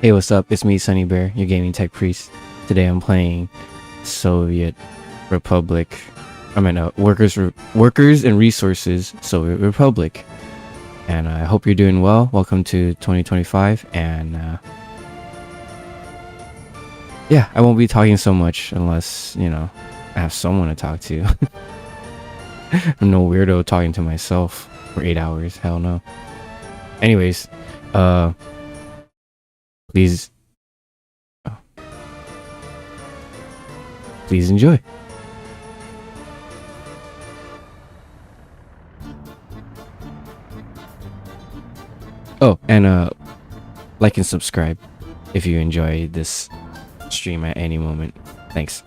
Hey, what's up? It's me, Sonny Bear, your gaming tech priest. Today I'm playing Soviet Republic. Workers and Resources Soviet Republic. And I hope you're doing well. Welcome to 2025. And yeah, I won't be talking so much unless, I have someone to talk to. I'm no weirdo talking to myself for 8 hours. Hell no. Anyways, please, oh, please enjoy. Oh, and like and subscribe if you enjoy this stream at any moment. Thanks.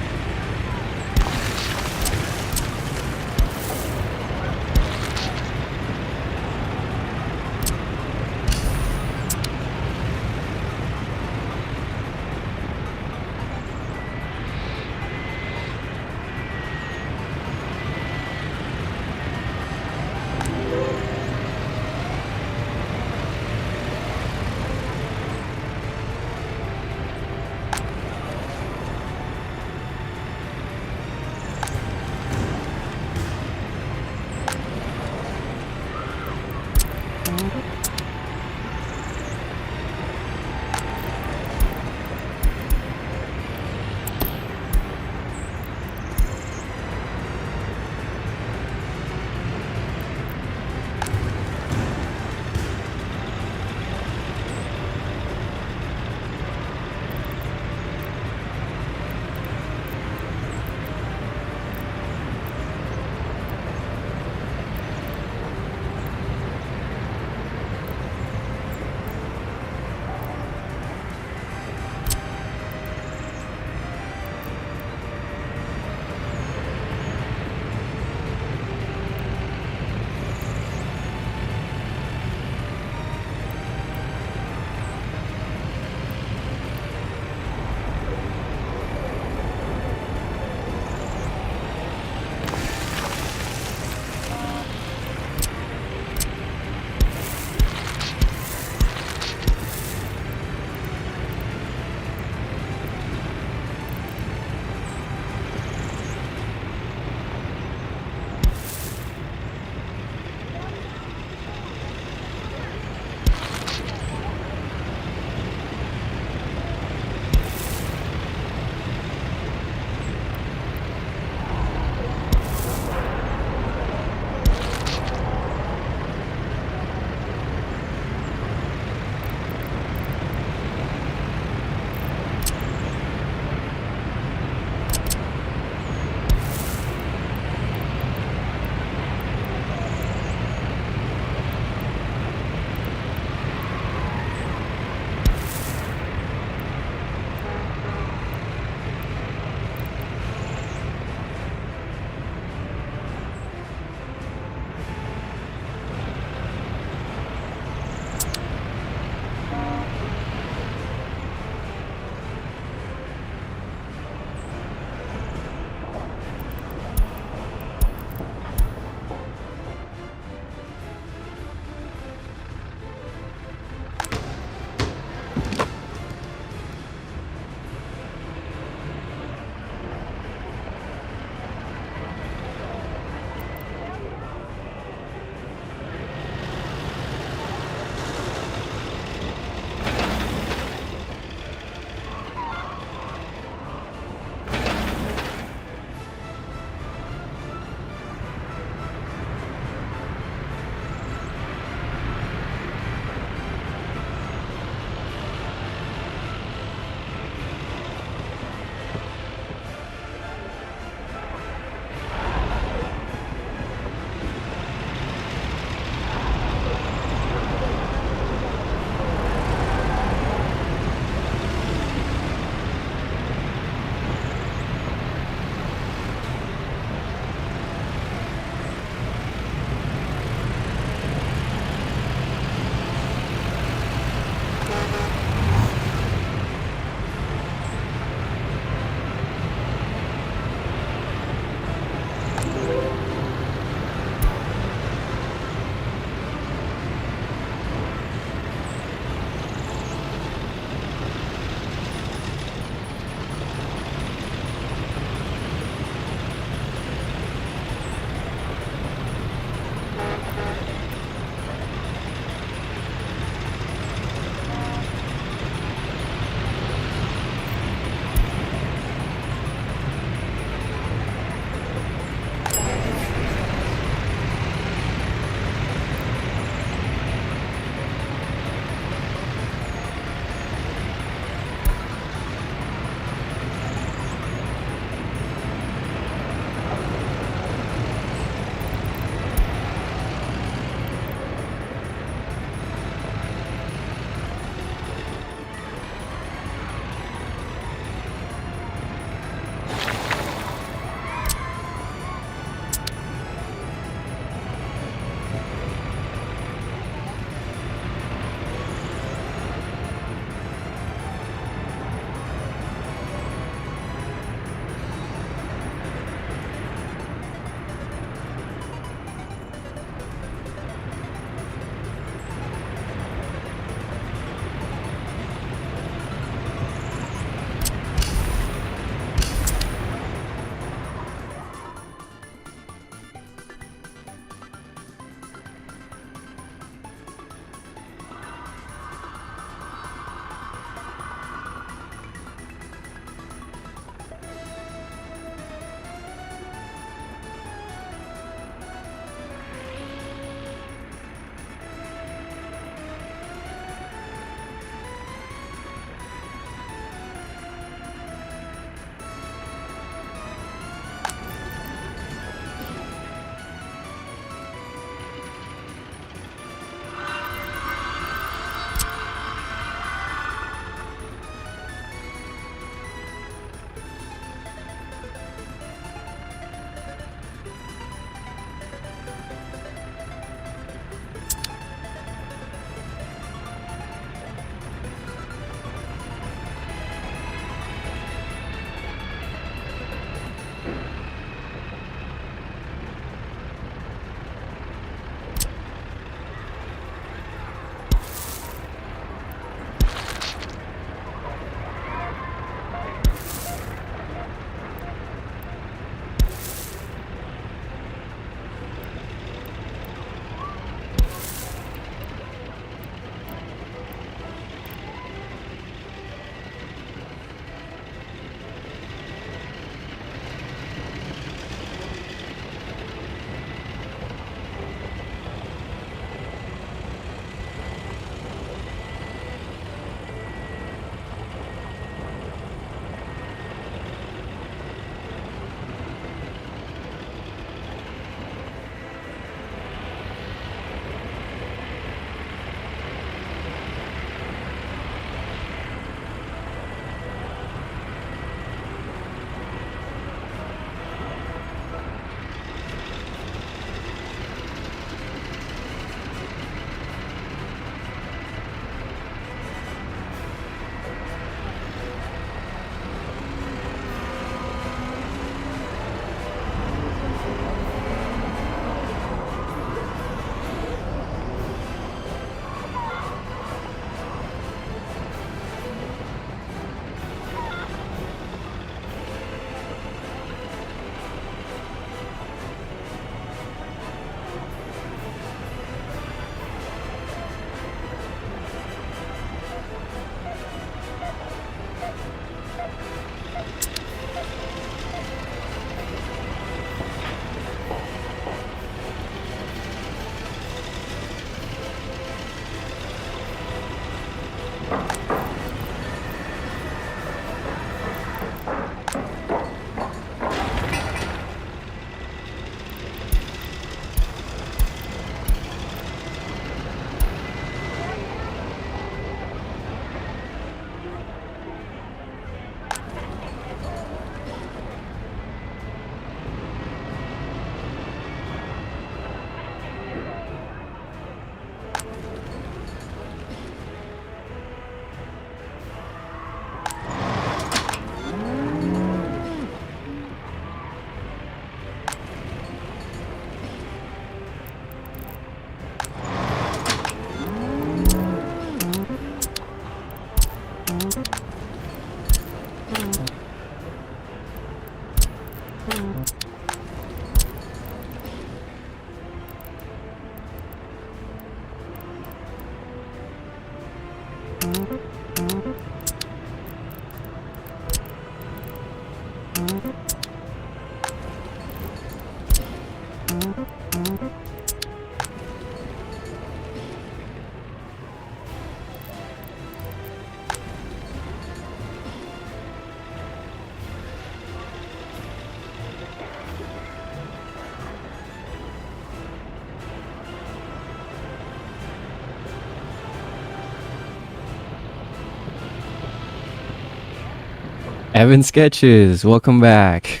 Evan Sketches, welcome back.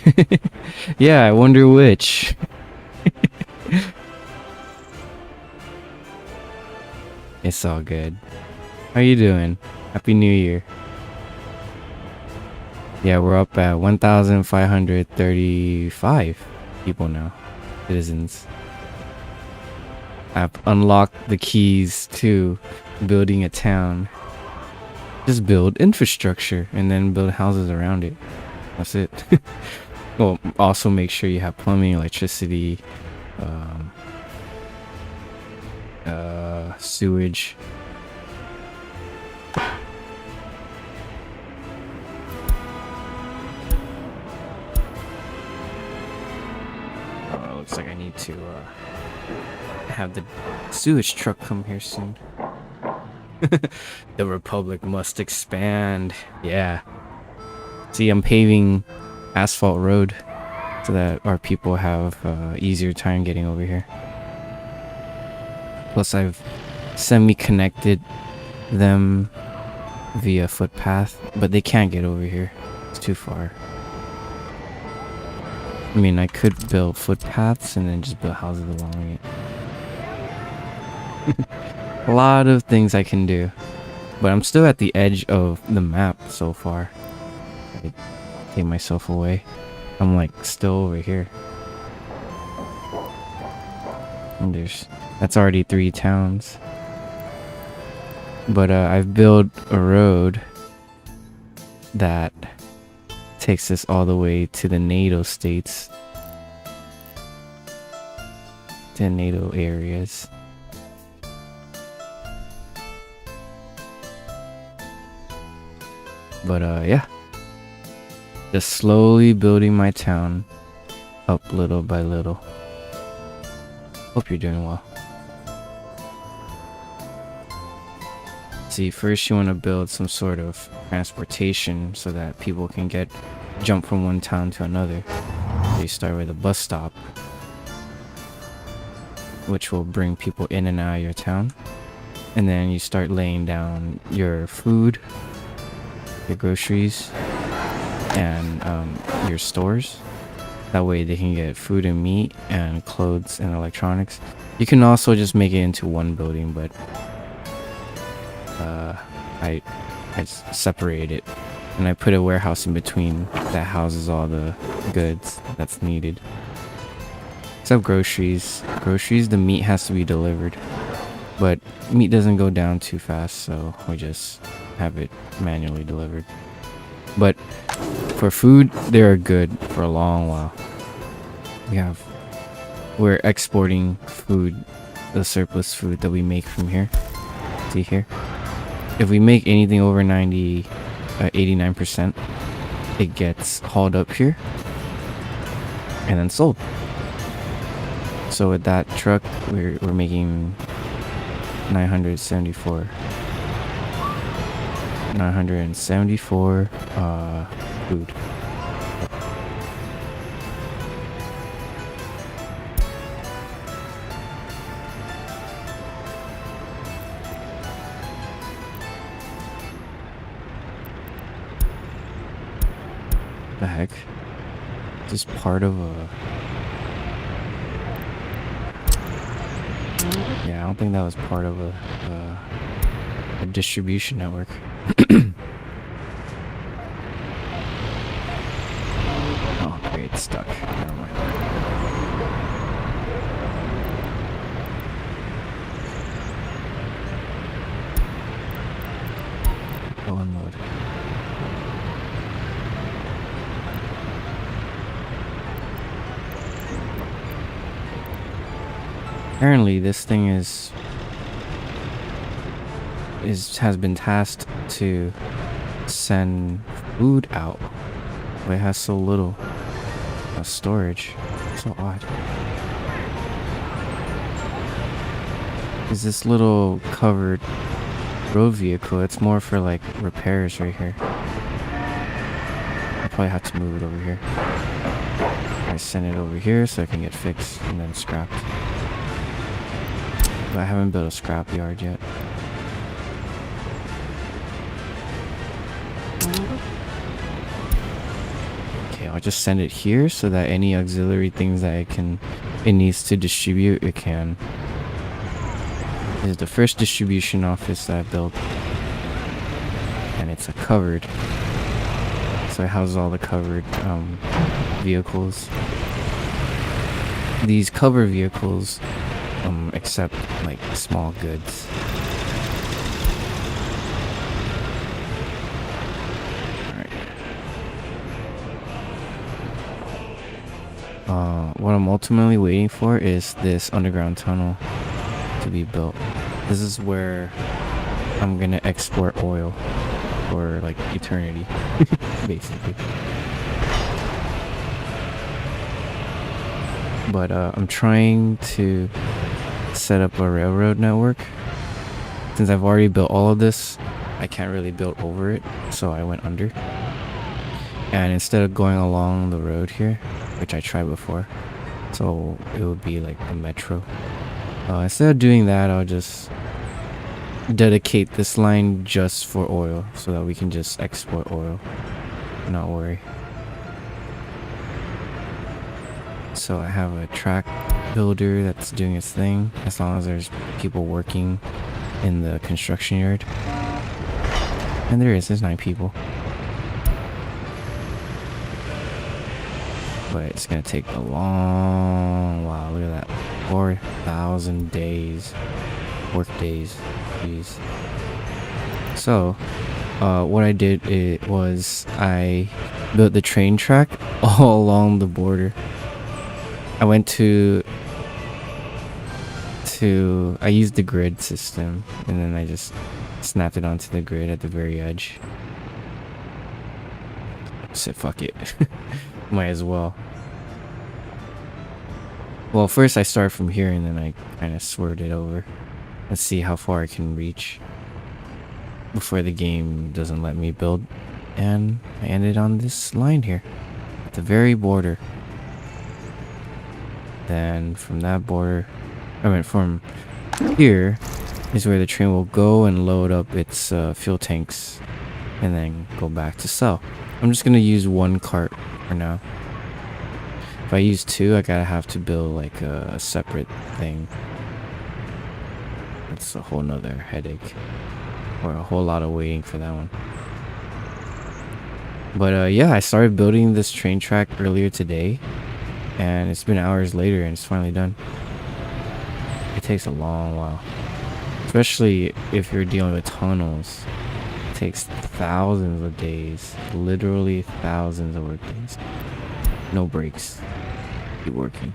Yeah, I wonder which. It's all good. How you doing? Happy New Year. Yeah, we're up at 1,535 people now. Citizens. I've unlocked the keys to building a town. Just build infrastructure and then build houses around it. That's it. Well, also make sure you have plumbing, electricity, sewage. Looks like I need to have the sewage truck come here soon. The Republic must expand. Yeah. See, I'm paving asphalt road so that our people have easier time getting over here. Plus, I've semi-connected them via footpath, but they can't get over here. It's too far. I mean, I could build footpaths and then just build houses along it. A lot of things I can do, but I'm still at the edge of the map so far. I take myself away. I'm like still over here. And that's already 3 towns. But I've built a road that takes us all the way to the NATO states, to NATO areas. But yeah, just slowly building my town up little by little. Hope you're doing well. See, first you want to build some sort of transportation so that people can jump from one town to another. So you start with a bus stop, which will bring people in and out of your town. And then you start laying down your food, your groceries, and your stores. That way they can get food and meat and clothes and electronics. You can also just make it into one building, but I separated it and I put a warehouse in between that houses all the goods that's needed. Except groceries. Groceries, the meat has to be delivered, but meat doesn't go down too fast, so we just have it manually delivered. But for food, they are good for a long while. We're exporting food, the surplus food that we make from here. See here? If we make anything over 89%, it gets hauled up here and then sold. So with that truck, we're making 974 food. The heck? Is this part of a... Yeah, I don't think that was part of a distribution network. Oh, great, it's stuck. Never mind. Go unload. Apparently, this thing has been tasked to send food out, but it has so little storage. So odd. is this little covered road vehicle. It's more for like repairs right here. I probably have to move it over here. I send it over here so it can get fixed and then scrapped. But I haven't built a scrap yard yet. Okay, I'll just send it here so that any auxiliary things that it needs to distribute, it can. This is the first distribution office that I built. And it's a covered. So it houses all the covered vehicles. These cover vehicles accept like small goods. What I'm ultimately waiting for is this underground tunnel to be built. This is where I'm gonna export oil for like eternity, basically. But I'm trying to set up a railroad network. Since I've already built all of this, I can't really build over it, so I went under. And instead of going along the road here, which I tried before, so it would be like a metro. Instead of doing that, I'll just dedicate this line just for oil so that we can just export oil, not worry. So I have a track builder that's doing its thing, as long as there's people working in the construction yard. And there's 9 people. But it's gonna take a long while. Look at that, 4,000 days, work days. Jeez. So what I did was I built the train track all along the border. I went to I used the grid system, and then I just snapped it onto the grid at the very edge. Said fuck it. Might as well. Well, first I started from here, and then I kind of swerved it over. Let's see how far I can reach before the game doesn't let me build. And I ended on this line here at the very border. Then from that border, I went from here is where the train will go and load up its fuel tanks and then go back to sell. I'm just gonna use one cart for now. If I use 2, I gotta have to build like a separate thing. That's a whole nother headache, or a whole lot of waiting for that one. But yeah, I started building this train track earlier today, and it's been hours later and it's finally done. It takes a long while, especially if you're dealing with tunnels. It takes thousands of days, literally thousands of work days. No breaks. Keep working.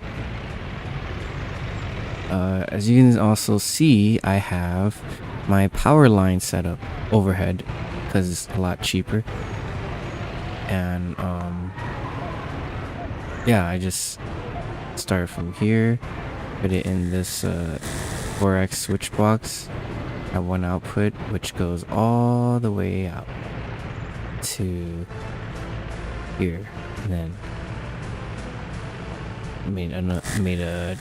As you can also see, I have my power line set up overhead because it's a lot cheaper. And yeah, I just started from here, put it in this 4x switch box at one output, which goes all the way out to here. And then made a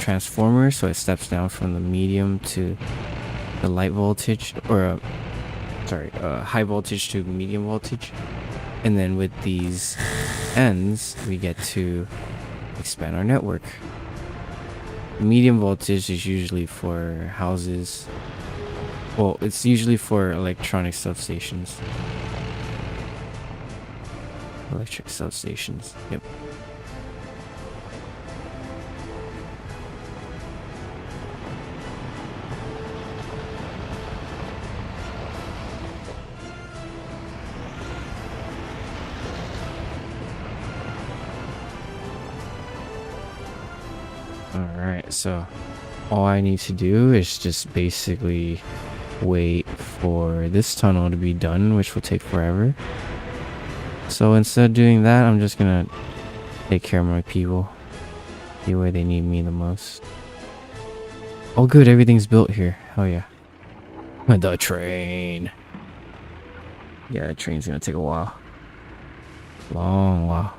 transformer so it steps down from the medium to the light voltage, or high voltage to medium voltage. And then with these ends, we get to expand our network. Medium voltage is usually for houses. Well, it's usually for electronic substations. Electric substations, yep. Alright, so all I need to do is just basically wait for this tunnel to be done, which will take forever. So instead of doing that, I'm just gonna take care of my people, be where they need me the most. Oh, good. Everything's built here. Hell yeah. The train. Yeah, the train's gonna take a while. Long while.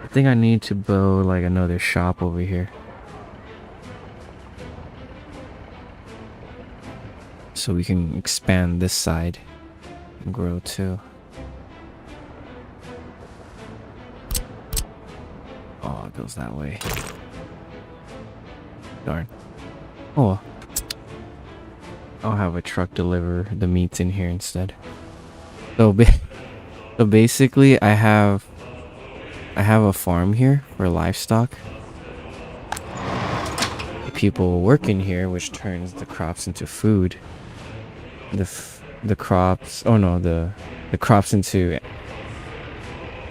I think I need to build like another shop over here. So we can expand this side and grow too. Oh, it goes that way. Darn. Oh well. I'll have a truck deliver the meats in here instead. So, so basically, I have a farm here for livestock. People work in here, which turns the crops into food. The crops. Oh no, the crops into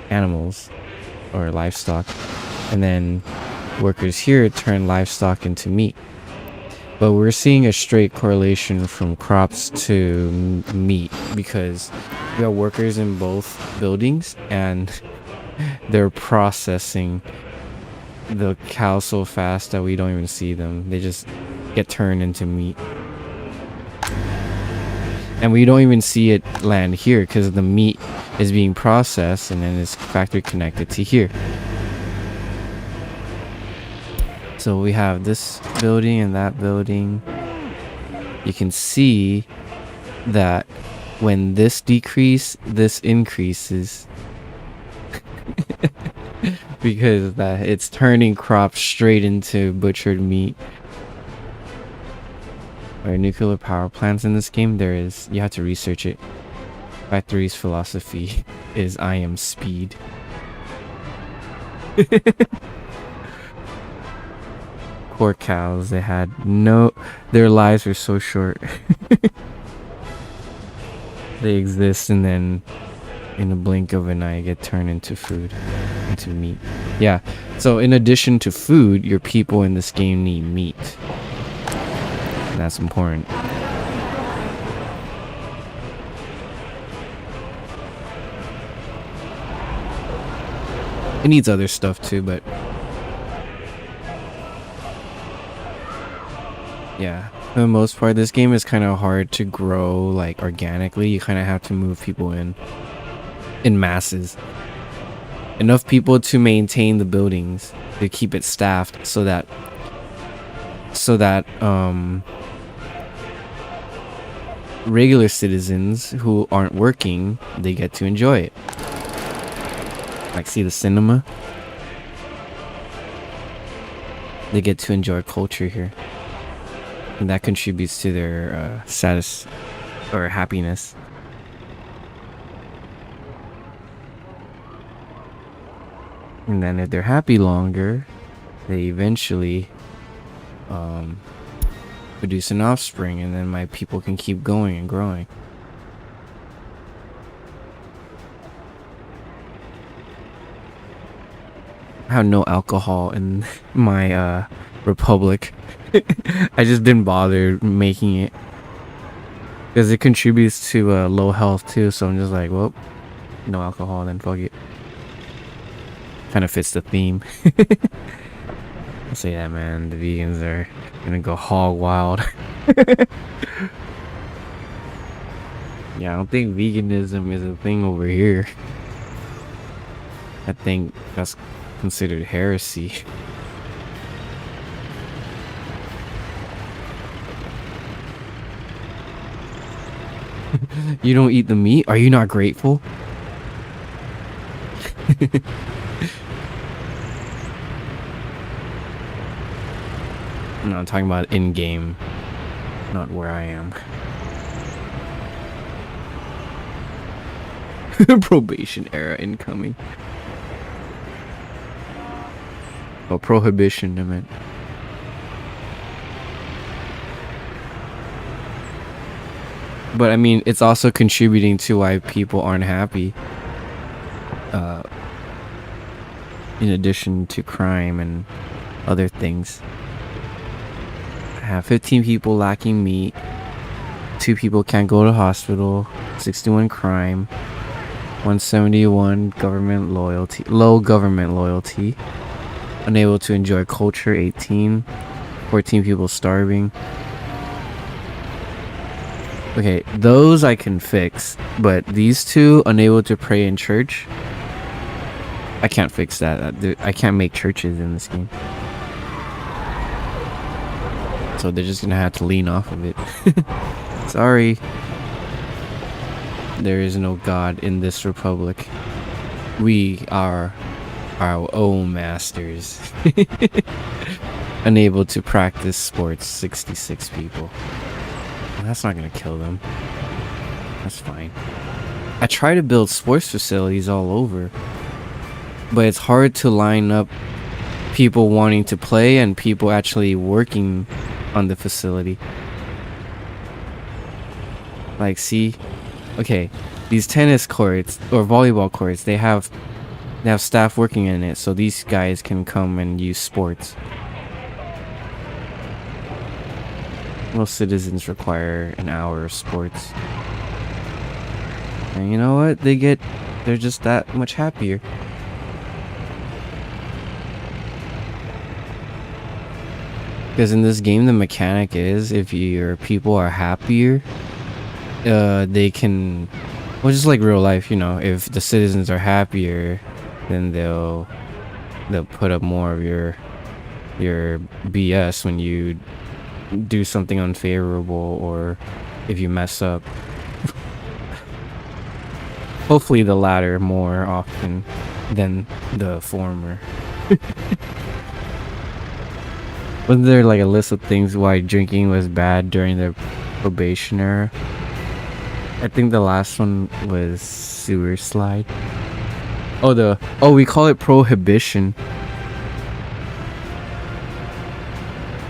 animals or livestock, and then workers here turn livestock into meat. But we're seeing a straight correlation from crops to meat because we have workers in both buildings and they're processing the cows so fast that we don't even see them. They just get turned into meat. And we don't even see it land here because the meat is being processed and then it's factory connected to here. So we have this building and that building. You can see that when this decreases, this increases. Because that it's turning crops straight into butchered meat. Are nuclear power plants in this game? There is. You have to research it. Factory's philosophy is I am speed. Poor cows, they had no, their lives were so short. They exist and then in a blink of an eye get turned into food, into meat. Yeah, so in addition to food, your people in this game need meat. That's important. It needs other stuff too, but yeah, for the most part, this game is kind of hard to grow like organically. You kind of have to move people in masses. Enough people to maintain the buildings, to keep it staffed so that regular citizens who aren't working, they get to enjoy it. Like, see the cinema? They get to enjoy culture here. And that contributes to their status or happiness. And then if they're happy longer, they eventually produce an offspring, and then my people can keep going and growing. I have no alcohol in my republic. I just didn't bother making it because it contributes to low health too, so I'm just like, well, no alcohol, then fuck it. Kind of fits the theme. I'll say that, man. The vegans are gonna go hog wild. Yeah, I don't think veganism is a thing over here. I think that's considered heresy. You don't eat the meat? Are you not grateful? No, I'm talking about in-game, not where I am. Probation era incoming. Oh, prohibition, I meant. But I mean, it's also contributing to why people aren't happy. In addition to crime and other things. I have 15 people lacking meat. 2 people can't go to hospital. 61 crime. 171 government loyalty. Low government loyalty. Unable to enjoy culture, 18. 14 people starving. Okay, those I can fix, but these two, unable to pray in church, I can't fix that. I can't make churches in this game. So they're just gonna have to lean off of it. Sorry. There is no God in this republic. We are our own masters. Unable to practice sports, 66 people. Well, that's not gonna kill them. That's fine. I try to build sports facilities all over, but it's hard to line up people wanting to play and people actually working on the facility. Like, see, okay, these tennis courts or volleyball courts, they have staff working in it, so these guys can come and use sports. Most citizens require an hour of sports. And you know what? They're just that much happier. Because in this game, the mechanic is if your people are happier, they can, well, just like real life, you know, if the citizens are happier, then they'll put up more of your BS when you do something unfavorable or if you mess up. Hopefully the latter more often than the former. Wasn't there like a list of things why drinking was bad during the probation era? I think the last one was sewer slide. Oh, we call it prohibition.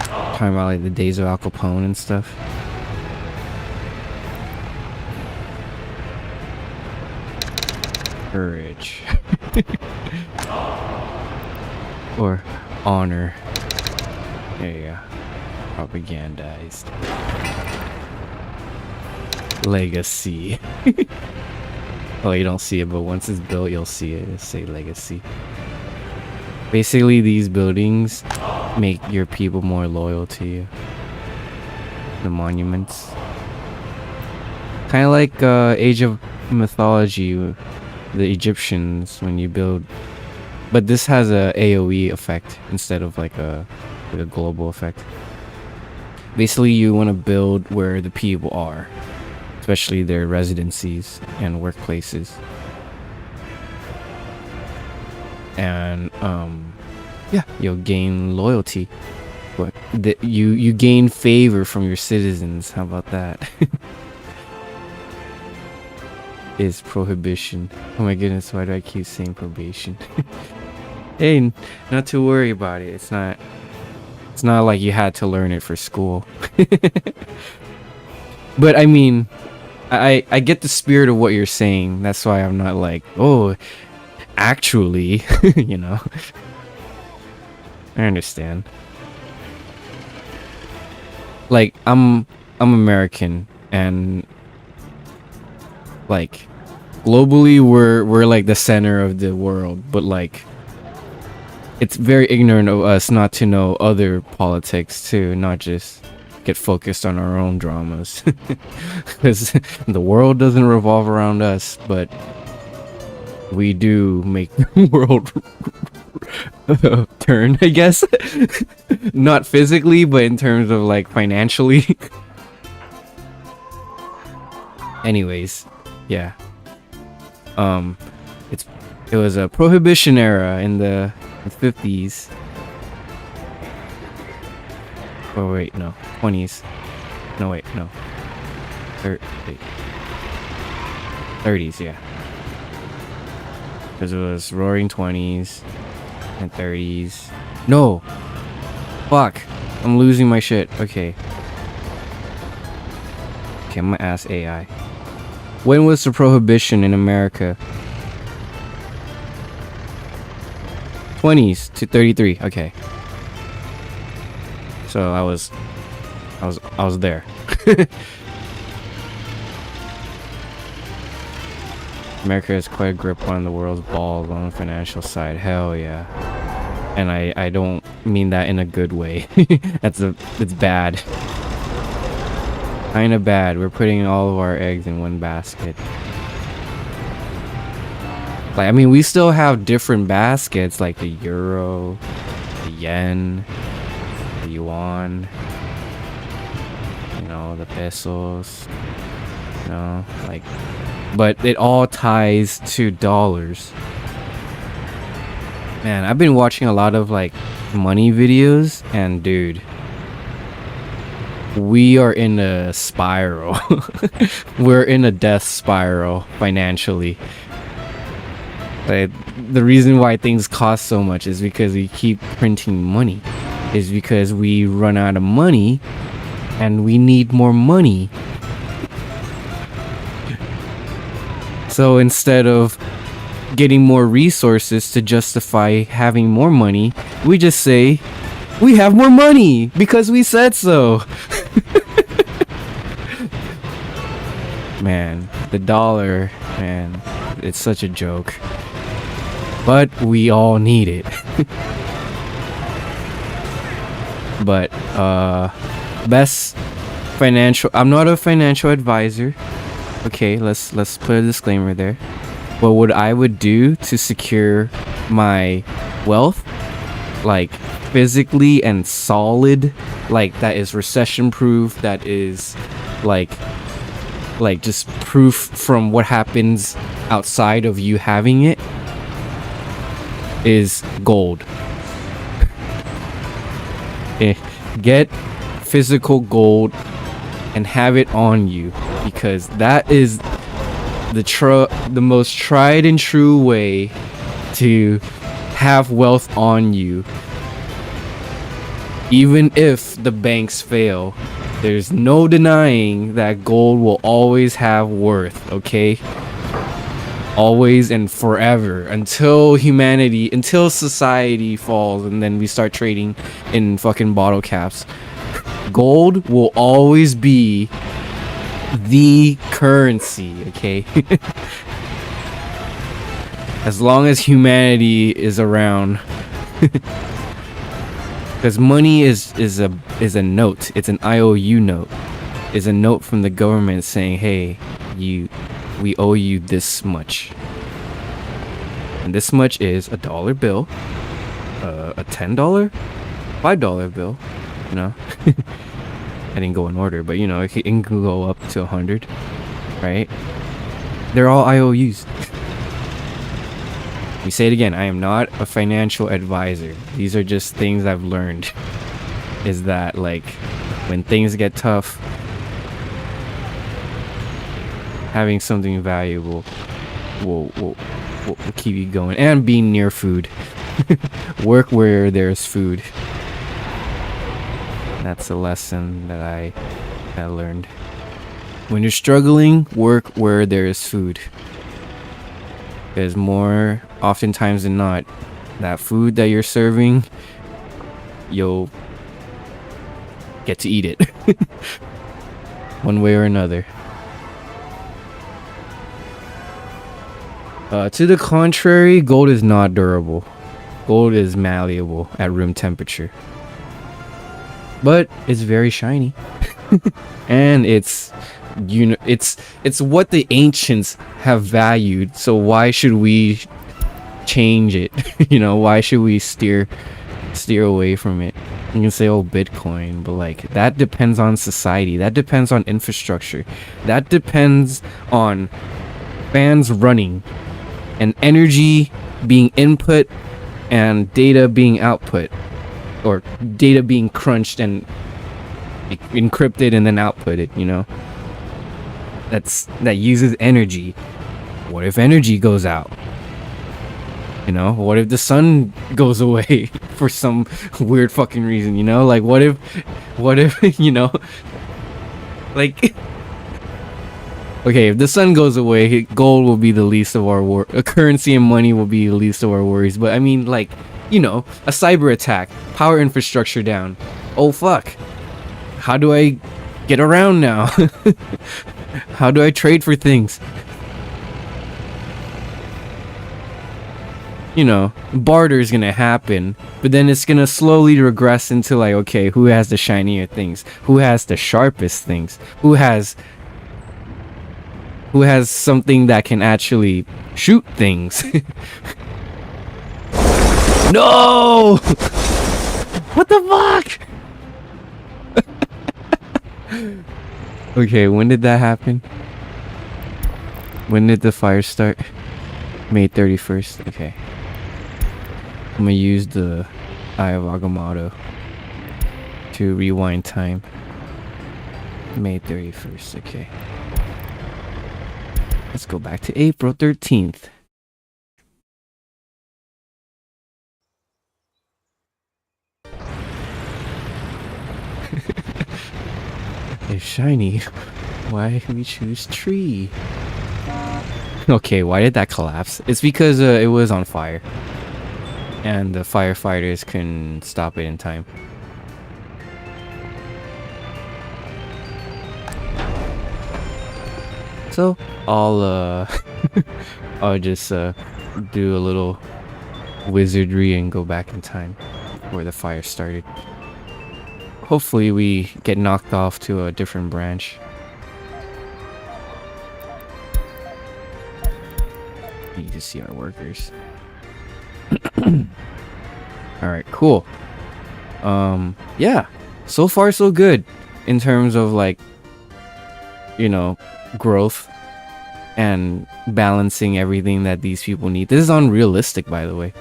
Talking about like the days of Al Capone and stuff. Courage. Or honor. There you go. Propagandized. Legacy. Oh, you don't see it, but once it's built, you'll see it. It'll say legacy. Basically, these buildings make your people more loyal to you. The monuments. Kind of like Age of Mythology, the Egyptians, when you build. But this has a AoE effect instead of like a global effect. Basically, you want to build where the people are, especially their residencies and workplaces. And yeah, you'll gain loyalty. But you gain favor from your citizens. How about that? Is prohibition. Oh my goodness, why do I keep saying probation? Hey, not to worry about it. It's not like you had to learn it for school. But I mean, I get the spirit of what you're saying. That's why I'm not like, oh, actually, you know. I understand. Like, I'm American, and like globally we're like the center of the world, but like it's very ignorant of us not to know other politics too, not just get focused on our own dramas. Because the world doesn't revolve around us, but we do make the world turn, I guess. Not physically, but in terms of like financially. Anyways, yeah. It was a prohibition era in the 50s. Oh wait, no, 20s. No wait, no. 30s, yeah. Because it was roaring 20s and 30s. No! Fuck! I'm losing my shit. Okay. Okay, I'm gonna ask AI. When was the prohibition in America? 20s to 33. Okay. So I was there. America has quite a grip on the world's balls on the financial side. Hell yeah. And I don't mean that in a good way. It's bad. Kind of bad. We're putting all of our eggs in one basket. Like, I mean, we still have different baskets, like the euro, the yen, the yuan, you know, the pesos, you know, like, but it all ties to dollars. Man, I've been watching a lot of like money videos, and dude, we are in a spiral. We're in a death spiral financially. Like, the reason why things cost so much is because we keep printing money. Is because we run out of money and we need more money. So instead of getting more resources to justify having more money, we just say we have more money because we said so. Man, the dollar, man, it's such a joke. But we all need it. But best financial, I'm not a financial advisor. Okay, let's put a disclaimer there. But what I would do to secure my wealth, like physically and solid, like that is recession proof, that is like just proof from what happens outside of you having it, is gold. Get physical gold and have it on you, because that is the most tried and true way to have wealth on you. Even if the banks fail, there's no denying that gold will always have worth, okay? Always and forever, until society falls and then we start trading in fucking bottle caps. Gold will always be the currency, okay? As long as humanity is around. Because money is a note. It's an IOU note. It's a note from the government saying, hey, we owe you this much. And this much is a dollar bill, a $10, $5 bill, you know. I didn't go in order, but you know, it can go up to 100, right? They're all IOUs. We say it again, I am not a financial advisor. These are just things I've learned. Is that like when things get tough, having something valuable will keep you going, and being near food. Work where there's food. That's a lesson that I learned. When you're struggling, work where there's food. Because more oftentimes than not, that food that you're serving, you'll get to eat it. One way or another. To the contrary, gold is not durable. Gold is malleable at room temperature. But it's very shiny. And it's what the ancients have valued, so why should we change it? You know, why should we steer away from it? You can say, oh, Bitcoin, but like that depends on society, that depends on infrastructure, that depends on fans running and energy being input and data being output, or data being crunched and encrypted and then outputted, you know. That uses energy. What if energy goes out? You know, what if the sun goes away for some weird fucking reason, you know? Like what if you know, like okay, if the sun goes away, gold will be the least of our currency, and money will be the least of our worries. But I mean, like, you know, a cyber attack, power infrastructure down. Oh fuck. How do I get around now? How do I trade for things? you know, barter is gonna happen, but then it's gonna slowly regress into like, okay, who has the shinier things, who has the sharpest things, who has something that can actually shoot things. No! What the fuck? Okay, when did that happen? When did the fire start? May 31st. Okay. I'm gonna use the Eye of Agamotto to rewind time. May 31st. Okay. Let's go back to April 13th. It's shiny. Why we choose tree? Okay, why did that collapse? It's because it was on fire. And the firefighters couldn't stop it in time. So, I'll I'll just do a little wizardry and go back in time where the fire started. Hopefully we get knocked off to a different branch. You need to see our workers. Alright, cool. Yeah. So far so good in terms of like, you know, growth and balancing everything that these people need. This is unrealistic, by the way.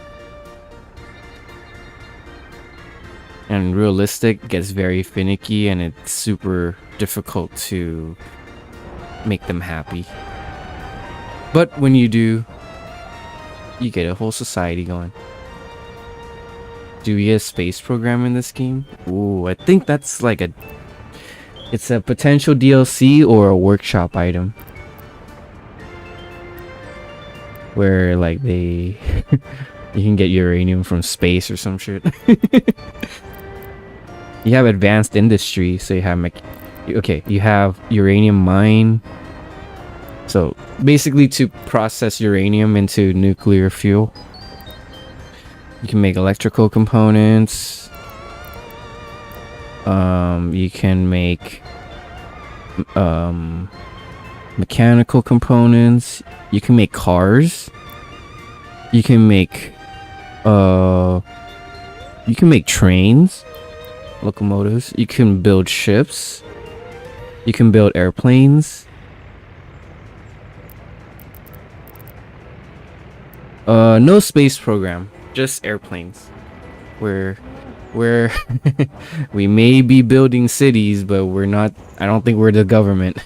And realistic gets very finicky and it's super difficult to make them happy. But when you do, you get a whole society going. Do we get a space program in this game? Ooh, I think that's like it's a potential DLC or a workshop item. Where like you can get uranium from space or some shit. You have advanced industry, so you have you have uranium mine. So basically to process uranium into nuclear fuel. You can make electrical components. You can make mechanical components. You can make cars. You can make trains, locomotives. You can build ships. You can build airplanes. No space program, just airplanes. Where we may be building cities, but we're not. I don't think we're the government.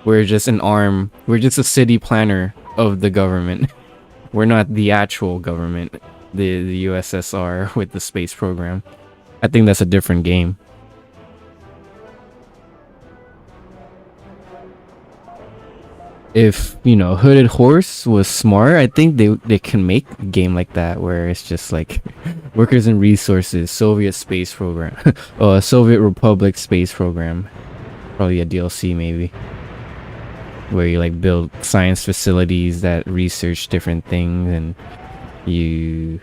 We're just an arm. We're just a city planner of the government. We're not the actual government, the USSR with the space program. I think that's a different game. If, you know, Hooded Horse was smart, I think they can make a game like that where it's just like workers and resources, Soviet space program, Soviet Republic space program. Probably a DLC maybe. Where you like build science facilities that research different things and you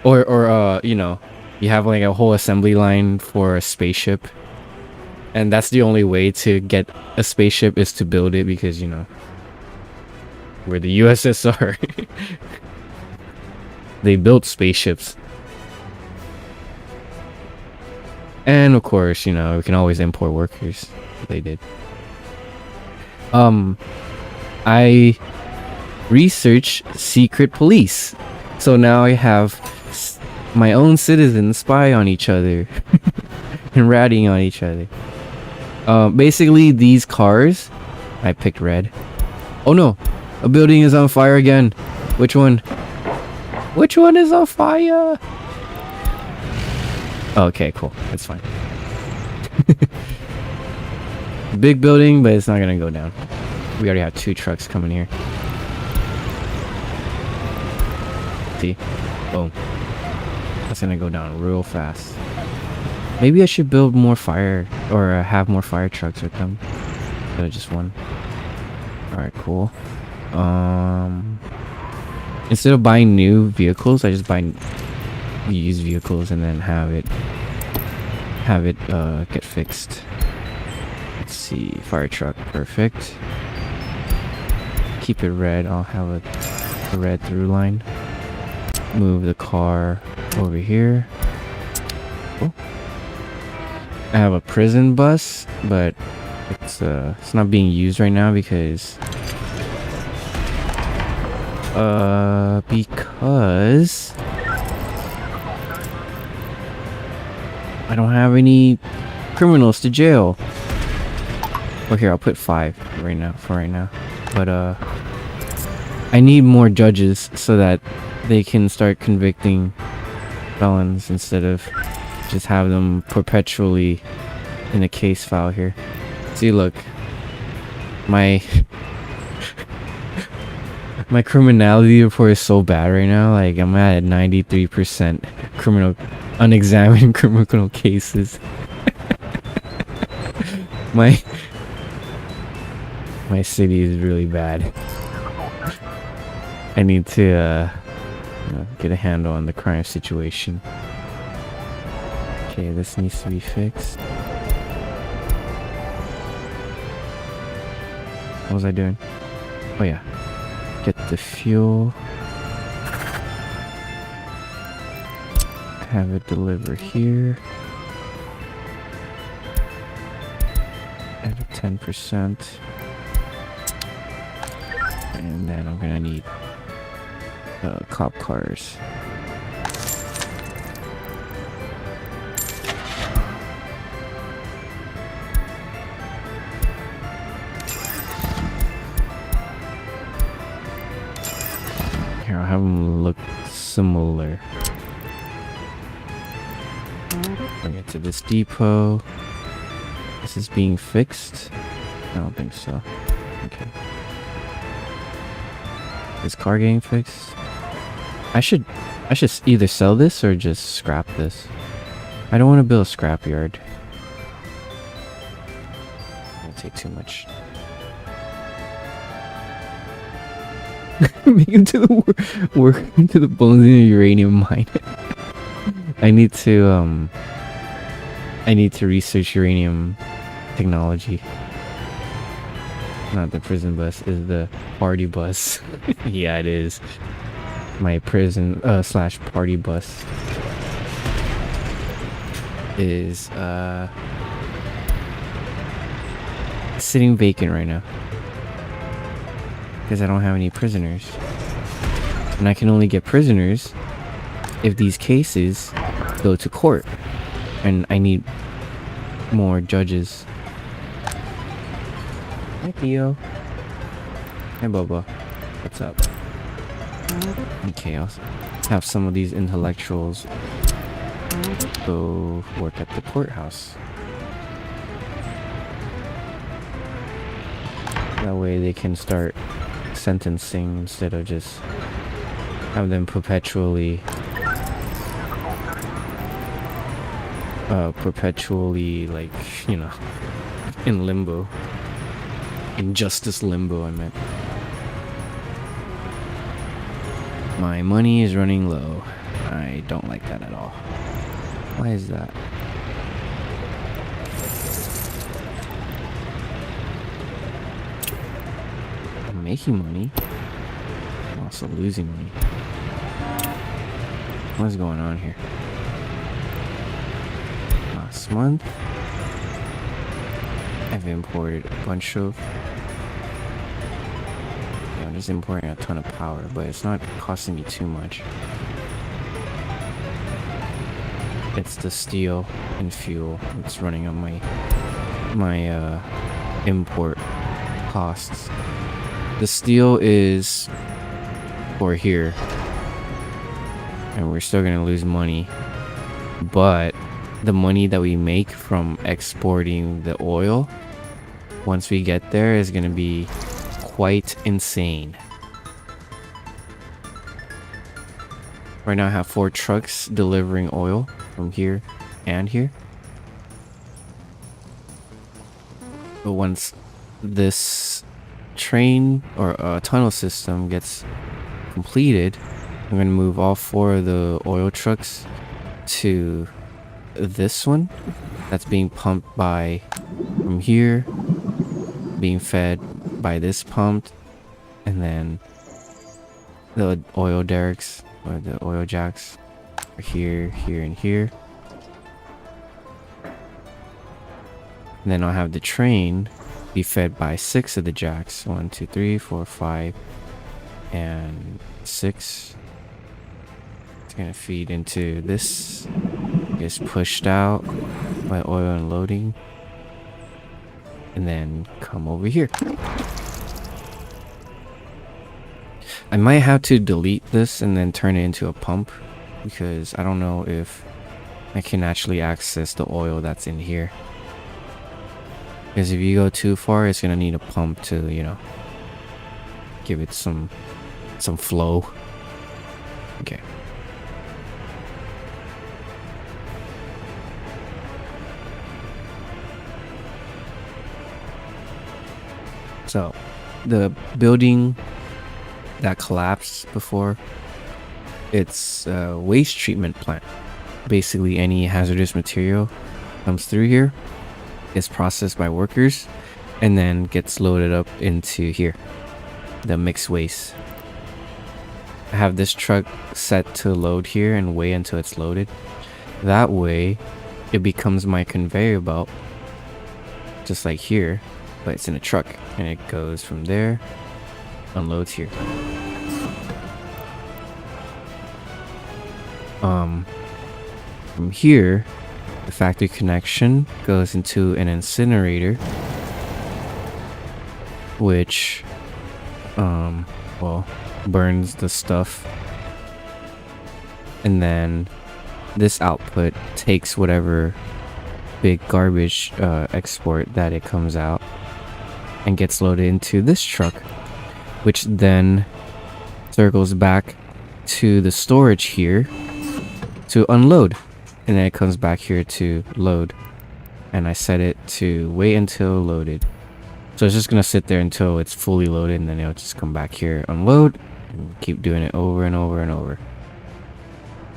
or you know, you have like a whole assembly line for a spaceship. And that's the only way to get a spaceship is to build it because, you know, we're the USSR. They built spaceships. And of course, you know, we can always import workers. They did. I researched secret police. So now I have my own citizens spy on each other. And ratting on each other. Basically these cars, I picked red. Oh no, a building is on fire again. Which one? Which one is on fire? Okay, cool. That's fine. Big building, but it's not gonna go down. We already have 2 trucks coming here. See? Boom. That's gonna go down real fast. Maybe I should build more fire or have more fire trucks with them. Instead of just one. Alright, cool. Instead of buying new vehicles, I just buy used vehicles and then have it get fixed. Let's see, fire truck, perfect. Keep it red. I'll have a red through line. Move the car over here. Oh. I have a prison bus, but it's not being used right now because I don't have any criminals to jail. Well, here, I'll put 5 right now for right now. But I need more judges so that they can start convicting felons instead of just have them perpetually in a case file here. See, look, my my criminality report is so bad right now. Like, I'm at 93% unexamined criminal cases. my city is really bad. I need to get a handle on the crime situation. Okay, this needs to be fixed. What was I doing? Oh yeah. Get the fuel. Have it deliver here. Add a 10%. And then I'm gonna need cop cars. Here, I'll have them look similar. Bring it to this depot. This is being fixed? I don't think so. Okay. Is car getting fixed? I should either sell this or just scrap this. I don't want to build a scrapyard. It'll take too much. Make it to the work into the bones in the uranium mine. I need to research uranium technology. Not the prison bus, is the party bus. Yeah, it is. My prison slash party bus is sitting vacant right now because I don't have any prisoners, and I can only get prisoners if these cases go to court, and I need more judges. Hi Theo. Hi Bubba. What's up? Okay, I'll have some of these intellectuals go work at the courthouse. That way they can start sentencing instead of just have them perpetually like, you know, in limbo. In justice limbo, I meant. My money is running low. I don't like that at all. Why is that? I'm making money. I'm also losing money. What's going on here? Last month, I've imported a bunch of... I'm just importing a ton of power, but it's not costing me too much. It's the steel and fuel that's running on my import costs. The steel is for here, and we're still gonna lose money, but the money that we make from exporting the oil, once we get there, is gonna be quite insane. Right now I have 4 trucks delivering oil from here and here. But once this train or tunnel system gets completed, I'm gonna move all 4 of the oil trucks to this one that's being pumped by from here, being fed by this pump, and then the oil derricks or the oil jacks are here, here, and here. And then I'll have the train be fed by 6 of the jacks. 1, 2, 3, 4, 5, and 6. It's gonna feed into this. Gets pushed out by oil unloading. And then come over here. I might have to delete this and then turn it into a pump, because I don't know if I can actually access the oil that's in here. Because if you go too far, it's gonna need a pump to, you know, give it some flow. Okay. So, the building that collapsed before, it's a waste treatment plant. Basically, any hazardous material comes through here, is processed by workers, and then gets loaded up into here, the mixed waste. I have this truck set to load here and wait until it's loaded. That way, it becomes my conveyor belt, just like here, but it's in a truck, and it goes from there, unloads here. From here, the factory connection goes into an incinerator, which well, burns the stuff, and then this output takes whatever big garbage export that it comes out and gets loaded into this truck, which then circles back to the storage here to unload, and then it comes back here to load, and I set it to wait until loaded. So it's just gonna sit there until it's fully loaded, and then it'll just come back here, unload, and keep doing it over and over and over.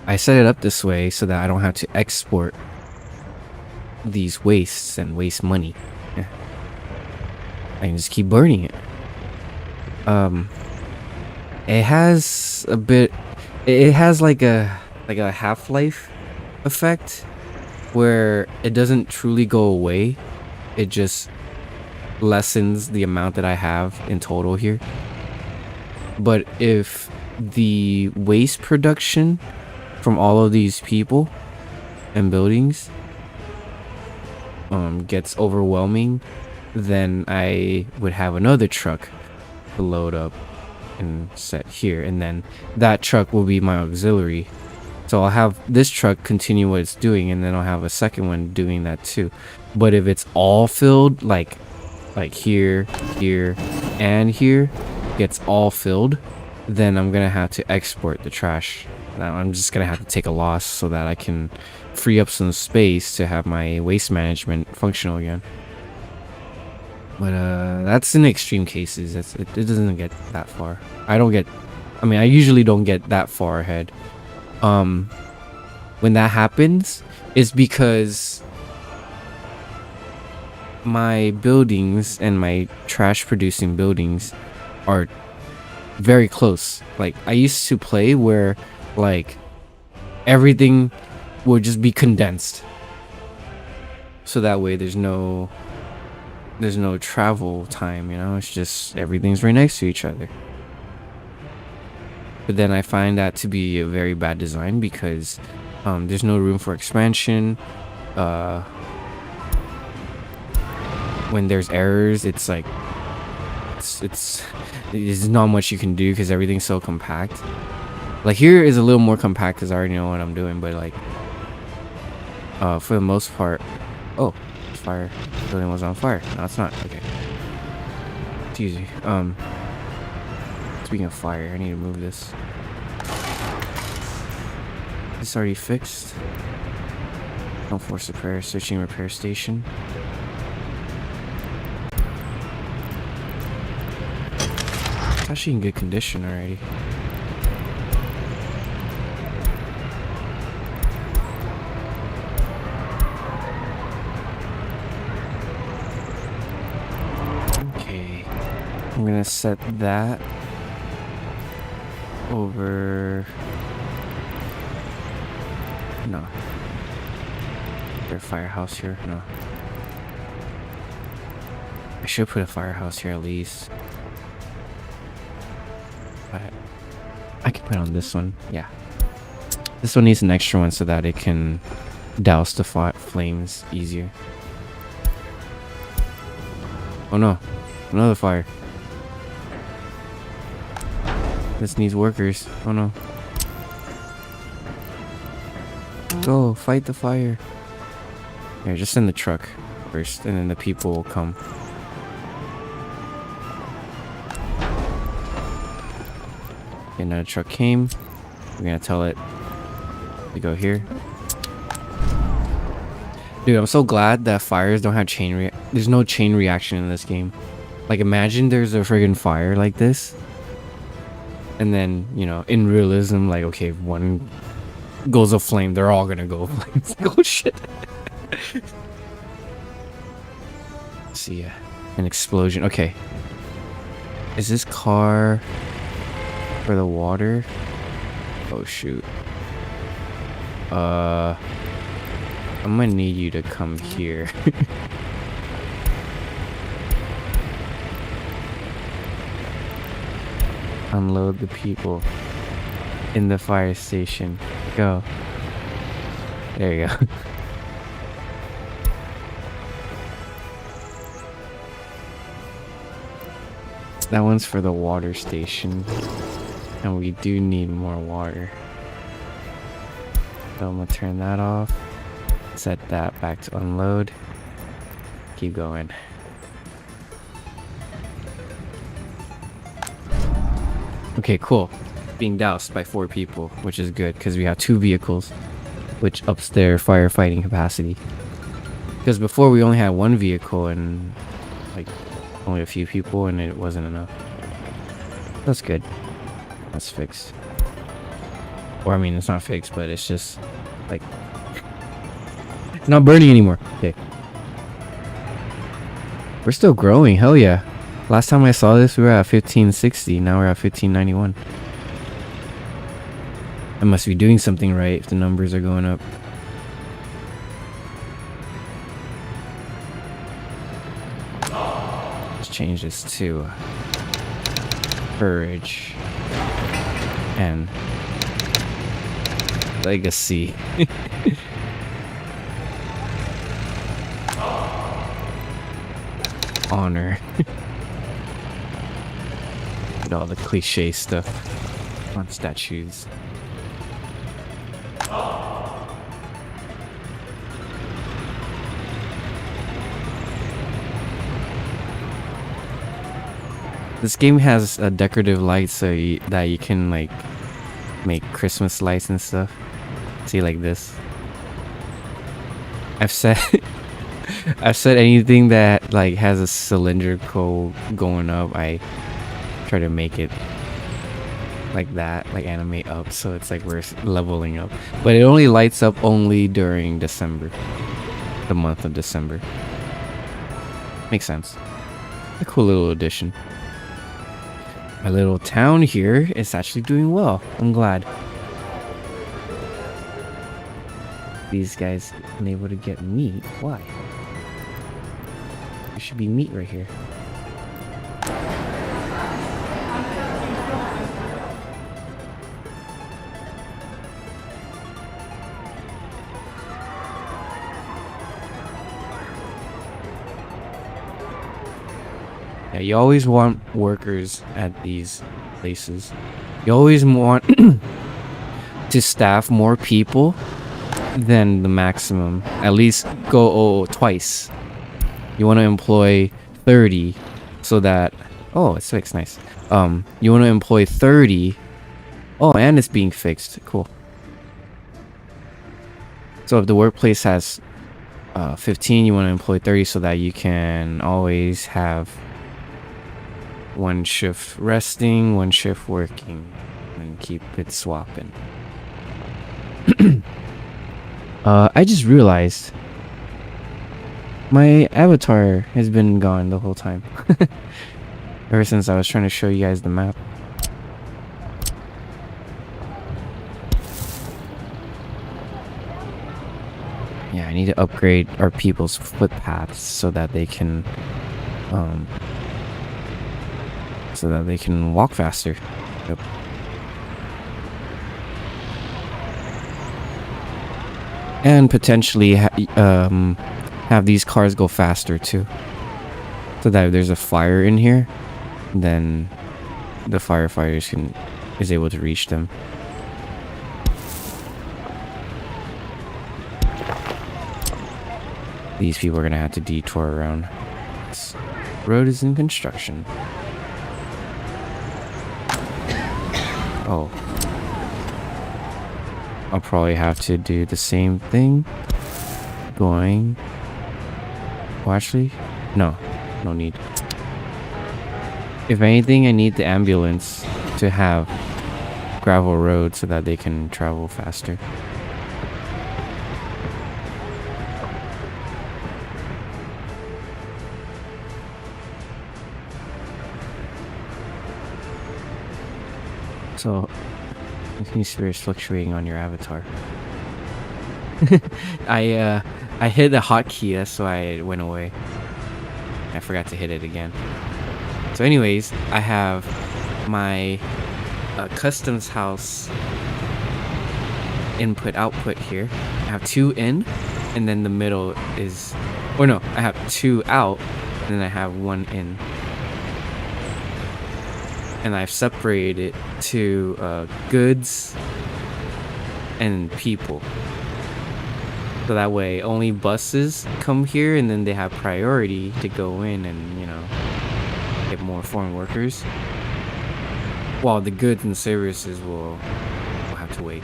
I set it up this way so that I don't have to export these wastes and waste money. I can just keep burning it. It has a bit, it has like a half-life effect where it doesn't truly go away. It just lessens the amount that I have in total here. But if the waste production from all of these people and buildings gets overwhelming, then I would have another truck to load up and set here, and then that truck will be my auxiliary. So I'll have this truck continue what it's doing, and then I'll have a second one doing that too. But if it's all filled, like here, here, and here, gets all filled, then I'm gonna have to export the trash. Now I'm just gonna have to take a loss so that I can free up some space to have my waste management functional again. But that's in extreme cases. It doesn't get that far. I usually don't get that far ahead. When that happens, it's because my buildings and my trash producing buildings are very close. Like, I used to play where like everything would just be condensed, so that way there's no travel time, you know. It's just everything's right next to each other. But then I find that to be a very bad design, because there's no room for expansion. When there's errors, it's like there's not much you can do because everything's so compact. Like, here is a little more compact because I already know what I'm doing, but like for the most part, oh, fire, the building was on fire. No, it's not. Okay, it's easy. Speaking of fire, I need to move this. It's already fixed. Don't force repair. Searching repair station. It's actually in good condition already. gonna set that over. No. Is there a firehouse here? No. I should put a firehouse here at least. But I can put on this one. Yeah. This one needs an extra one so that it can douse the flames easier. Oh no. Another fire. This needs workers. Oh no. Go, fight the fire. Here, just send the truck first, and then the people will come. Okay, another truck came. We're gonna tell it to go here. Dude, I'm so glad that fires don't have there's no chain reaction in this game. Like, imagine there's a friggin' fire like this. And then, you know, in realism, like, okay, if one goes aflame, they're all gonna go aflame. Oh shit. See ya. An explosion. Okay. Is this car for the water? Oh shoot. I'm gonna need you to come here. Unload the people in the fire station. Go. There you go. That one's for the water station. And we do need more water. So I'm gonna turn that off. Set that back to unload. Keep going. Okay, cool. Being doused by 4 people, which is good because we have 2 vehicles, which ups their firefighting capacity. Because before we only had 1 vehicle and like only a few people, and it wasn't enough. That's good. That's fixed. Or I mean, it's not fixed, but it's just like it's not burning anymore. Okay. We're still growing. Hell yeah. Last time I saw this, we were at 1560. Now we're at 1591. I must be doing something right if the numbers are going up. Let's change this to courage and legacy. Honor. And all the cliche stuff on statues. This game has decorative lights so that you can like make Christmas lights and stuff. See, like this. I've said I've said anything that like has a cylindrical going up, I try to make it like that, like animate up, so it's like we're leveling up. But it only lights up only during December, the month of December. Makes sense. A cool little addition. My little town here is actually doing well. I'm glad. These guys unable to get meat. Why? There should be meat right here. Yeah, you always want workers at these places. You always want to staff more people than the maximum. At least go twice. You want to employ 30 so that... Oh, it's fixed. Nice. You want to employ 30. Oh, and it's being fixed. Cool. So if the workplace has 15, you want to employ 30 so that you can always have 1 shift resting, 1 shift working, and keep it swapping. I just realized my avatar has been gone the whole time. Ever since I was trying to show you guys the map. Yeah, I need to upgrade our people's footpaths so that they can walk faster. Yep. And potentially have these cars go faster too, so that if there's a fire in here, then the firefighters is able to reach them. These people are gonna have to detour around. This road is in construction. Oh. I'll probably have to do the same thing. Going. Oh, actually, no need. If anything, I need the ambulance to have gravel roads so that they can travel faster. So, you see it's fluctuating on your avatar. I hit the hotkey, that's why it went away. I forgot to hit it again. So anyways, I have my customs house input output here. I have 2 in, and then the middle is, or no, I have 2 out, and then I have 1 in. And I've separated it to goods and people. So that way only buses come here, and then they have priority to go in and, you know, get more foreign workers. While the goods and services will have to wait.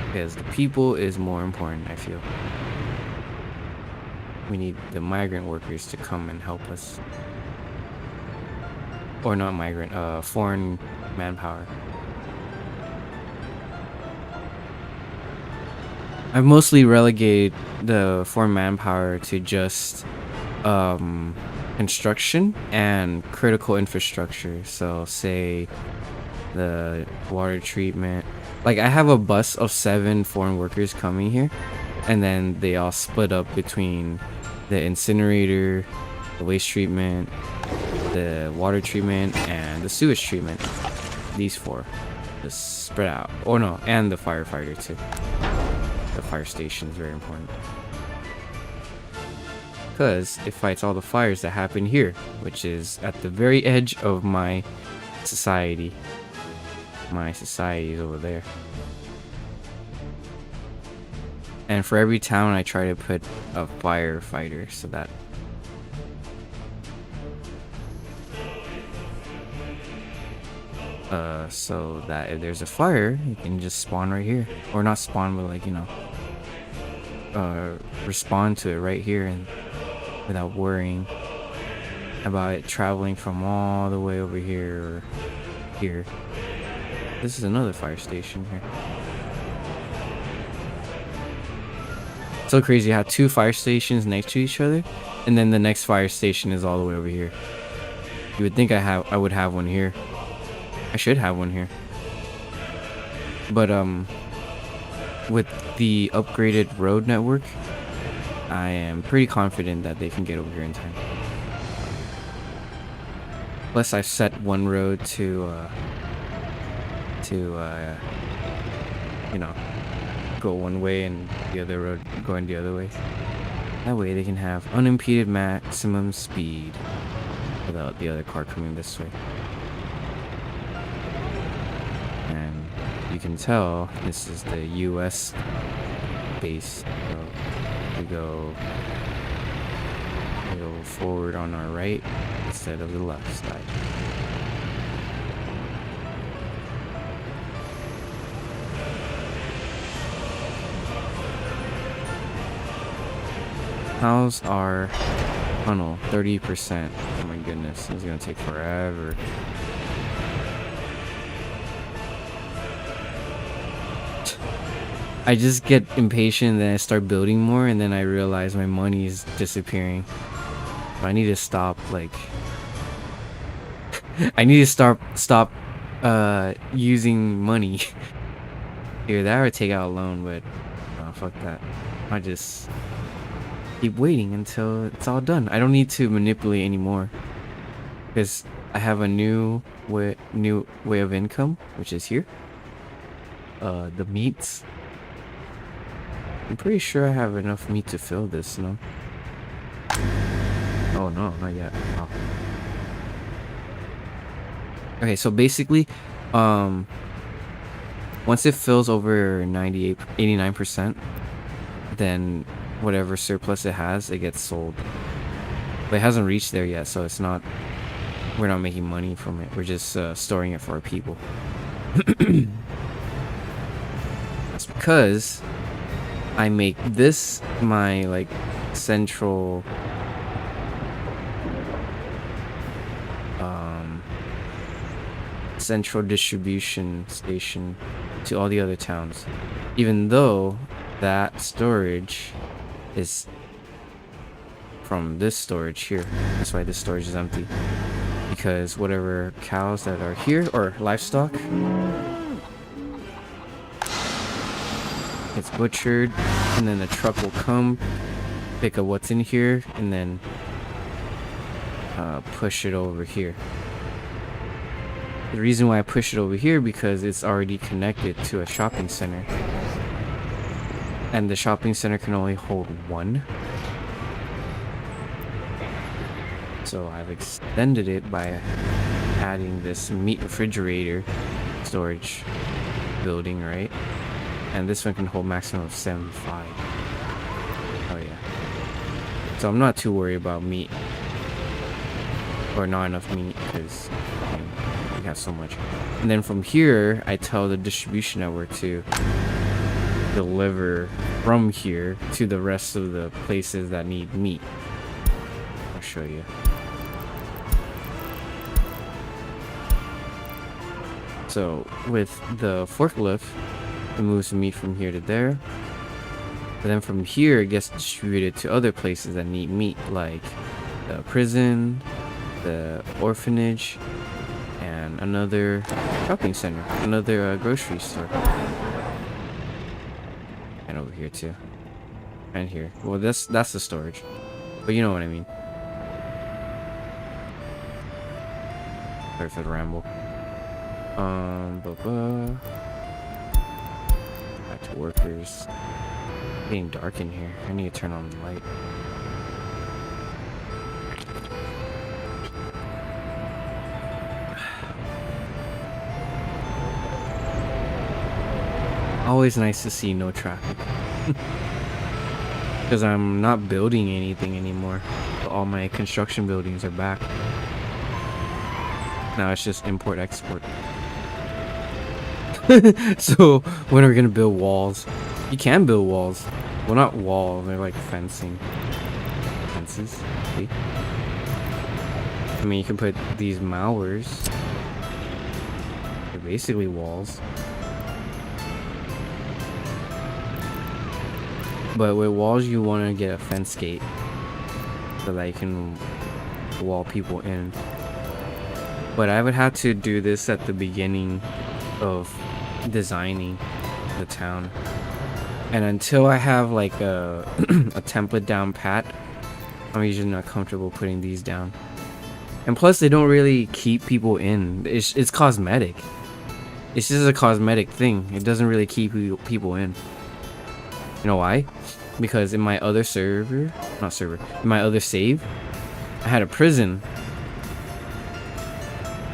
Because the people is more important, I feel. We need the migrant workers to come and help us. Or not migrant, foreign manpower. I've mostly relegated the foreign manpower to just construction and critical infrastructure. So say the water treatment. Like I have a bus of 7 foreign workers coming here, and then they all split up between the incinerator, the waste treatment, the water treatment, and the sewage treatment. These 4 just spread out. Oh no, and the firefighter too. The fire station is very important, because it fights all the fires that happen here, which is at the very edge of my society. My society is over there. And for every town, I try to put a firefighter so that if there's a fire, you can just spawn right here, or not spawn, but like, you know, respond to it right here, and without worrying about it traveling from all the way over here or here. This is another fire station here. So crazy how 2 fire stations next to each other, and then the next fire station is all the way over here. You would think I would have one here. I should have one here. But with the upgraded road network, I am pretty confident that they can get over here in time. Plus I've set one road to you know, go one way and the other road going the other way. That way they can have unimpeded maximum speed without the other car coming this way. And you can tell this is the US base. So we go forward on our right instead of the left side. How's our tunnel? 30%. Oh my goodness, it's gonna take forever. I just get impatient and then I start building more and then I realize my money is disappearing. I need to stop, like, I need to stop using money. Either that or take out a loan, but fuck that. I just keep waiting until it's all done. I don't need to manipulate anymore because I have a new way of income, which is here. The meats. I'm pretty sure I have enough meat to fill this, no? Oh no, not yet. Oh. Okay, so basically, once it fills over 89%, then whatever surplus it has, it gets sold. But it hasn't reached there yet, so it's not. We're not making money from it. We're just storing it for our people. That's because I make this my like central central distribution station to all the other towns, even though that storage is from this storage here. That's why this storage is empty, because whatever cows that are here or livestock gets butchered, and then the truck will come pick up what's in here and then push it over here. The reason why I push it over here because it's already connected to a shopping center, and the shopping center can only hold one. So I've extended it by adding this meat refrigerator storage building, right? And this one can hold maximum of 75. Oh yeah. So I'm not too worried about meat, or not enough meat, because we have so much. And then from here, I tell the distribution network to deliver from here to the rest of the places that need meat. I'll show you. So with the forklift, it moves the meat from here to there. But then from here, it gets distributed to other places that need meat, like the prison, the orphanage, and another shopping center, another grocery store. And over here too. And here. Well, that's the storage. But you know what I mean. Sorry for the ramble. Back to workers. It's getting dark in here. I need to turn on the light. Always nice to see no traffic. Because I'm not building anything anymore. All my construction buildings are back. Now it's just import export. So when are we gonna build walls? You can build walls. Well, not walls, they're like fencing. Fences. See? I mean, you can put these malwares. They're basically walls. But with walls, you want to get a fence gate so that you can wall people in. But I would have to do this at the beginning of designing the town. And until I have like a template down pat, I'm usually not comfortable putting these down. And plus, they don't really keep people in. It's cosmetic. It's just a cosmetic thing. It doesn't really keep people in. You know why? Because in my other in my other save, I had a prison.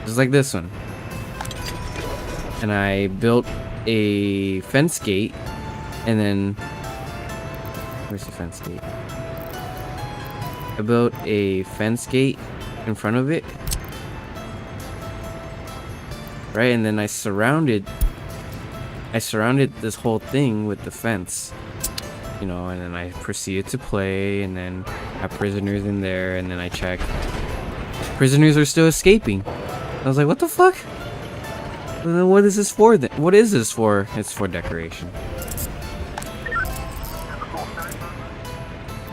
Just like this one. And I built a fence gate, and then where's the fence gate? I built a fence gate in front of it. Right, and then I surrounded this whole thing with the fence. You know, and then I proceeded to play, and then have prisoners in there, and then I check. Prisoners are still escaping. I was like, what the fuck? What is this for then? What is this for? It's for decoration.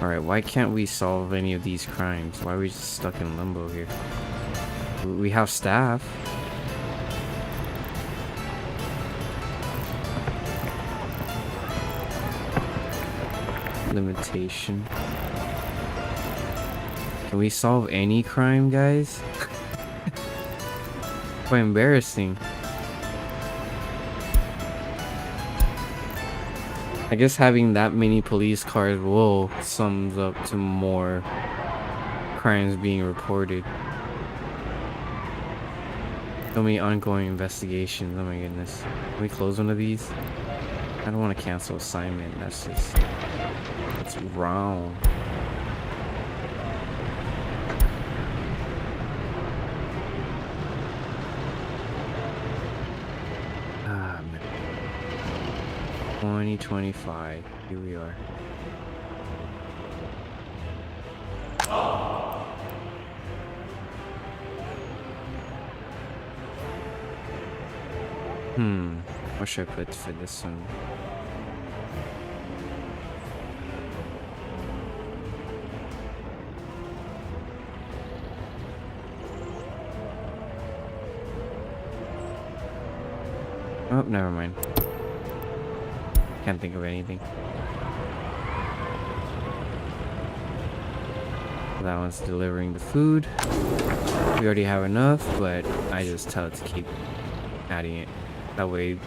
Alright, why can't we solve any of these crimes? Why are we just stuck in limbo here? We have staff. Limitation. Can we solve any crime, guys? Quite embarrassing. I guess having that many police cars will sums up to more crimes being reported. So many ongoing investigations. Oh my goodness. Can we close one of these? I don't want to cancel assignment. That's wrong. Ah, man. 2025. Here we are. What should I put for this one? Oh, never mind. Can't think of anything. That one's delivering the food. We already have enough, but I just tell it to keep adding it. That way,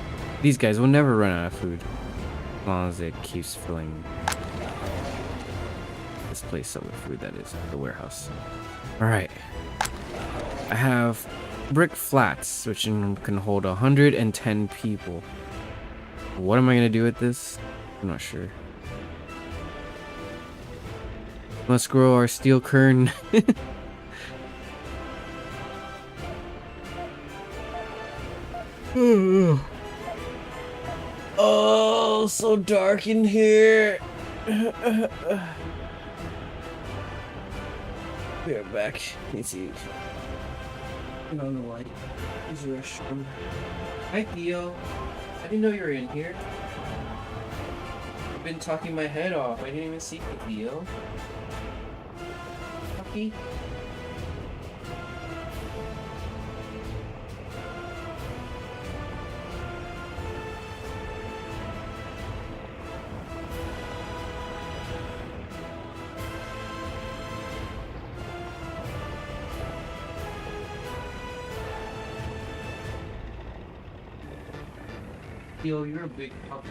these guys will never run out of food. As long as it keeps filling this place up with food, that is, the warehouse. Alright. I have brick flats, which can hold 110 people. What am I gonna do with this? I'm not sure. Must grow our steel curtain. Oh, so dark in here. We're back. Let's see. Turn on the light. Use the restroom. Hi, Theo. I didn't know you were in here. I've been talking my head off. I didn't even see you, Theo. Puppy. Theo, you're a big puppy.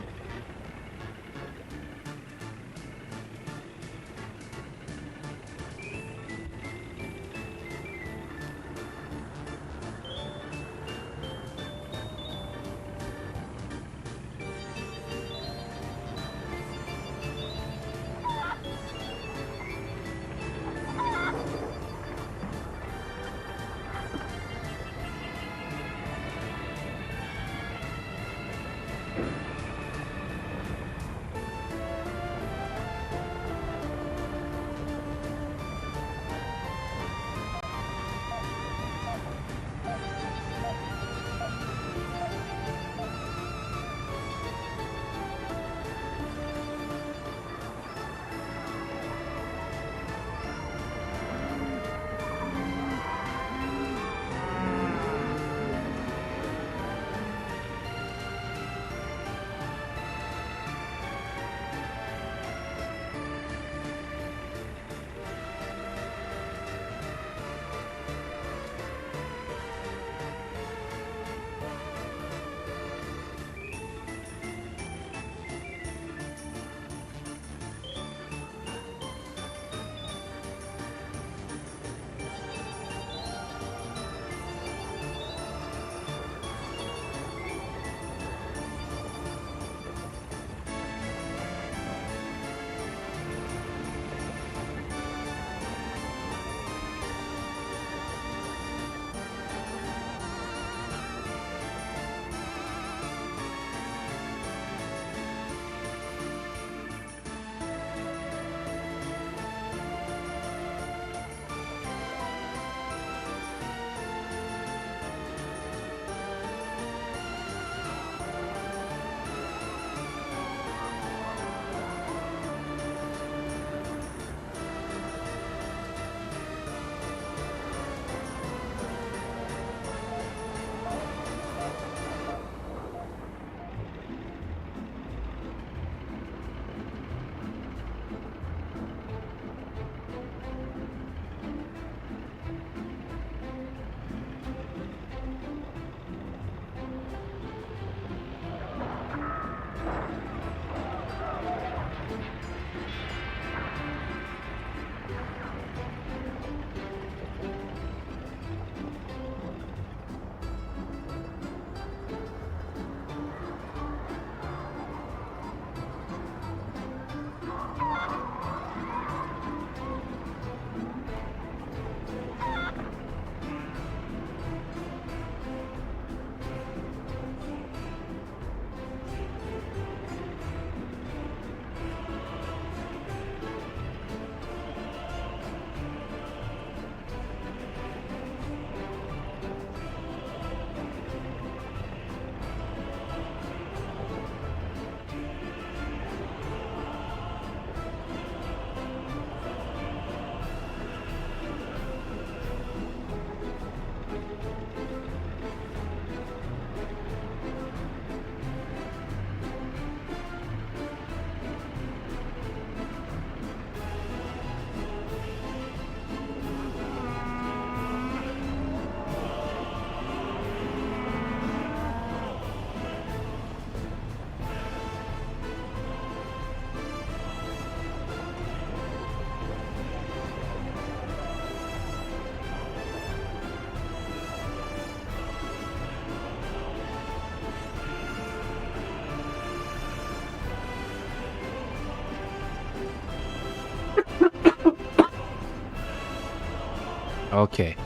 Okay,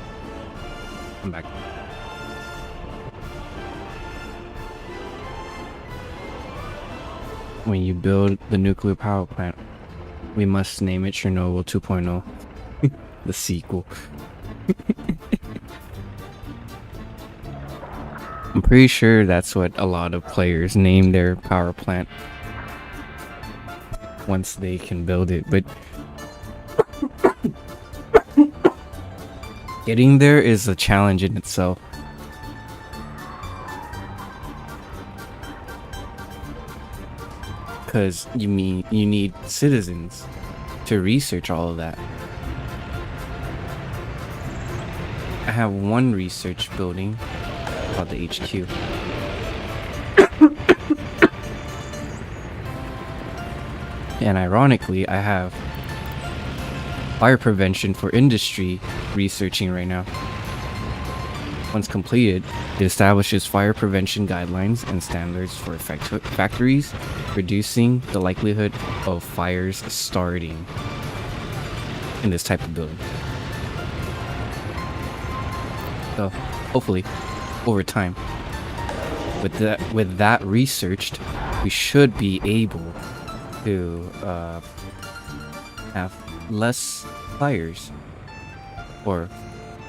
I'm back. When you build the nuclear power plant, we must name it Chernobyl 2.0, the sequel. I'm pretty sure that's what a lot of players name their power plant once they can build it, but getting there is a challenge in itself. Because you need citizens to research all of that. I have one research building called the HQ. And ironically, I have fire prevention for industry researching right now. Once completed, it establishes fire prevention guidelines and standards for factories, reducing the likelihood of fires starting in this type of building. So, hopefully, over time, with that researched, we should be able to have less fires, or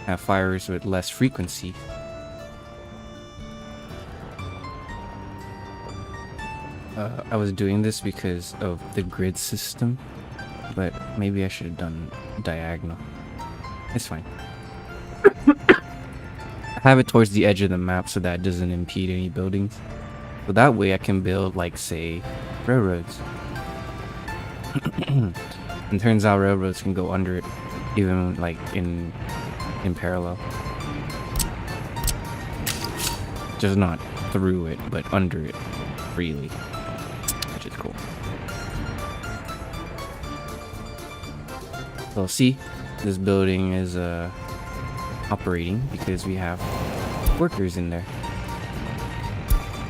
have fires with less frequency. I was doing this because of the grid system, but maybe I should have done diagonal. It's fine. I have it towards the edge of the map so that it doesn't impede any buildings. So that way I can build, like, say, railroads. And turns out railroads can go under it, even like in parallel. Just not through it, but under it freely, which is cool. So see, this building is operating because we have workers in there,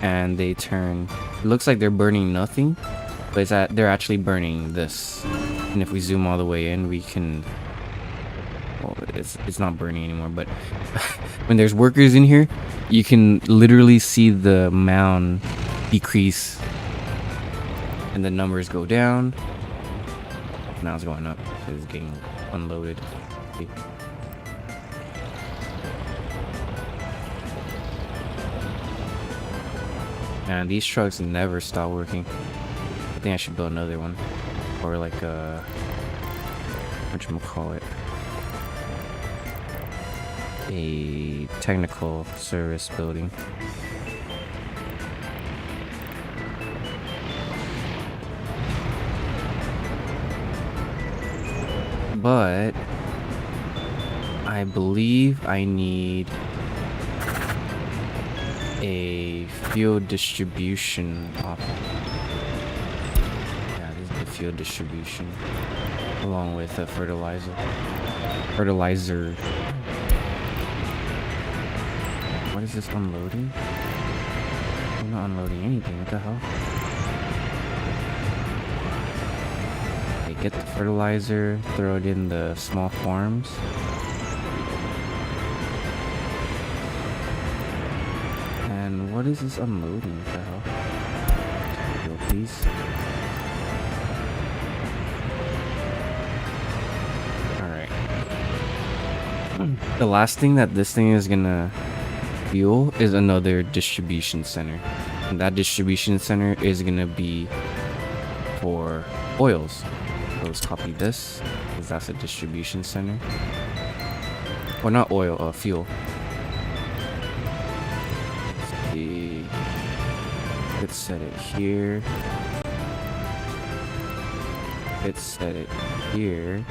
and they turn. It looks like they're burning nothing, but it's that they're actually burning this. And if we zoom all the way in, we can. Well, it's not burning anymore, but when there's workers in here, you can literally see the mound decrease, and the numbers go down. Now it's going up because it's getting unloaded. Okay. And these trucks never stop working. I think I should build another one, or like whatchamacallit, a technical service building. But I believe I need a fuel distribution option. Yeah, this is the fuel distribution, along with a fertilizer. What is this unloading? I'm not unloading anything. What the hell? Okay, get the fertilizer, throw it in the small farms. And what is this unloading? What the hell? Go, please. Alright. The last thing that this thing is gonna fuel is another distribution center. And that distribution center is gonna be for oils. So let's copy this, because that's a distribution center. Or not oil, fuel. Let's set it here. Let's set it here.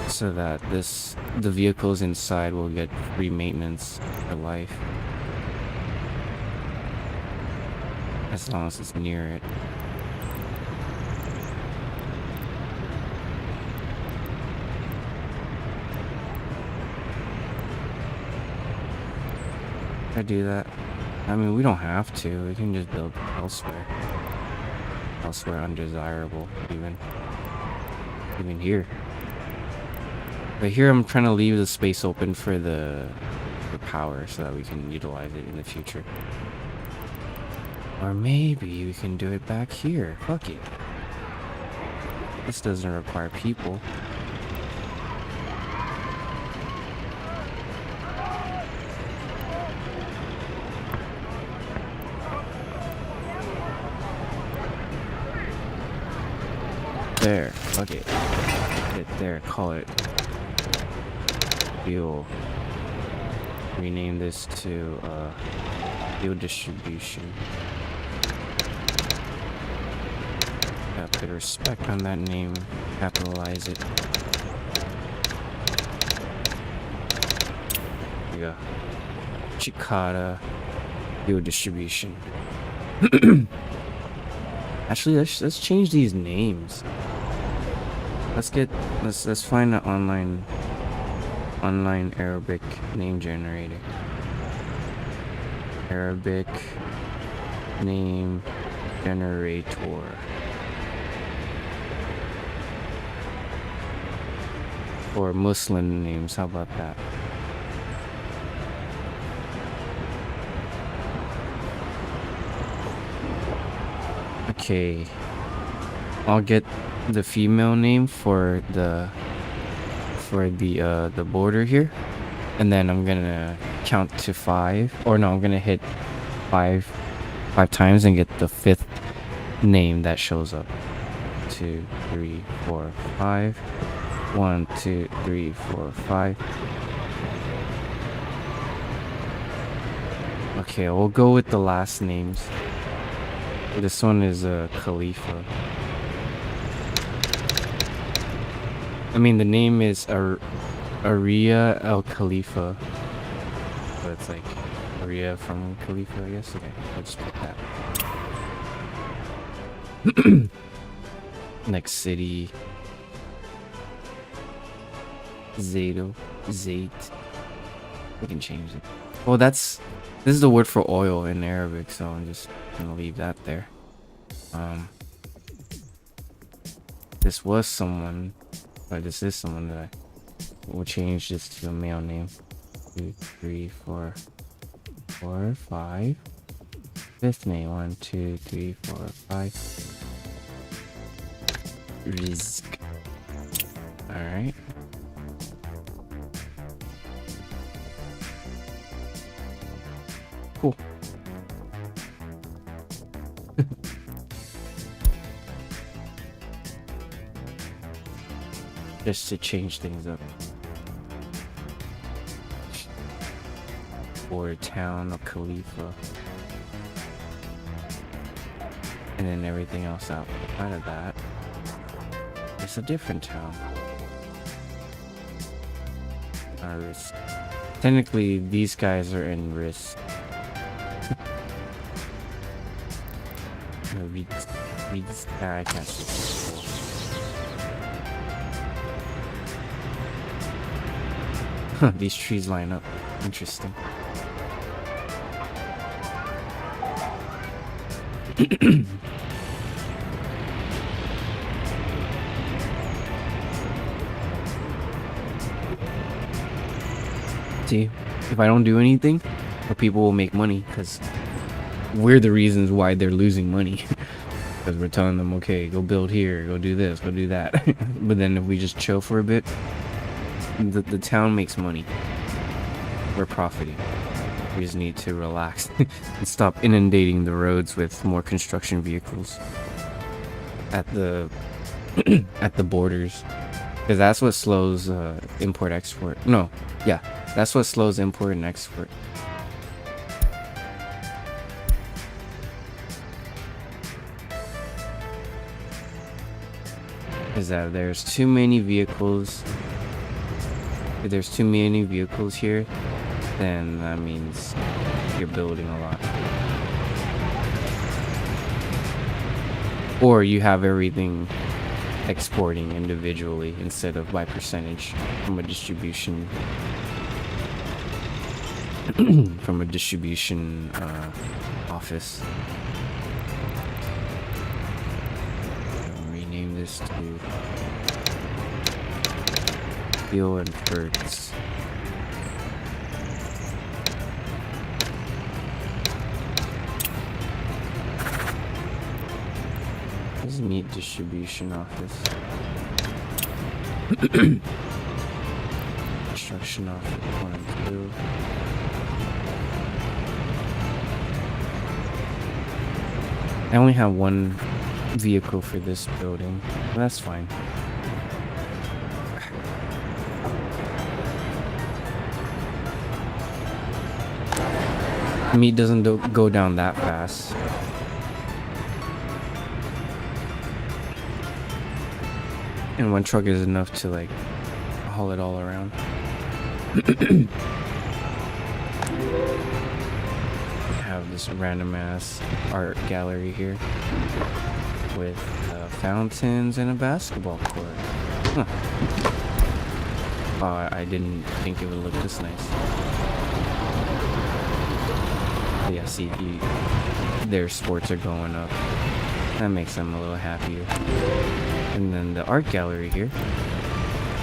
So that the vehicles inside will get free maintenance for life. As long as it's near it. I do that. I mean, we don't have to. We can just build elsewhere. Elsewhere undesirable, even. even here. But here I'm trying to leave the space open for the power so that we can utilize it in the future. Or maybe we can do it back here. Fuck it. This doesn't require people. There. Fuck it. Get there. Call it. Fuel. Rename this to fuel distribution. Gotta put respect on that name. Capitalize it. There we go. Chicada fuel distribution. Actually, let's change these names. Let's find an online Arabic name generator. Arabic name generator. Or Muslim names, how about that? Okay. I'll get the female name for the border here, and then I'm gonna count to 5, or no, I'm gonna hit 5 times and get the 5th name that shows up. 2, 3, 4, 5. 1, 2, 3, 4, 5. Okay, we'll go with the last names. This one is Khalifa. I mean, the name is Aria El Khalifa. So it's like Aria from Khalifa, I guess. Okay, I'll just put that. Next city. Zayt. We can change it. Well, this is the word for oil in Arabic, so I'm just gonna leave that there. This was someone, or this is someone that I will change this to a male name. 2, 3, 4, 5. 5th name. 1, 2, 3, 4, 5. Rizq. All right. Cool. Just to change things up. Or town of Khalifa. And then everything else outside of that. It's a different town. Risk. Technically, these guys are in risk. I can't see. Huh, these trees line up. Interesting. See, if I don't do anything, the people will make money because we're the reasons why they're losing money. Because we're telling them, okay, go build here, go do this, go do that. But then if we just chill for a bit, the town makes money. We're profiting. We just need to relax and stop inundating the roads with more construction vehicles at the at the borders, because that's what slows import export. No, yeah, that's what slows import and export. Is that there's too many vehicles. If there's too many vehicles here, then that means you're building a lot. Or you have everything exporting individually instead of by percentage from a distribution office. Rename this to steel and birds. This is meat distribution office. Construction office 1 and 2. I only have one vehicle for this building. But that's fine. Meat doesn't go down that fast. And one truck is enough to like haul it all around. Have this random ass art gallery here with fountains and a basketball court. Huh. I didn't think it would look this nice. But yeah, see, their sports are going up. That makes them a little happier. And then the art gallery here,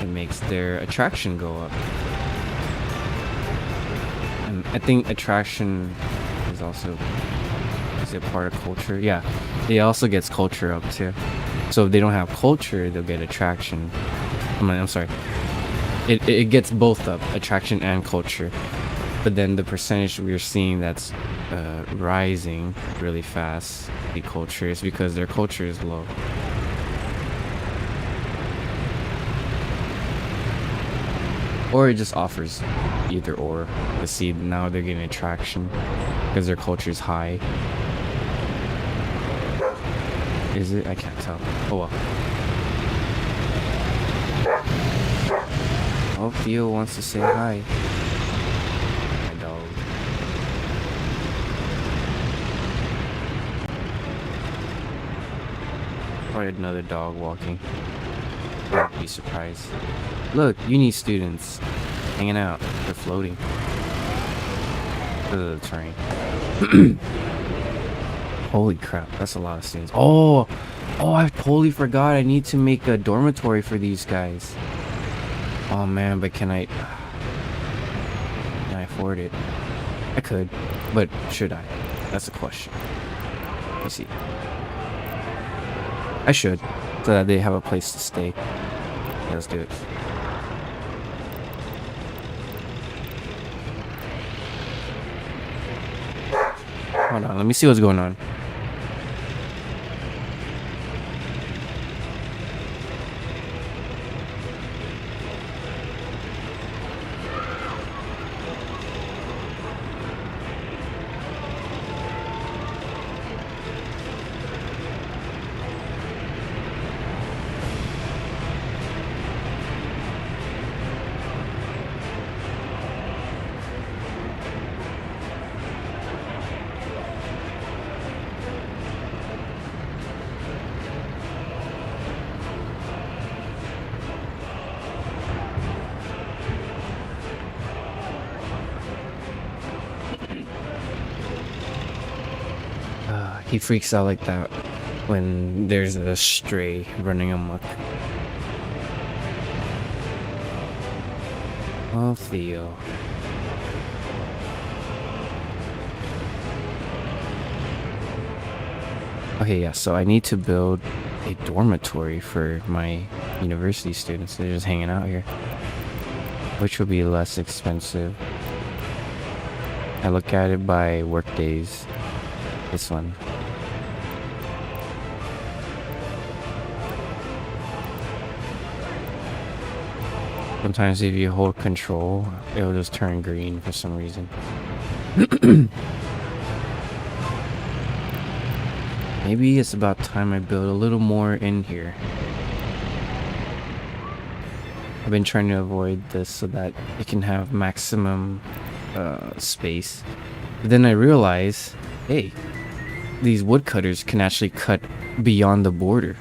it makes their attraction go up. And I think attraction is also, is it part of culture? Yeah, it also gets culture up too. So if they don't have culture, they'll get attraction. I'm sorry. It gets both up, attraction and culture. But then the percentage we're seeing that's rising really fast, the culture, is because their culture is low. Or it just offers either or. But see, now they're getting attraction because their culture is high. Is it? I can't tell. Oh well. Oh, Theo wants to say hi. My dog. Probably another dog walking. I'd be surprised. Look, uni students hanging out. They're floating. The train. Holy crap, that's a lot of students. Oh, I totally forgot. I need to make a dormitory for these guys. Oh man, but can I afford it? I could, but should I? That's the question. Let's see. I should, so that they have a place to stay. Yeah, let's do it. Hold on, let me see what's going on. He freaks out like that when there's a stray running amok. Oh, Theo. Okay, yeah, so I need to build a dormitory for my university students. They're just hanging out here, which will be less expensive. I look at it by work days. This one. Sometimes if you hold control, it'll just turn green for some reason. Maybe it's about time I build a little more in here. I've been trying to avoid this so that it can have maximum space. But then I realize, hey, these woodcutters can actually cut beyond the border.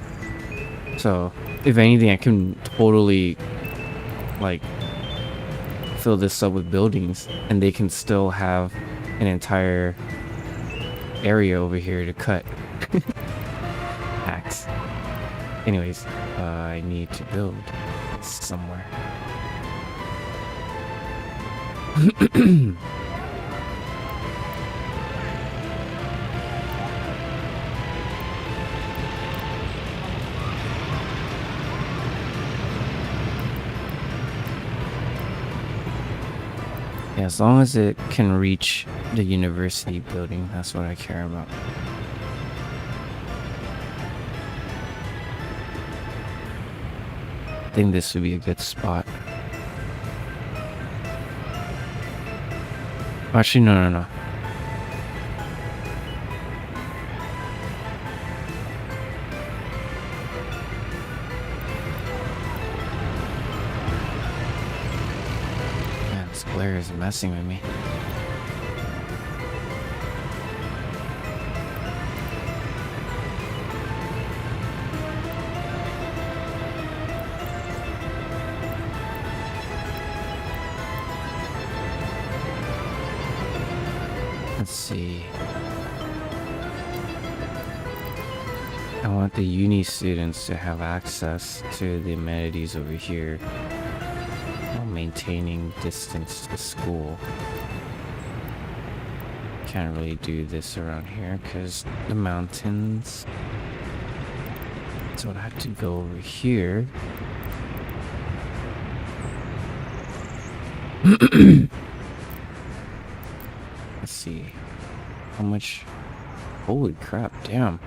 So if anything, I can totally like fill this up with buildings and they can still have an entire area over here to cut. Hacks. Anyways, I need to build somewhere. Yeah, as long as it can reach the university building, that's what I care about. I think this would be a good spot. Actually, no. Man, this glare is messing with me. Let's see. I want the uni students to have access to the amenities over here while maintaining distance to school. Can't really do this around here because the mountains. So I'd have to go over here. Let's see. How much? Holy crap, damn.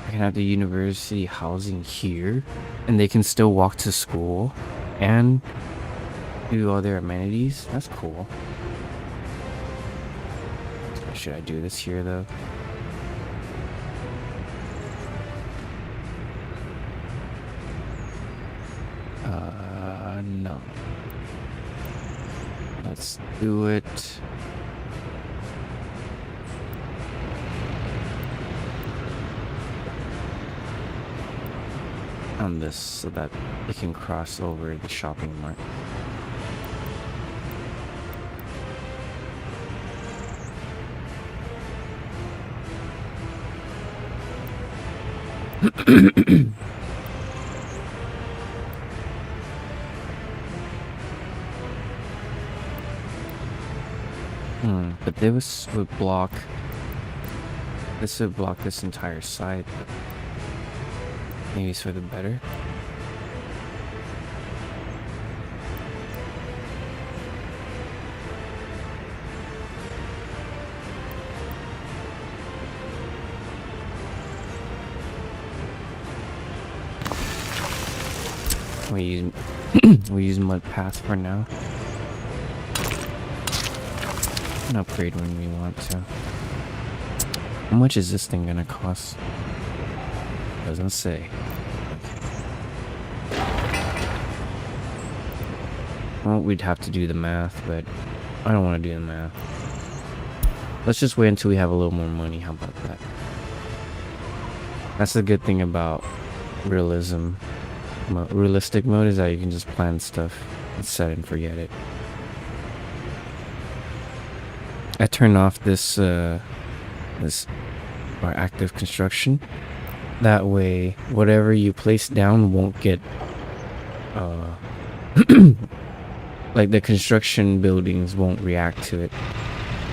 I can have the university housing here, and they can still walk to school and do all their amenities. That's cool. Should I do this here though? No. Let's do it. On this so that it can cross over the shopping mart. But this would block. This would block this entire side. Maybe it's for the better. We use mud path for now. An upgrade when we want to. How much is this thing gonna cost? Doesn't say. Well, we'd have to do the math, but I don't want to do the math. Let's just wait until we have a little more money. How about that? That's the good thing about realism. Realistic mode is that you can just plan stuff and set and forget it. I turn off this our active construction. That way, whatever you place down won't get like the construction buildings won't react to it.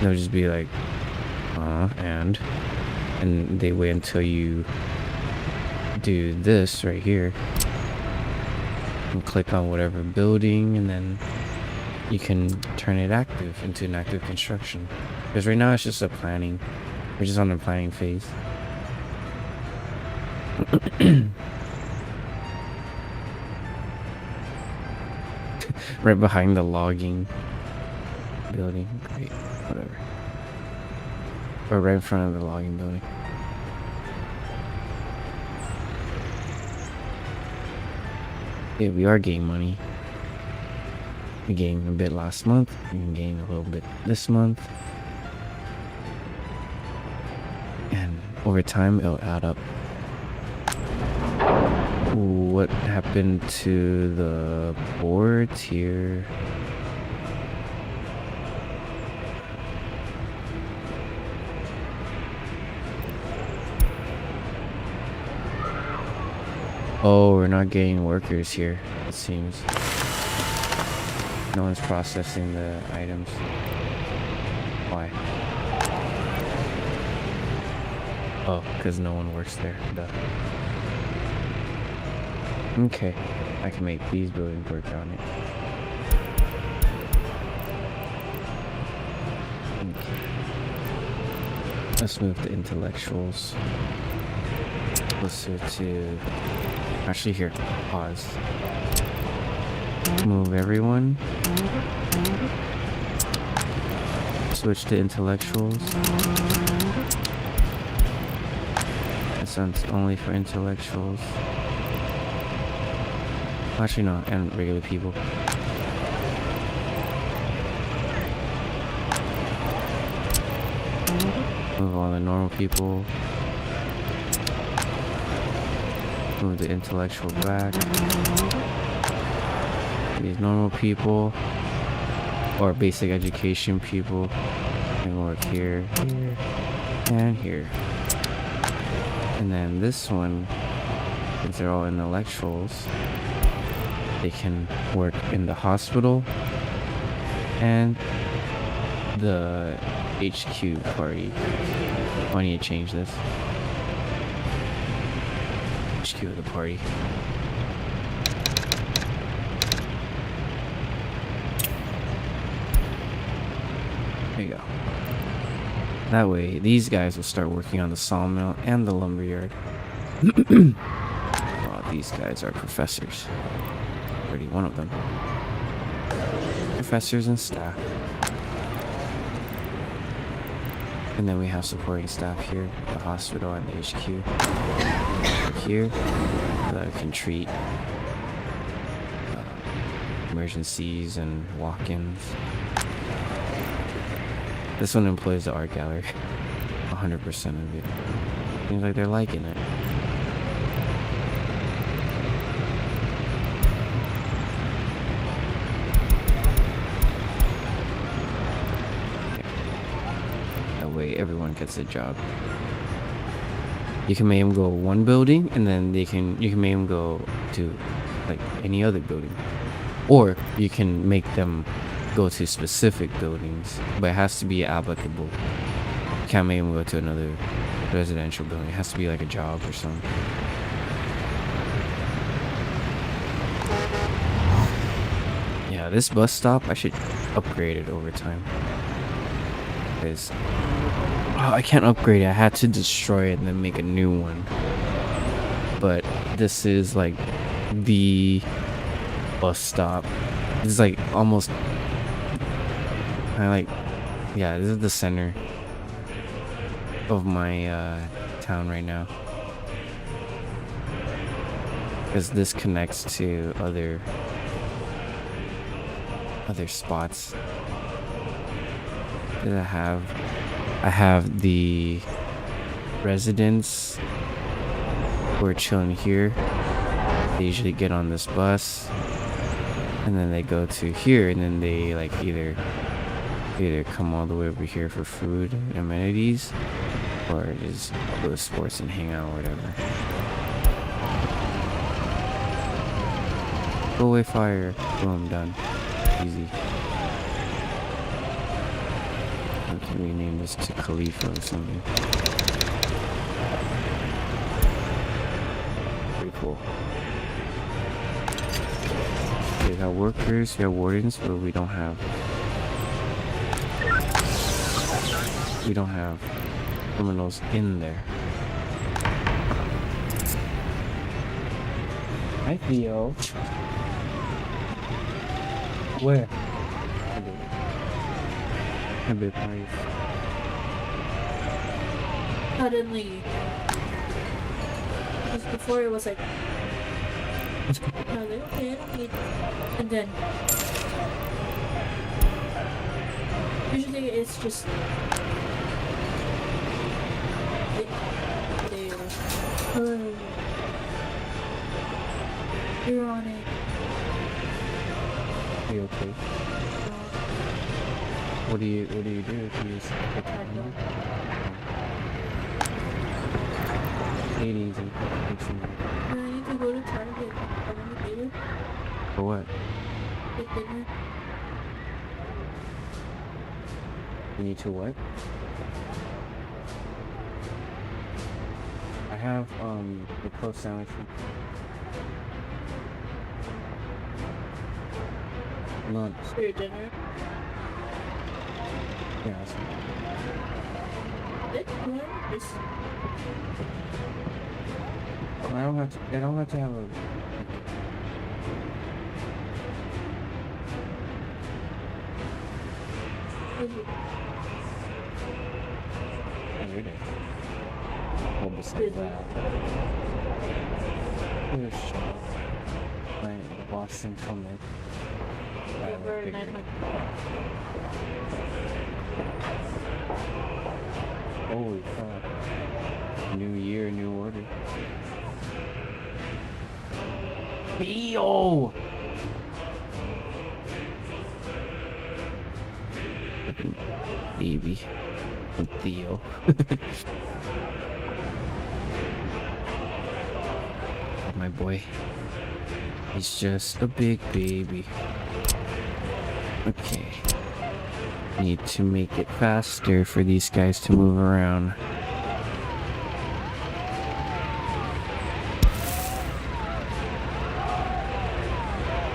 They'll just be like, and they wait until you do this right here and click on whatever building, and then you can turn it active into an active construction. Because right now it's just a planning. We're just on the planning phase. Right behind the logging building. Great, whatever. Or right in front of the logging building. Yeah, we are gaining money. We gained a bit last month. We can gain a little bit this month. And over time, it'll add up. What happened to the boards here? Oh, we're not getting workers here, it seems. No one's processing the items. Why? Oh, because no one works there. Duh. Okay, I can make these buildings work on it. Okay. Let's move the intellectuals closer to... Actually, here. Pause. Move everyone. Switch to intellectuals. This one's only for intellectuals. Actually, no, and regular people. Move all the normal people. Move the intellectual back. These normal people or basic education people can work here, here, and here. And then this one, since they're all intellectuals, they can work in the hospital and the HQ party. I need to change this. HQ of the party. There you go. That way, these guys will start working on the sawmill and the lumberyard. Oh, these guys are professors. Already one of them. Professors and staff. And then we have supporting staff here, the hospital and the HQ. Here, that can treat emergencies and walk-ins. This one employs the art gallery. 100% of it. Seems like they're liking it. That way everyone gets a job. You can make them go one building, and then you can make them go to like any other building, or you can make them go to specific buildings, but it has to be applicable. You can't make them go to another residential building. It has to be like a job or something. Yeah, this bus stop, I should upgrade it over time. Because I can't upgrade it. I had to destroy it and then make a new one. But this is like the bus stop. This is like almost... yeah, this is the center of my town right now. Because this connects to other spots. I have the residents who are chilling here. They usually get on this bus and then they go to here, and then they like either come all the way over here for food and amenities, or just go to sports and hang out or whatever. Go away, fire. Boom, done. Easy. Can we name this to Khalifa or something? Pretty cool. We have workers, we have wardens, but we don't have criminals in there. Hi, Theo. Where? A bit nice. Suddenly, because before it was like, I was like, okay, I don't need, and then usually it's just hello, you're on it. Are you okay? What do you do if you just pick up on it? Take it easy. You can go to Target? I want to dinner. For what? Get dinner. You need to what? I have the post sandwich. Lunch. For your dinner. Yeah, that's This one is I don't have to. I don't have to have a. Every day. Well, besides that, there's like Boston coming. over 900. Holy fuck. New year, new order. Theo! Baby. Theo. My boy. He's just a big baby. Okay. Need to make it faster for these guys to move around.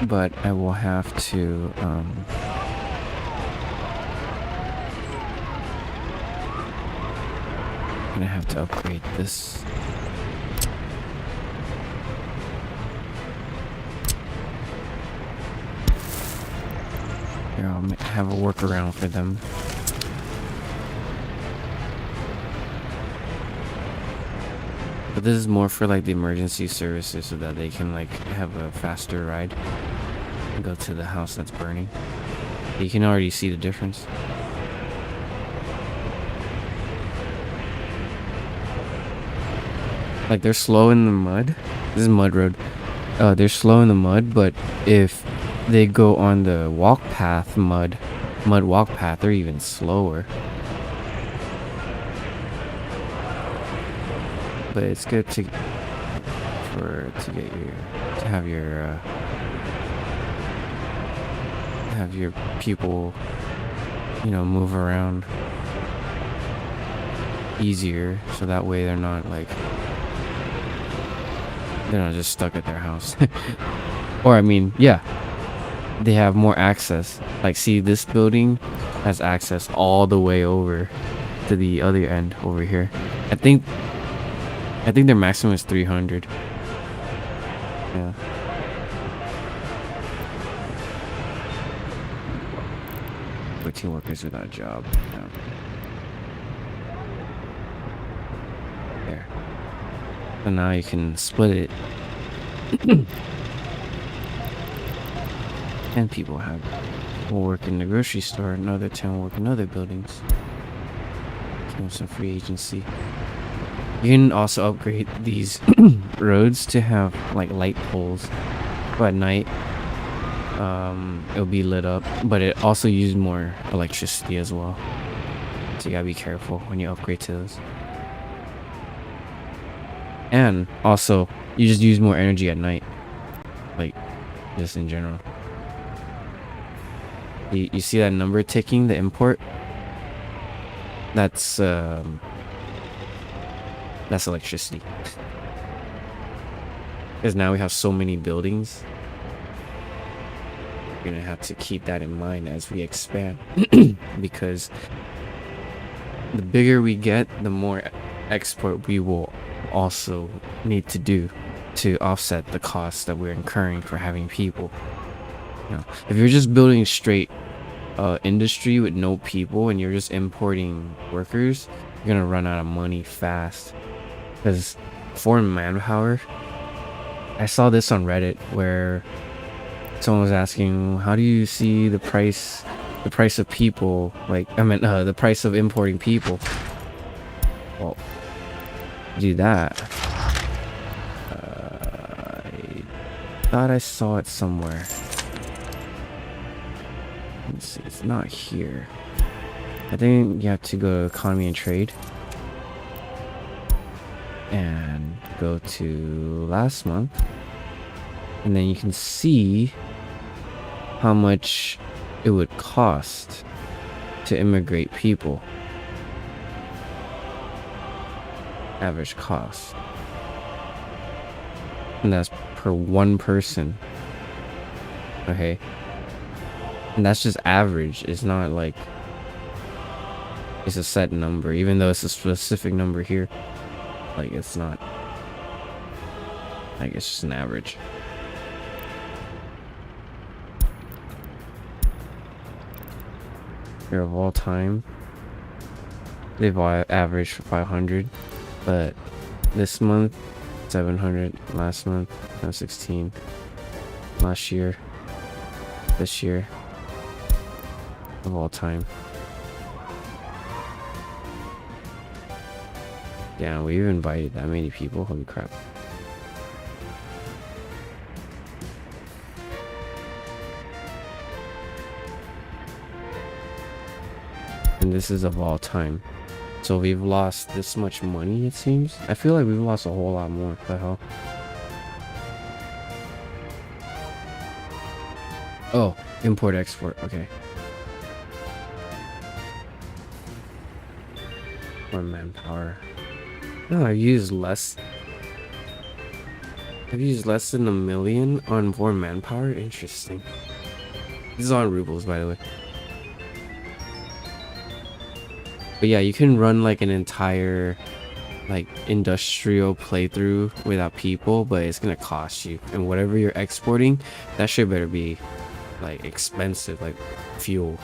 But I will have to, I'm gonna have to upgrade this. Here, I'll have a workaround for them. But this is more for like the emergency services so that they can like have a faster ride and go to the house that's burning. You can already see the difference. Like they're slow in the mud. This is mud road. They're slow in the mud, but if they go on the walk path, mud walk path, they're even slower. But it's good to have your people, you know, move around easier, so that way they're not just stuck at their house. Or I mean, yeah, they have more access. Like, see, this building has access all the way over to the other end over here. I think their maximum is 300. Yeah. 14 workers without a job. Yeah. There. So now you can split it. 10 people will work in the grocery store, another 10 will work in other buildings. Give them some free agency. You can also upgrade these roads to have like light poles. So at night, it'll be lit up, but it also uses more electricity as well. So you gotta be careful when you upgrade to those. And also, you just use more energy at night, like just in general. You see that number ticking, the import? That's electricity. Because now we have so many buildings. We're gonna have to keep that in mind as we expand. Because the bigger we get, the more export we will also need to do to offset the costs that we're incurring for having people. You know, if you're just building straight industry with no people and you're just importing workers, you're gonna run out of money fast. Because foreign manpower, I saw this on Reddit where someone was asking, how do you see the price of people, like the price of importing people? Well, do that. I thought I saw it somewhere. Let's see, it's not here. I think you have to go to economy and trade. and go to last month, and then you can see how much it would cost to immigrate people. Average cost. And that's per one person. Okay. And that's just average. It's not like it's a set number, even though it's a specific number here. Like, it's not. Like, it's just an average. Here of all time, they've all averaged 500, but this month 700, last month 16, last year, this year, of all time. Damn, we've invited that many people. Holy crap. And this is of all time. So we've lost this much money, it seems. I feel like we've lost a whole lot more. What the hell? Oh, import export. Okay. More manpower. No, I've used less. I've used less than 1 million on foreign manpower. Interesting. This is on rubles, by the way. But yeah, you can run like an entire like industrial playthrough without people, but it's gonna cost you. And whatever you're exporting, that shit better be like expensive, like fuel.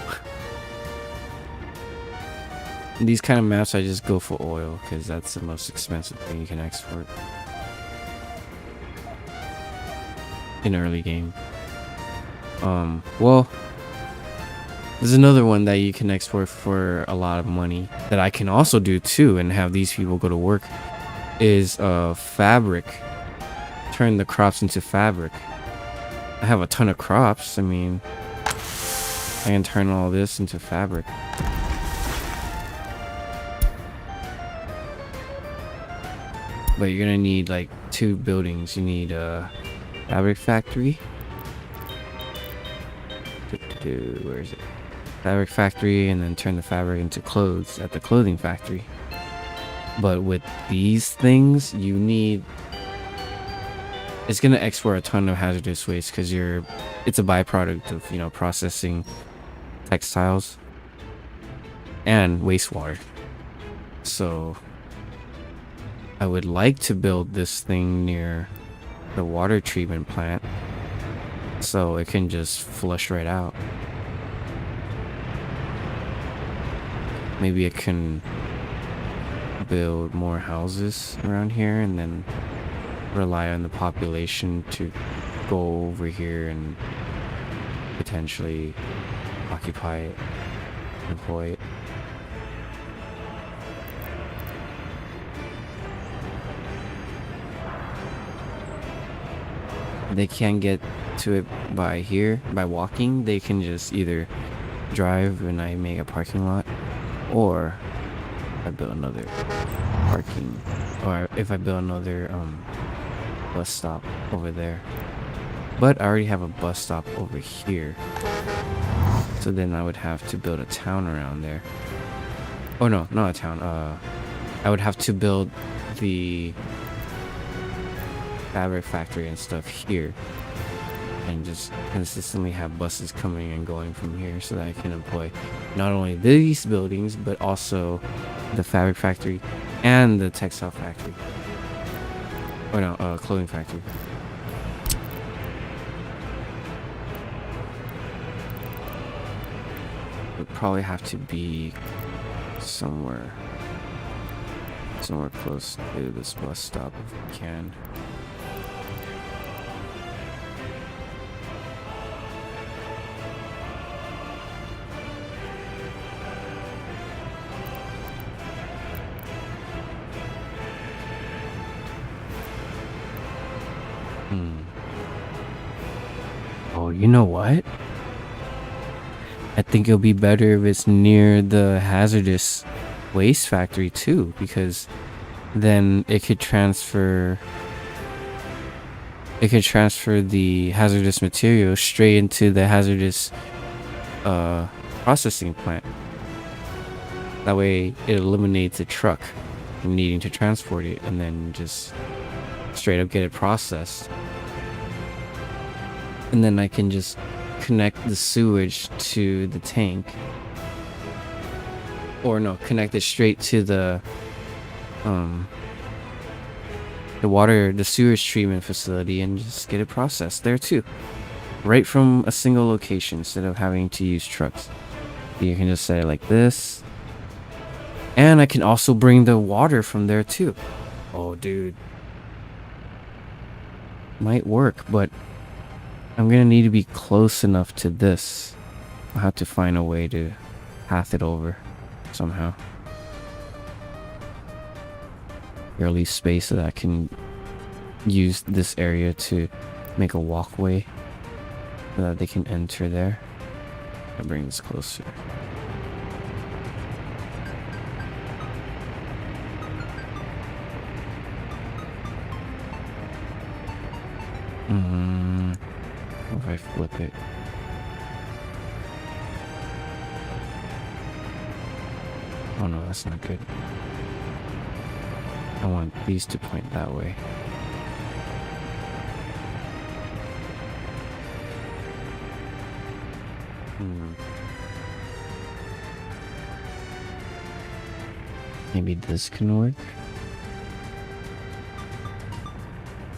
In these kind of maps, I just go for oil because that's the most expensive thing you can export in early game. Well, there's another one that you can export for a lot of money that I can also do too, and have these people go to work, is fabric. Turn the crops into fabric. I have a ton of crops. I mean, I can turn all this into fabric. But you're gonna need like 2 buildings. You need a fabric factory. Where is it? Fabric factory, and then turn the fabric into clothes at the clothing factory. But with these things, you need, it's gonna export a ton of hazardous waste because it's a byproduct of, you know, processing textiles and wastewater. So I would like to build this thing near the water treatment plant so it can just flush right out. Maybe it can build more houses around here and then rely on the population to go over here and potentially occupy it, employ it. They can't get to it by here, by walking. They can just either drive and I make a parking lot, or I build another parking, or if I build another bus stop over there. But I already have a bus stop over here, so then I would have to build a town around there. Oh no, not a town. I would have to build the fabric factory and stuff here, and just consistently have buses coming and going from here so that I can employ not only these buildings but also the fabric factory and the textile factory, or no, clothing factory. Would probably have to be somewhere close to this bus stop if we can. Oh, you know what? I think it'll be better if it's near the hazardous waste factory too, because then it could transfer the hazardous material straight into the hazardous processing plant. That way it eliminates a truck from needing to transport it, and then just straight up get it processed. And then I can just connect the sewage to the tank, or no, connect it straight to the sewage treatment facility, and just get it processed there too, right from a single location instead of having to use trucks. You can just set it like this, and I can also bring the water from there too. Oh dude, might work, but I'm gonna need to be close enough to this. I'll have to find a way to path it over somehow. Or at least space so that I can use this area to make a walkway so that they can enter there. I'll bring this closer. What if I flip it? Oh no, that's not good. I want these to point that way. Maybe this can work.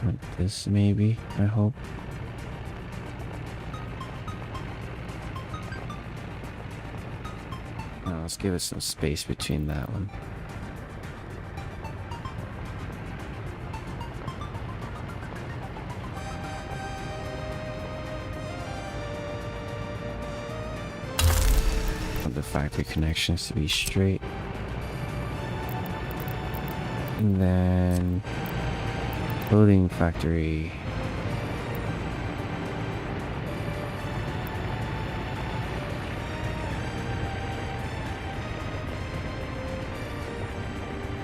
Like this, maybe, I hope. Now let's give it some space between that one. Want the factory connections to be straight. And then clothing factory.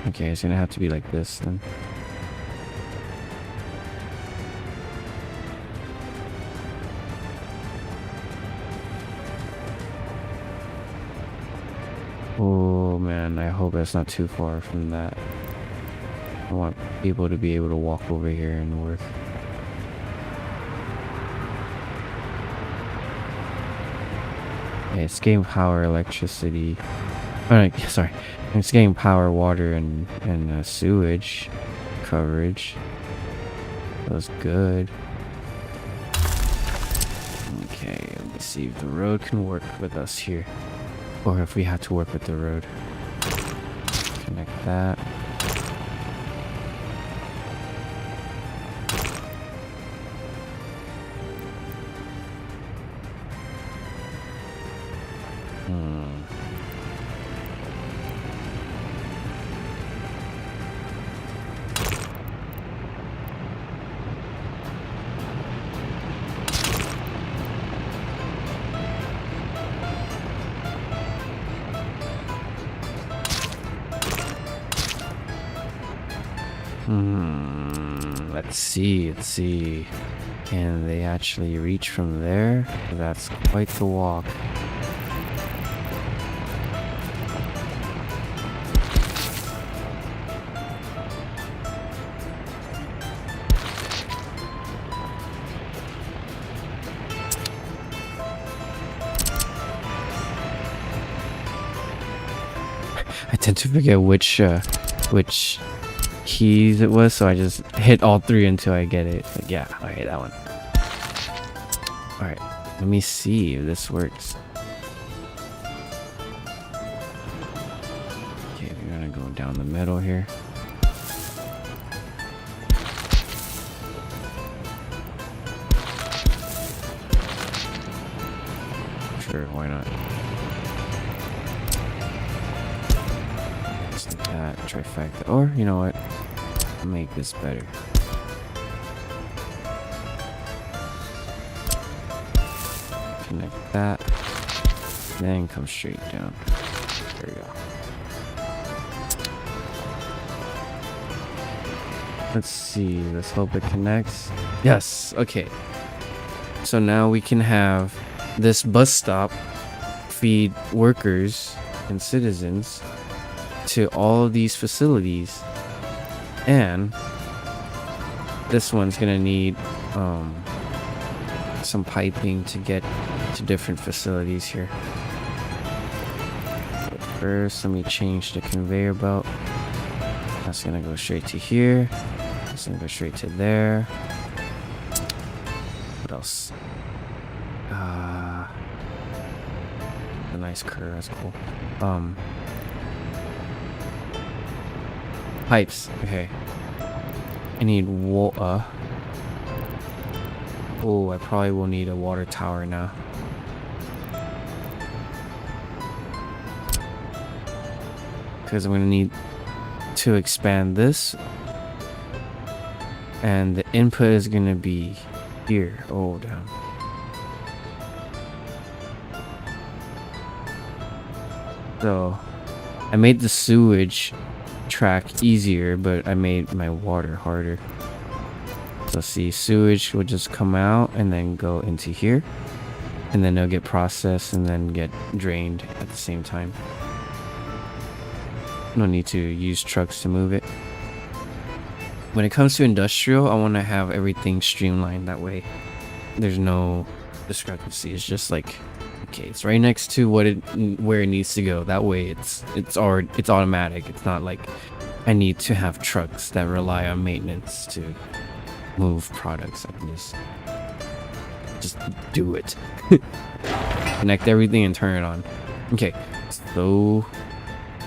Okay, it's gonna have to be like this then. Oh man, I hope that's not too far from that. I want people to be able to walk over here and work. Okay, it's getting power, electricity. Alright, sorry. It's getting power, water, and sewage coverage. That was good. Okay, let me see if the road can work with us here. Or if we have to work with the road. Connect that. Let's see. Can they actually reach from there? That's quite the walk. I tend to forget which keys it was, so I just hit all three until I get it. Like, yeah, okay, that one. Alright, let me see if this works. Okay, we're gonna go down the middle here. Sure, why not? Just like that, trifecta. Or, you know what? I'll make this better. Connect that. Then come straight down. There we go. Let's see. Let's hope it connects. Yes. Okay. So now we can have this bus stop feed workers and citizens to all of these facilities, and this one's gonna need some piping to get to different facilities here. But first, let me change the conveyor belt. That's gonna go straight to here. That's gonna go straight to there. What else? A nice curve. That's cool. Pipes. Okay. I need water. Oh, I probably will need a water tower now. Because I'm gonna need to expand this, and the input is gonna be here. Oh damn. So I made the sewage track easier, but I made my water harder. So see, sewage will just come out and then go into here, and then it'll get processed and then get drained at the same time. No need to use trucks to move it. When it comes to industrial, I want to have everything streamlined. That way there's no discrepancy. It's just like, okay, it's right next to where it needs to go. That way it's automatic. It's not like I need to have trucks that rely on maintenance to move products. I can just do it. Connect everything and turn it on. Okay, so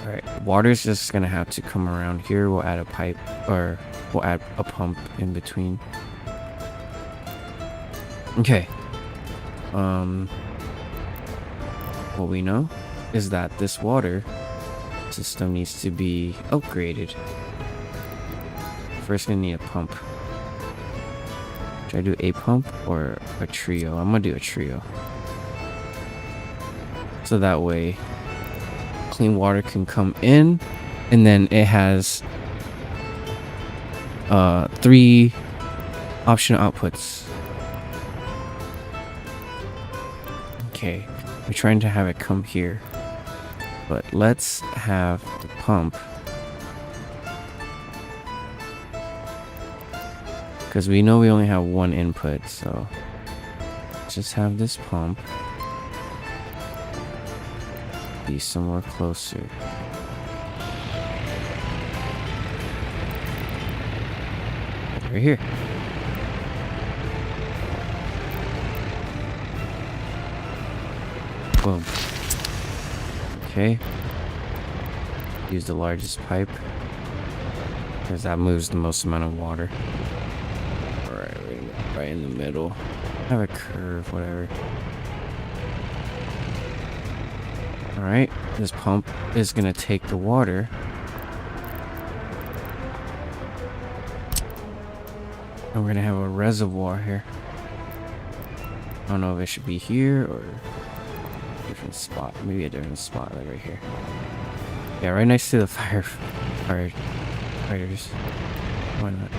alright, water's just gonna have to come around here. We'll add a pipe, or we'll add a pump in between. Okay. What we know is that this water system needs to be upgraded. First, gonna need a pump. Should I do a pump or a trio? I'm gonna do a trio. So that way clean water can come in, and then it has 3 optional outputs. Okay, we're trying to have it come here, but let's have the pump, because we know we only have 1 input, so just have this pump be somewhere closer. Right here. Boom. Okay. Use the largest pipe, because that moves the most amount of water. Alright, right in the middle. Have a curve, whatever. Alright, this pump is gonna take the water and we're gonna have a reservoir here. I don't know if it should be here or a different spot. Maybe a different spot, like right here. Yeah, right next to the firefighters. Why not?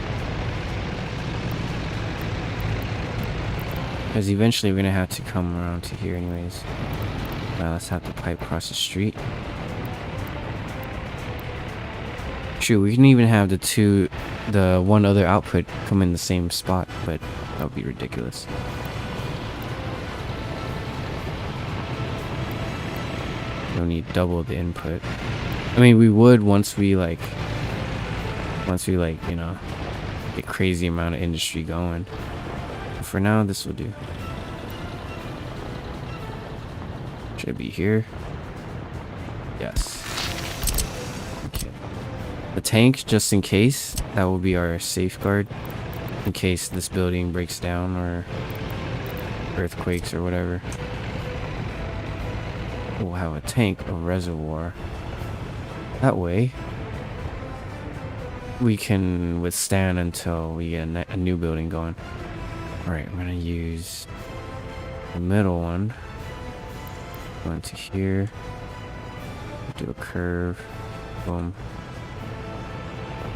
Because eventually we're gonna have to come around to here anyways. Now let's have the pipe across the street. True, we can even have the one other output come in the same spot, but that would be ridiculous. Don't need double the input. I mean, we would once we like, you know, get crazy amount of industry going. But for now, this will do. Should it be here? Yes. Okay. The tank, just in case, that will be our safeguard in case this building breaks down or earthquakes or whatever. We'll have a tank, a reservoir. That way we can withstand until we get a new building going. Alright, I'm gonna use the middle one. Go into here. Do a curve. Boom.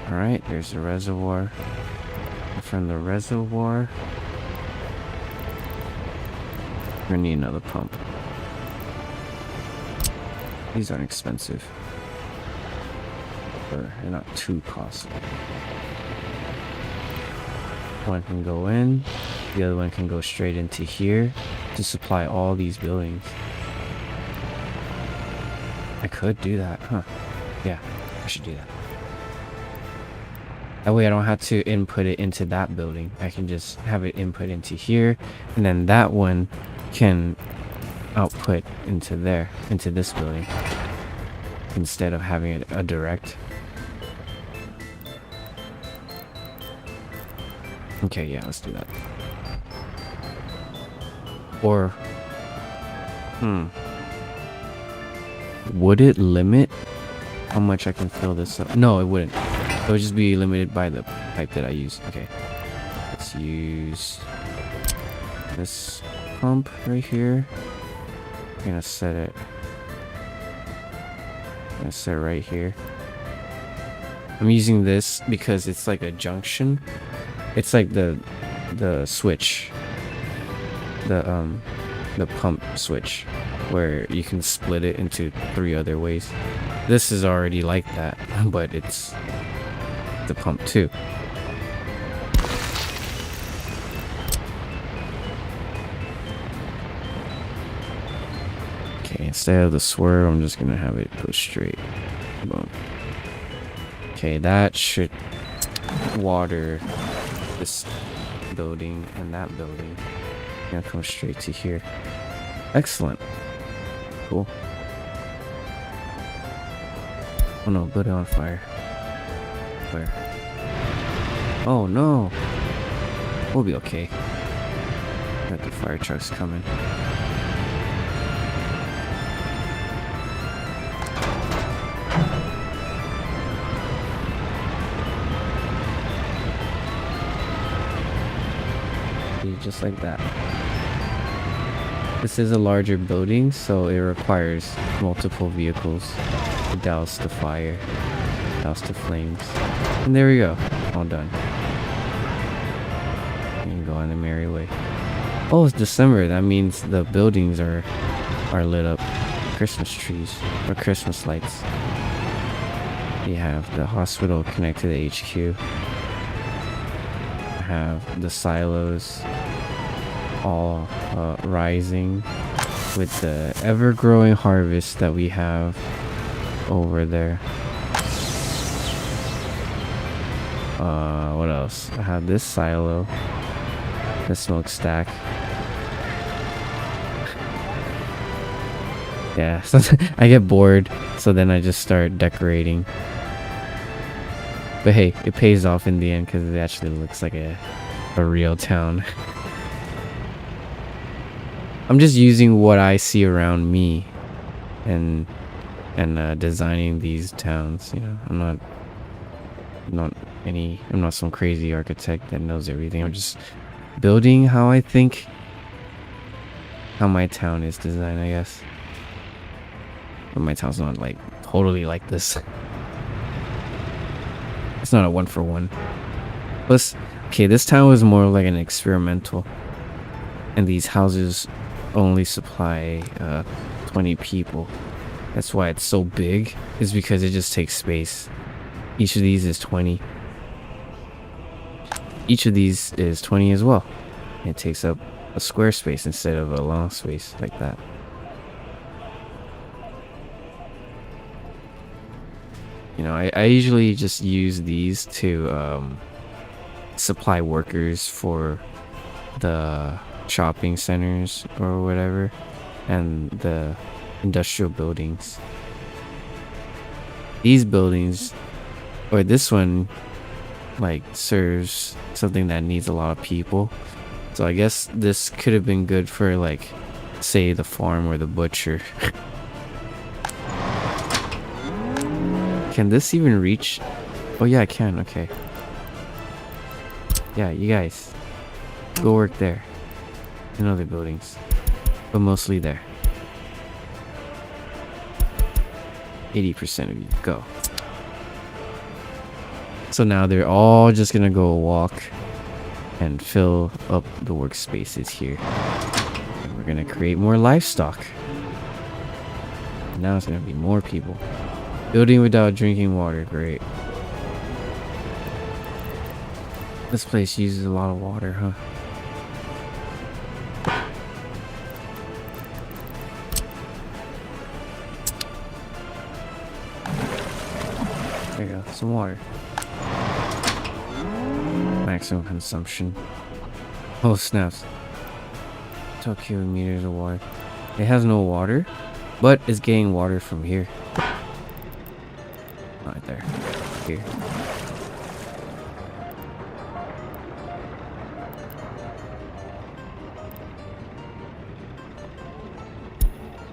Alright, there's the reservoir. From the reservoir, we're gonna need another pump. These aren't expensive. Or they're not too costly. One can go in, the other one can go straight into here to supply all these buildings. I could do that, huh? Yeah, I should do that. That way I don't have to input it into that building. I can just have it input into here, and then that one can output into there, into this building, instead of having it a direct. Okay, yeah, let's do that. Or, would it limit how much I can fill this up? No, it wouldn't. It would just be limited by the pipe that I use. Okay, let's use this pump right here. I'm gonna set it. I'm gonna set it right here. I'm using this because it's like a junction. It's like the switch, the pump switch, where you can split it into 3 other ways. This is already like that, but it's the pump too. Okay, instead of the swerve, I'm just gonna have it go straight. Boom. Okay, that should water this building and that building. Gonna come straight to here. Excellent. Cool. Oh no, building on fire. Where? Oh no. We'll be okay. Got the fire trucks coming. See, just like that. This is a larger building, so it requires multiple vehicles to douse the fire, douse the flames. And there we go. All done. You can go on the merry way. Oh, it's December. That means the buildings are lit up. Christmas trees or Christmas lights. You have the hospital connected to the HQ. You have the silos all rising with the ever-growing harvest that we have over there. What else? I have this silo, the smokestack. Yeah, so I get bored, so then I just start decorating. But hey, it pays off in the end because it actually looks like a real town. I'm just using what I see around me and designing these towns, you know. I'm not some crazy architect that knows everything. I'm just building how I think how my town is designed, I guess. But my town's not like totally like this. It's not a 1-for-1. Plus, okay, this town was more like an experimental, and these houses only supply 20 people. That's why it's so big, is because it just takes space. Each of these is 20. Each of these is 20 as well. It takes up a square space instead of a long space like that. You know, I usually just use these to supply workers for the shopping centers or whatever, and the industrial buildings. These buildings, or this one, like serves something that needs a lot of people. So I guess this could have been good for, like, say the farm or the butcher. Can this even reach? Oh yeah, I can. Okay. Yeah, you guys go work there in other buildings, but mostly there. 80% of you go. So now they're all just gonna go walk and fill up the workspaces here. And we're gonna create more livestock. And now it's gonna be more people. Building without drinking water, great. This place uses a lot of water, huh? There you go, some water. Maximum consumption. Oh snaps. 12 cubic meters of water. It has no water, but it's getting water from here. Right there. Here.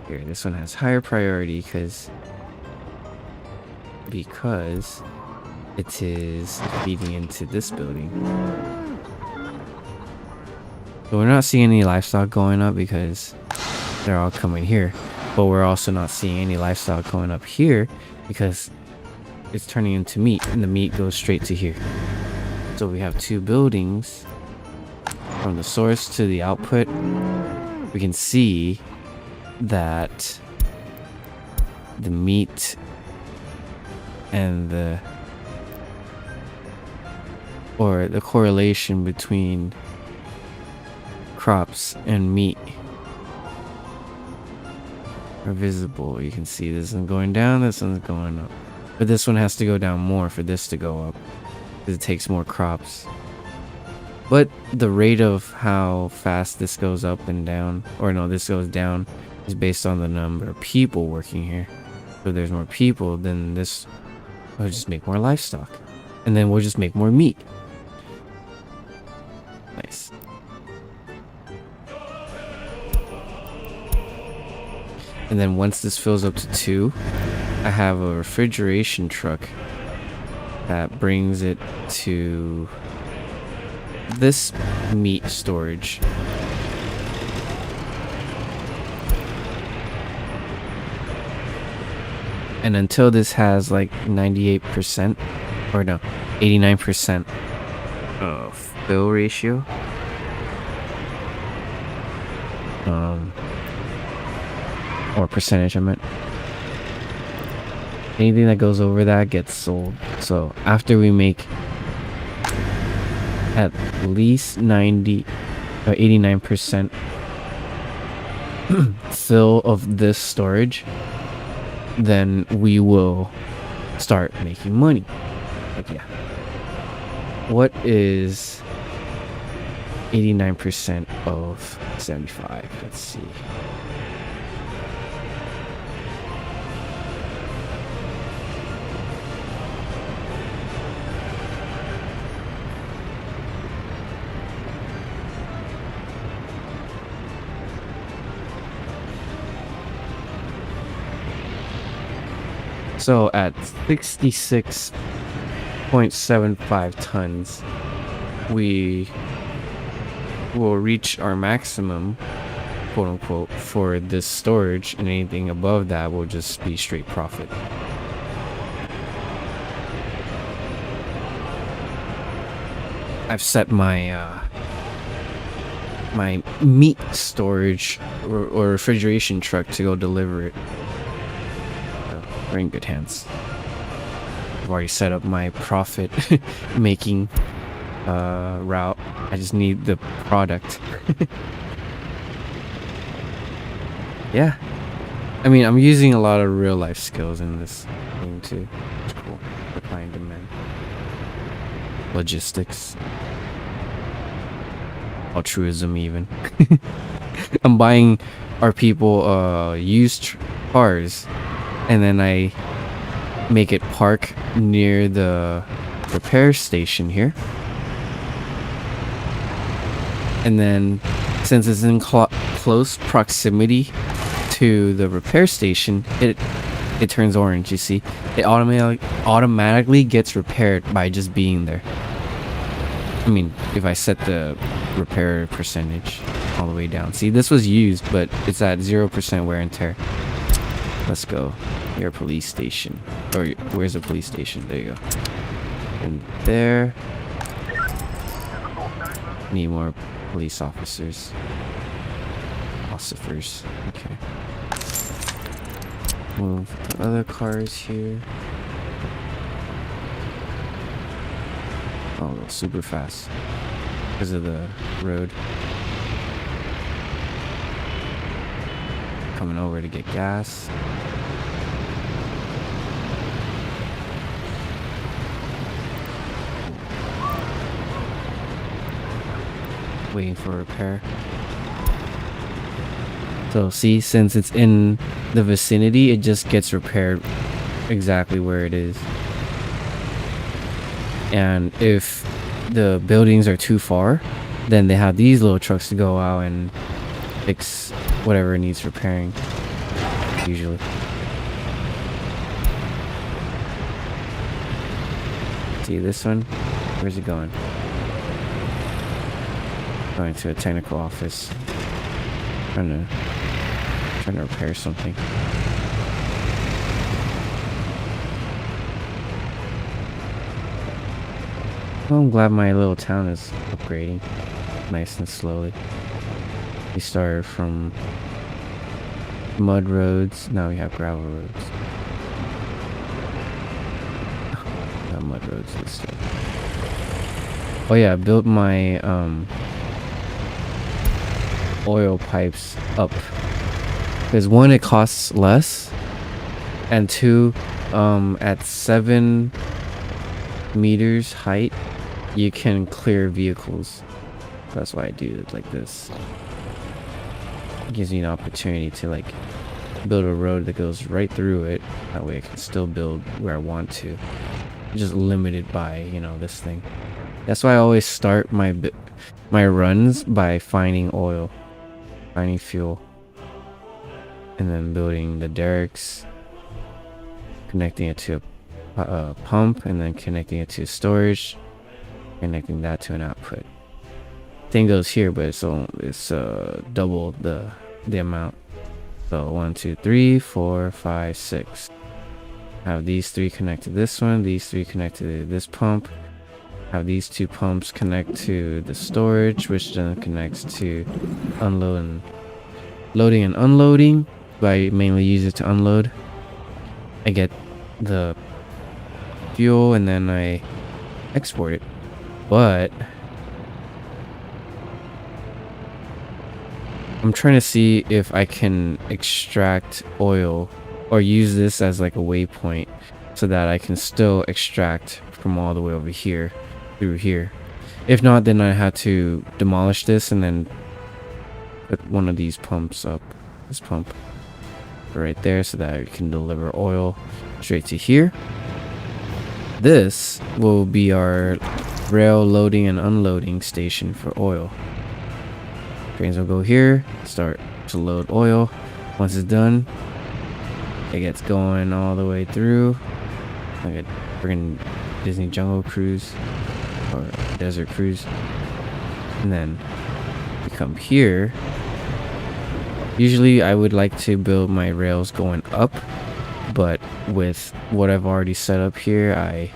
Here, this one has higher priority because it is feeding into this building. So we're not seeing any livestock going up because they're all coming here. But we're also not seeing any livestock going up here because it's turning into meat, and the meat goes straight to here. So we have two buildings. From the source to the output, we can see that the meat and the correlation between crops and meat are visible. You can see this one going down, this one's going up, but this one has to go down more for this to go up because it takes more crops. But the rate of how fast this goes up and down, or no, this goes down, is based on the number of people working here. So if there's more people, then this will just make more livestock, and then we'll just make more meat. Nice. And then once this fills up to 2, I have a refrigeration truck that brings it to this meat storage. And until this has like 98% or no, 89% of fill ratio, or percentage I meant, anything that goes over that gets sold. So after we make at least 90 or 89% fill of this storage, then we will start making money. Like, yeah, what is 89% of 75? Let's see. So at 66.75 tons, we will reach our maximum, quote unquote, for this storage, and anything above that will just be straight profit. I've set my my meat storage or refrigeration truck to go deliver it. We're in good hands. I've already set up my profit making route. I just need the product. Yeah, I mean, I'm using a lot of real life skills in this game too. It's cool. Supply and demand, logistics, altruism even. I'm buying our people used cars, and then I make it park near the repair station here. And then since it's in close proximity to the repair station, it turns orange. You see, it automatically gets repaired by just being there. I mean, if I set the repair percentage all the way down. See, this was used, but it's at 0% wear and tear. Let's go. Your police station. Or where's the police station? There you go. And there. Need more police officers. Ossifers. Okay. Move the other cars here. Oh, super fast because of the road. Coming over to get gas. Waiting for repair. So see, since it's in the vicinity, it just gets repaired exactly where it is. And if the buildings are too far, then they have these little trucks to go out and fix whatever needs repairing, usually. See this one? Where's it going? Going to a technical office. Trying to repair something. Well, I'm glad my little town is upgrading nice and slowly. We started from mud roads, now we have gravel roads. Not mud roads this time. Oh yeah, I built my oil pipes up. Because one, it costs less, and two, at 7 meters height, you can clear vehicles. That's why I do it like this. It gives me an opportunity to like build a road that goes right through it. That way I can still build where I want to. Just limited by, you know, this thing. That's why I always start my runs by finding oil, finding fuel, and then building the derricks, connecting it to a pump, and then connecting it to storage, connecting that to an output. Thing goes here, but it's double the amount. So 1, 2, 3, 4, 5, 6. Have these 3 connect to this one, these 3 connect to this pump. Have these 2 pumps connect to the storage, which then connects to loading and unloading. But I mainly use it to unload. I get the fuel and then I export it. But I'm trying to see if I can extract oil or use this as like a waypoint so that I can still extract from all the way over here through here. If not, then I have to demolish this and then put one of these pumps up, this pump right there, so that it can deliver oil straight to here. This will be our rail loading and unloading station for oil. Trains will go here, start to load oil. Once it's done, it gets going all the way through like a friggin' Disney Jungle Cruise or Desert Cruise. And then we come here. Usually I would like to build my rails going up, but with what I've already set up here, I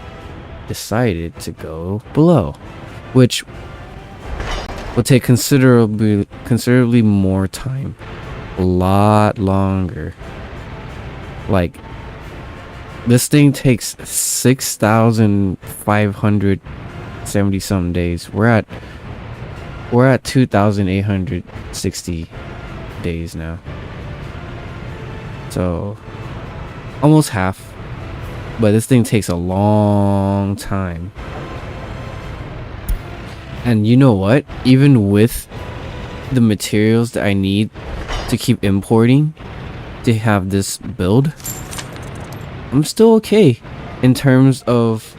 decided to go below, which will take considerably more time, a lot longer. Like, this thing takes 6,570 some days. We're at 2,860 days now, so almost half. But this thing takes a long time. And you know what, even with the materials that I need to keep importing to have this build, I'm still okay in terms of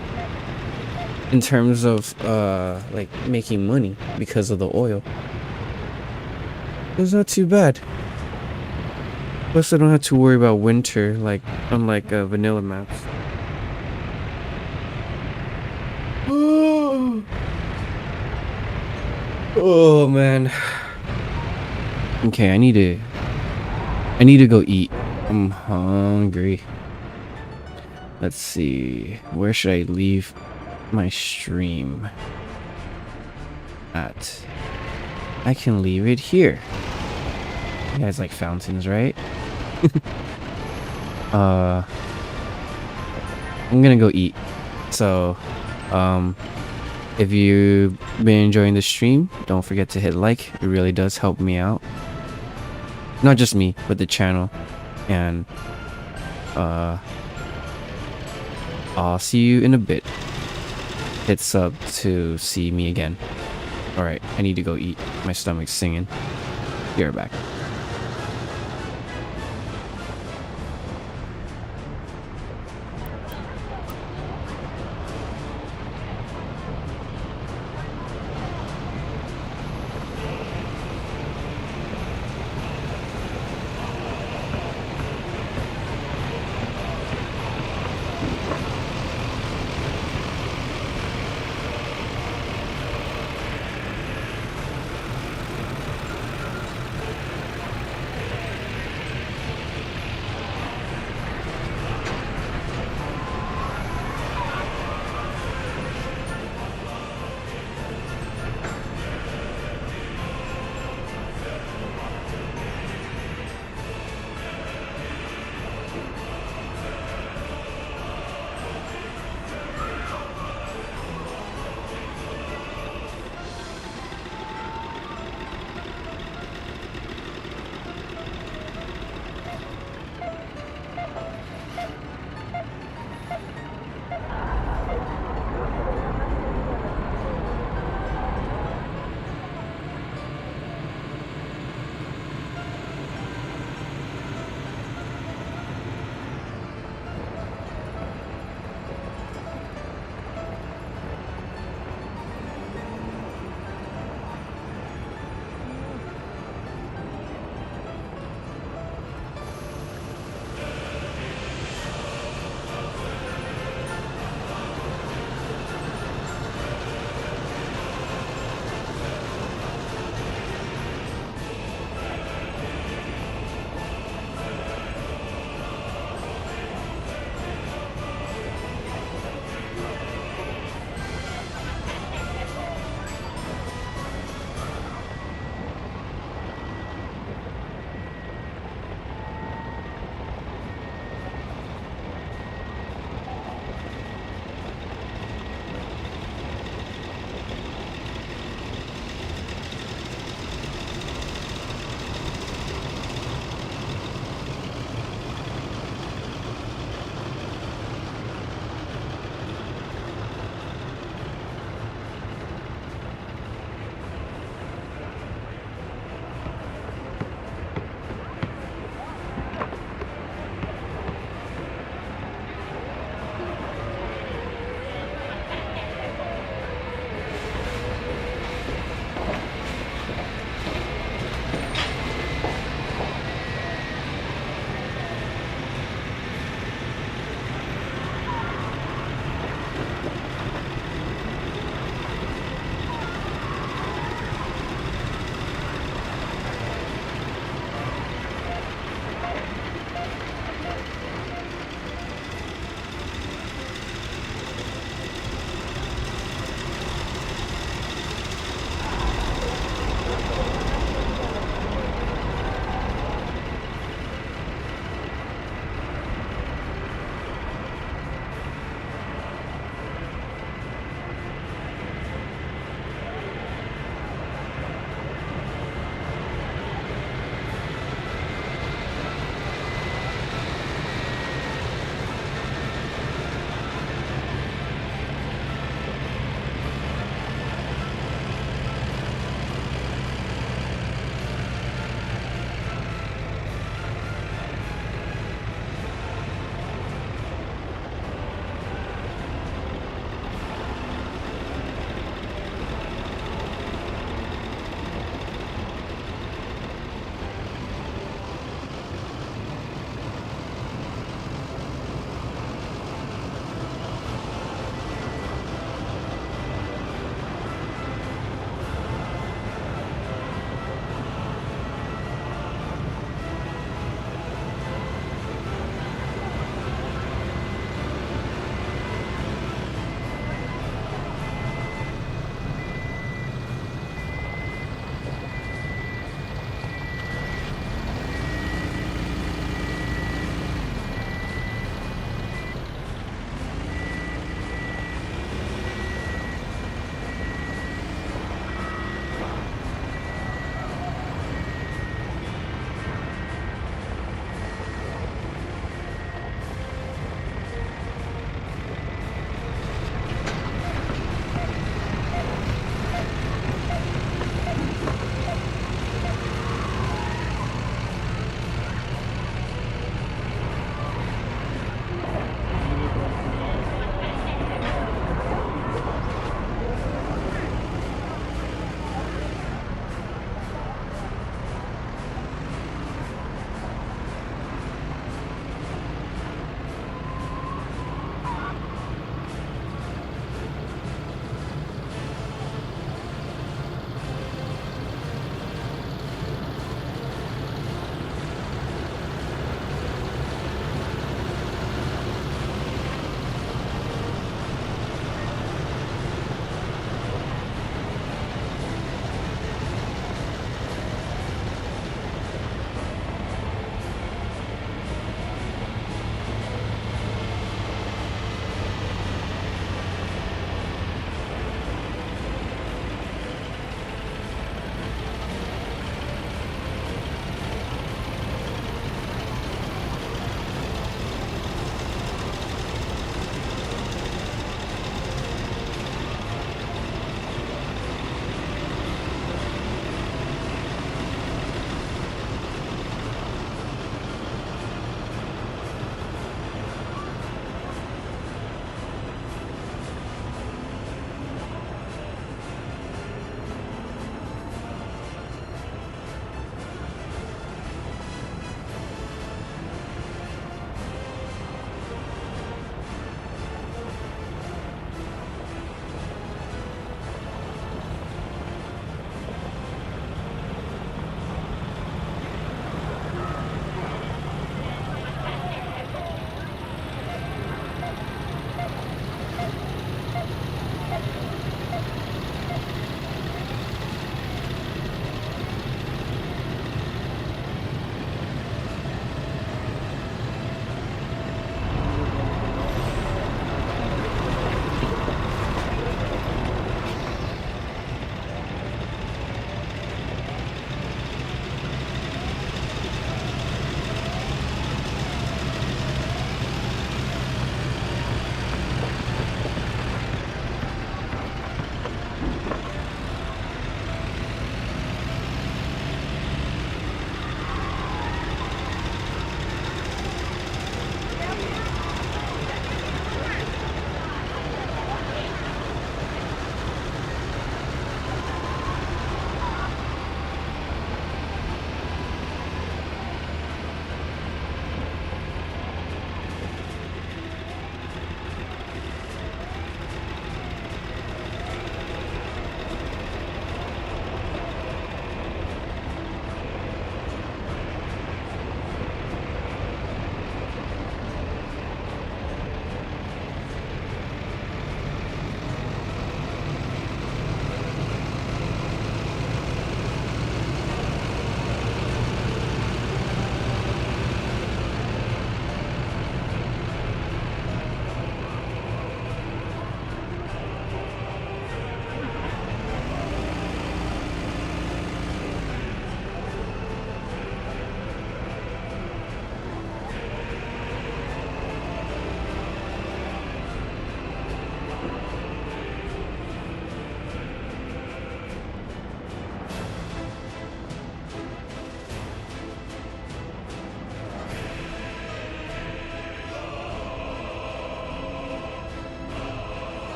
like making money because of the oil. It's not too bad. Plus I don't have to worry about winter like unlike vanilla maps. Oh man. Okay, I need to go eat. I'm hungry. Let's see, where should I leave my stream at? I can leave it here. You guys like fountains, right? I'm gonna go eat. So, if you've been enjoying the stream, don't forget to hit like. It really does help me out. Not just me, but the channel. And I'll see you in a bit. Hit sub to see me again. Alright, I need to go eat. My stomach's singing. Be right back.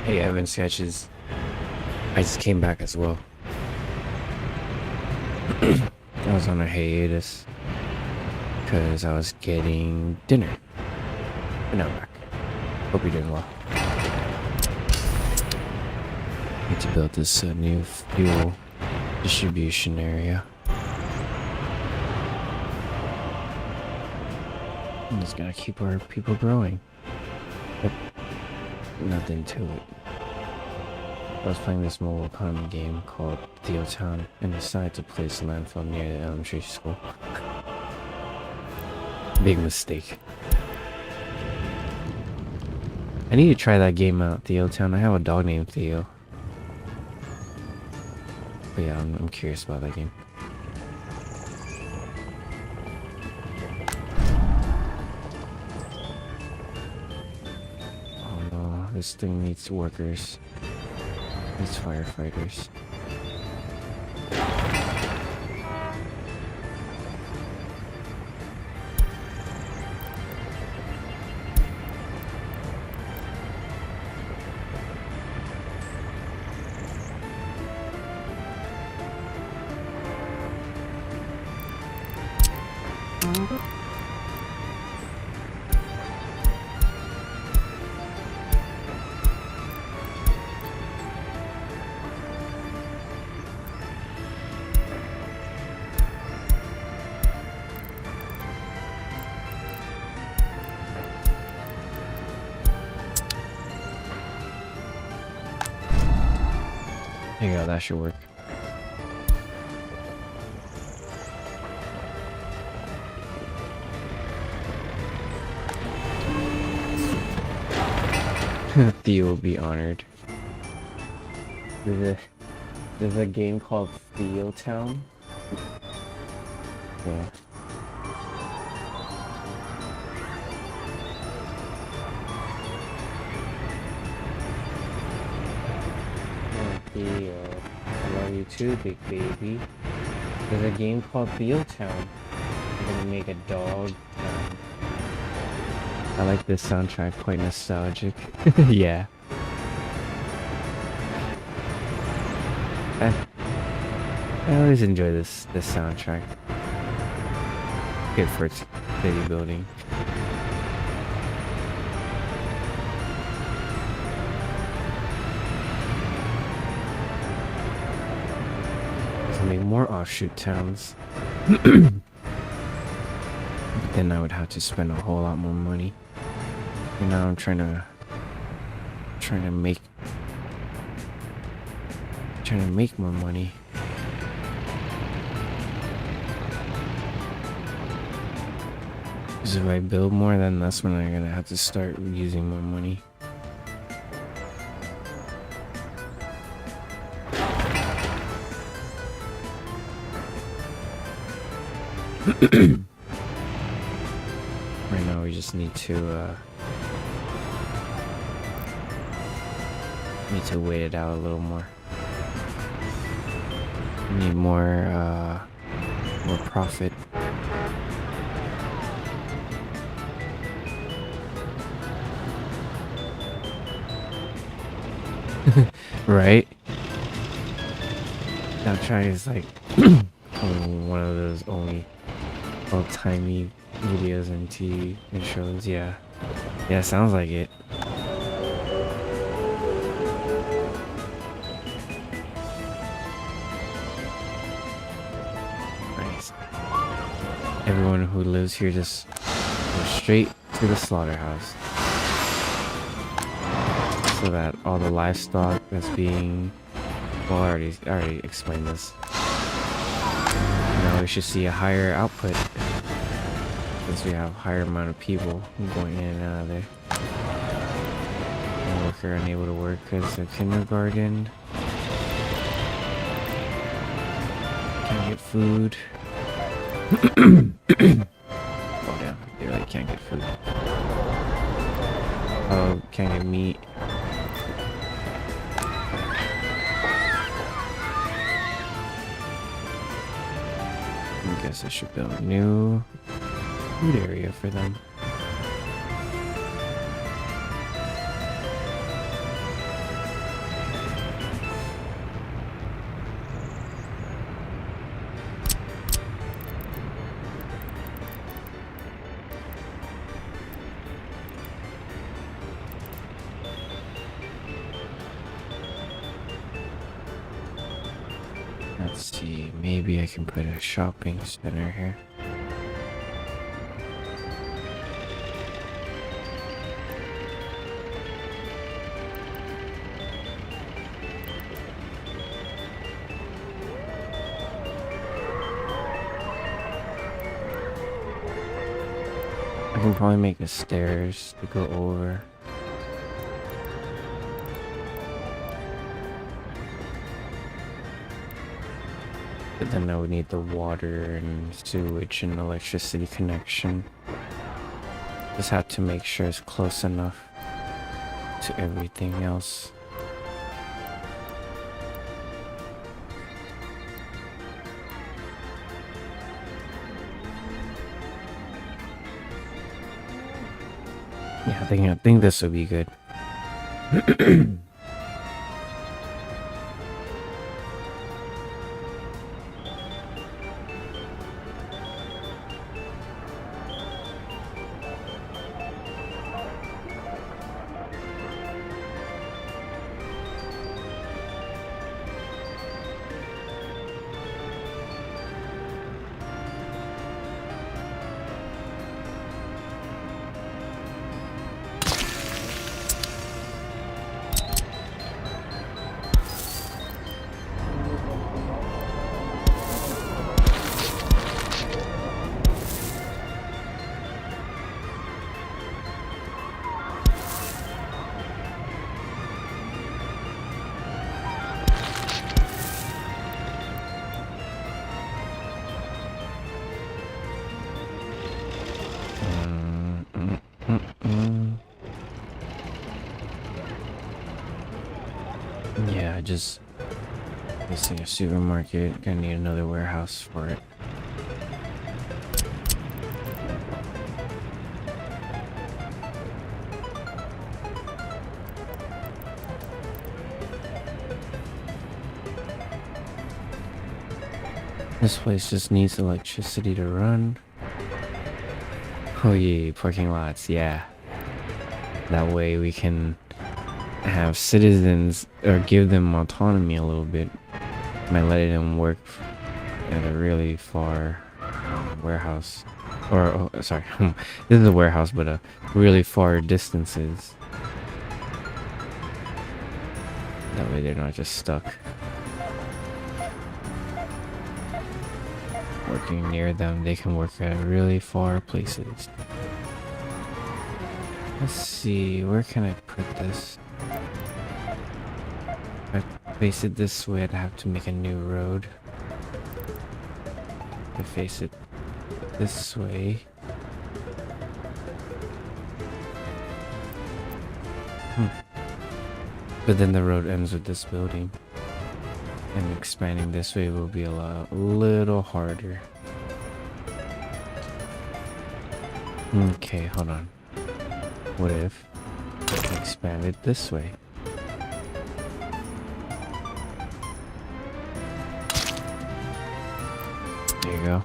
Hey, Evan Sketches. I just came back as well. I was on a hiatus because I was getting dinner. But now I'm back. Hope you're doing well. Need to build this new fuel distribution area. I'm just gotta keep our people growing. But nothing to it. I was playing this mobile economy game called Theo Town and decided to place a landfill near the elementary school. Big mistake. I need to try that game out, Theo Town. I have a dog named Theo. But yeah, I'm curious about that game. Oh no, this thing needs workers. Needs firefighters. There you go, that should work. Theo will be honored. There's a game called Theo Town. Yeah. Theo, I love you too, big baby. There's a game called Theo Town. I'm gonna make a dog town. I like this soundtrack, quite nostalgic. Yeah. I always enjoy this soundtrack. Good for its city building. Let's make more offshoot towns. But then I would have to spend a whole lot more money. And now I'm trying to make more money. Because if I build more, then that's when I'm gonna have to start using more money. Right now we just need to wait it out a little more. We need more profit. Right? That try is like one of those only old-timey videos and TV and shows. Yeah, sounds like it. Nice. Everyone who lives here just goes straight to the slaughterhouse so that all the livestock that's being, well, I already explained this. Now we should see a higher output since we have a higher amount of people going in and out of there. And worker unable to work because the kindergarten can't get food. Oh damn, they really can't get food. Oh, can't get meat. I guess I should build a new food area for them. Let's see, maybe I can put a shopping center here. I can probably make the stairs to go over. But then I would need the water and sewage and electricity connection. Just have to make sure it's close enough to everything else. Yeah, I think this will be good. Yeah, just missing a supermarket. Gonna need another warehouse for it. This place just needs electricity to run. Oh yeah, parking lots, yeah. That way we can have citizens, or give them autonomy a little bit by letting them work at a really far warehouse. Or, oh, sorry, this is a warehouse, but a really far distances. That way they're not just stuck working near them. They can work at really far places. Let's see, where can I put this? If I face it this way, I'd have to make a new road. If I face it this way. But then the road ends with this building. And expanding this way will be a little harder. Okay, hold on. What if I expand it this way? There you go.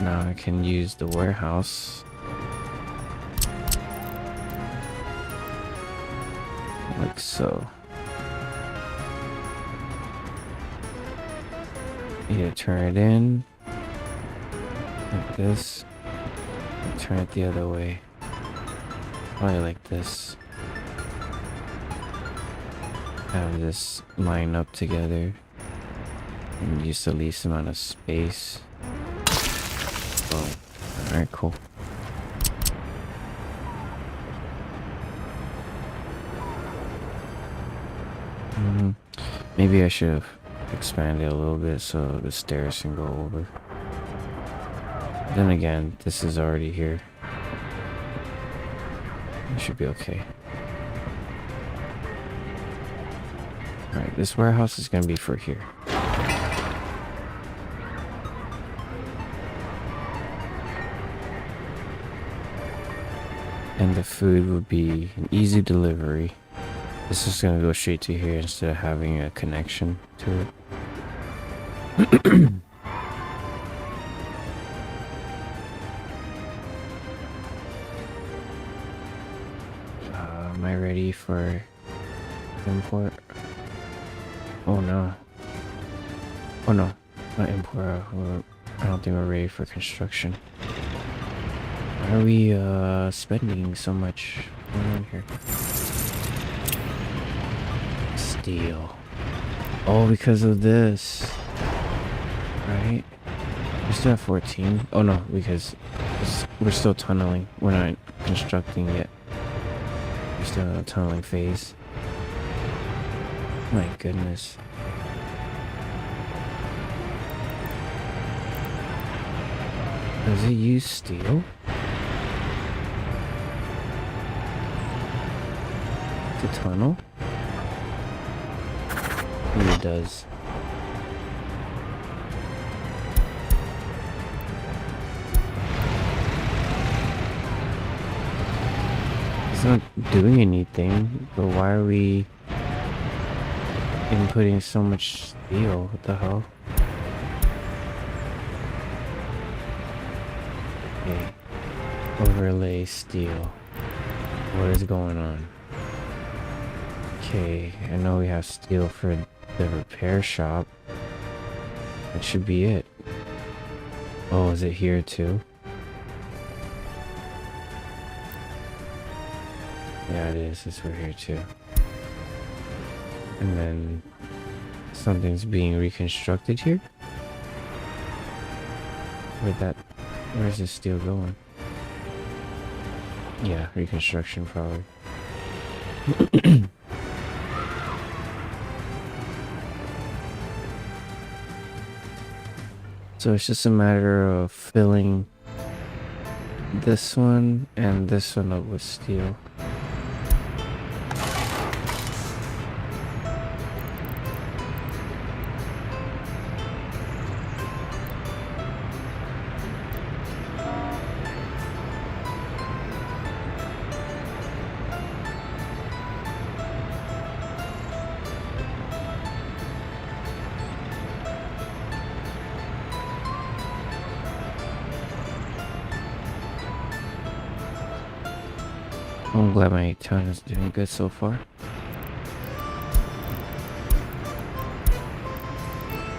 Now I can use the warehouse. Like so. Either turn it in like this, or turn it the other way. Probably like this. Have this line up together and use the least amount of space. Oh, alright, cool. Maybe I should have expanded a little bit so the stairs can go over. Then again, this is already here. It should be okay. Alright, this warehouse is gonna be for here. And the food would be an easy delivery. This is gonna go straight to here instead of having a connection to it. Am I ready for import? Oh no. Oh no, not import. I don't think we're ready for construction. Why are we spending so much on here? Steel. Oh, because of this. Right? We're still at 14. Oh no, because we're still tunneling. We're not constructing yet. We're still in a tunneling phase. My goodness. Does it use steel to tunnel? Maybe it does. It's not doing anything, but why are we inputting so much steel? What the hell? Okay. Overlay steel. What is going on? Okay, I know we have steel for the repair shop. That should be it. Oh, is it here too? Yeah, it is. It's for here too. And then something's being reconstructed here? Where's this steel going? Yeah, reconstruction probably. So it's just a matter of filling this one and this one up with steel. I'm glad my town is doing good so far.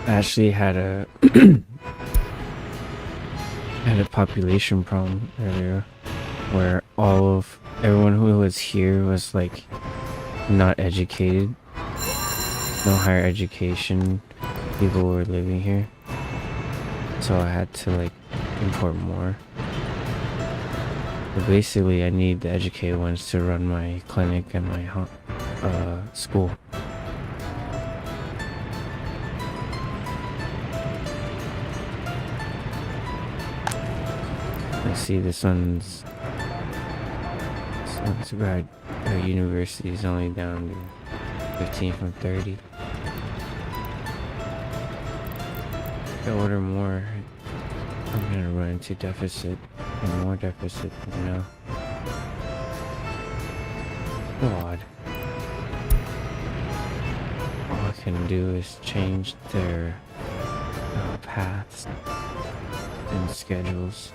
I actually had a population problem earlier where everyone who was here was like not educated, no higher education people were living here, so I had to like import more. But basically, I need the educated ones to run my clinic and my school. I see this one's grad university is only down to 15 from 30. If I order more, I'm gonna run into deficit. And more deficit, you know. God. All I can do is change their paths and schedules.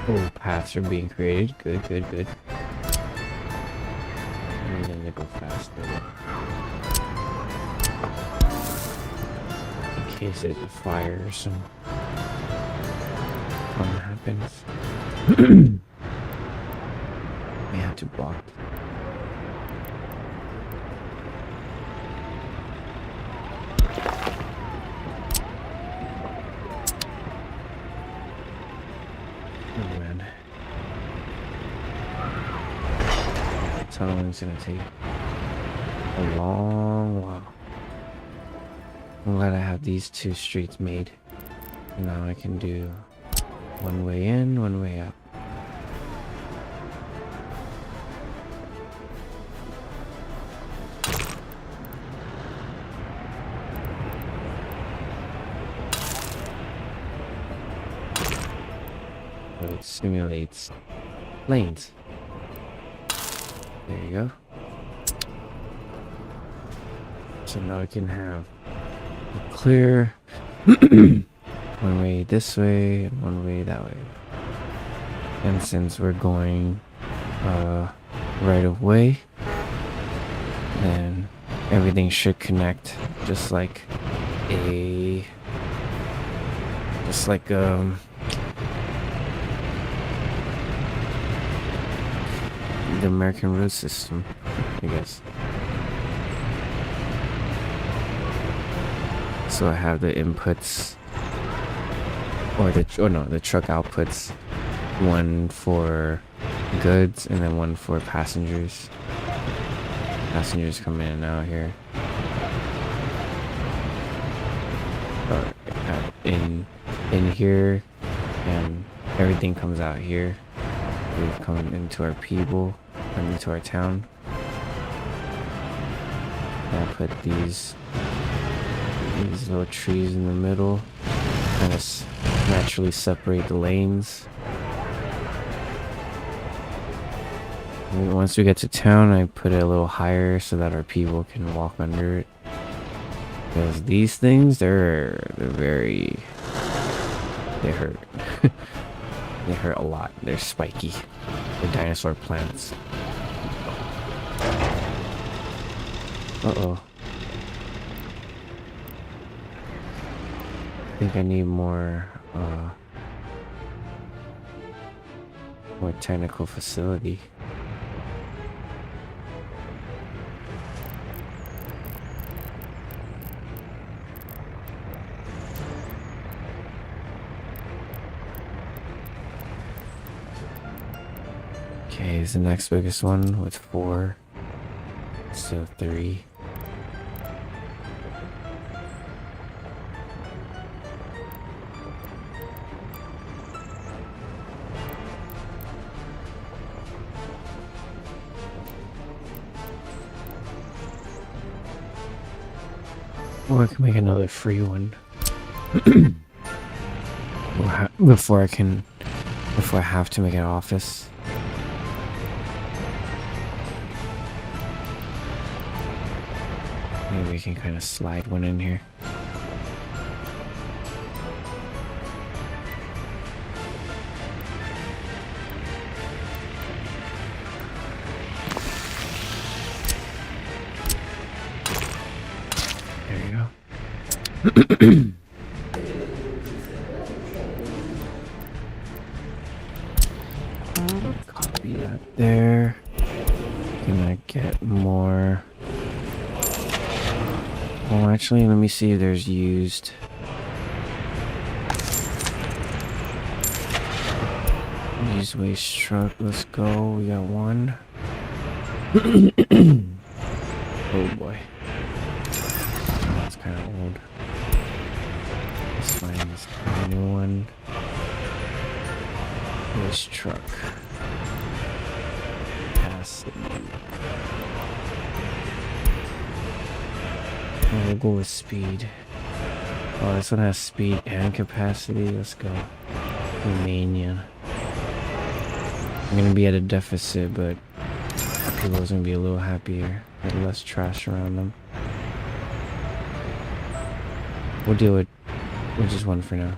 Oh, paths are being created. Good, good, good. And then they go faster. In case there's a fire or some fun happens. We have to block. Oh man. Tunneling's gonna take a long while. I'm glad I have these two streets made. Now I can do one way in, one way out. So it simulates lanes. There you go. So now I can have a clear one way this way and one way that way. And since we're going right of way, then everything should connect just like the American road system, I guess. So I have the inputs, the truck outputs, one for goods and then one for passengers. Passengers come in and out here. Or in here, and everything comes out here. We come into our people, into our town. And I put these little trees in the middle, kind of naturally separate the lanes. And once we get to town, I put it a little higher so that our people can walk under it. Because these things, they hurt. They hurt a lot. They're spiky. They're dinosaur plants. Uh-oh. I think I need more technical facility. Okay, is the next biggest one with 4, so 3. Or I can make another free one before I have to make an office. Maybe we can kind of slide one in here. There you go. Copy that there. Can I get more? Well, actually, let me see if there's used. Used waste truck. Let's go. We got one. Oh boy. That's kind of old. Let's find this new one. Waste truck. We'll go with speed. Oh, this one has speed and capacity. Let's go. Romania. I'm gonna be at a deficit, but people's gonna be a little happier with less trash around them. We'll deal with just one for now.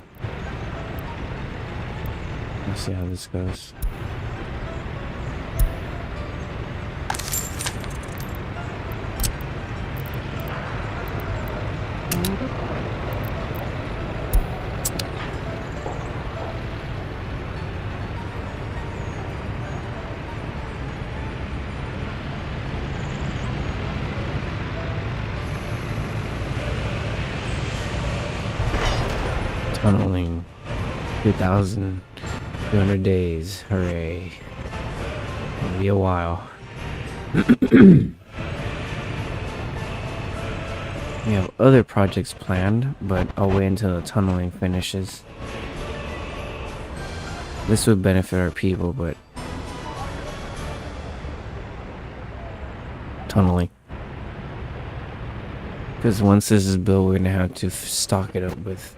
Let's see how this goes. Tunneling 2,200 days. Hooray. It'll be a while. We have other projects planned, but I'll wait until the tunneling finishes. This would benefit our people, but tunneling. Because once this is built, we're gonna have to stock it up with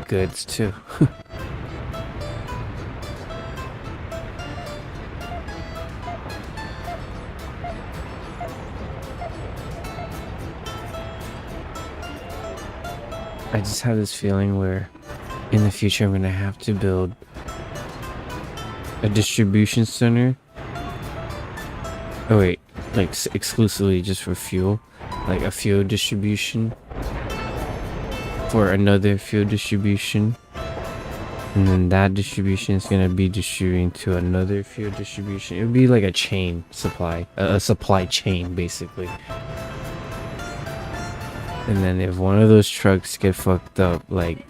goods too. I just have this feeling where in the future I'm gonna have to build a distribution center. Oh wait, like exclusively just for fuel, like a fuel distribution for another fuel distribution, and then that distribution is gonna be distributing to another fuel distribution. It would be like a chain supply, a supply chain basically. And then if one of those trucks get fucked up, like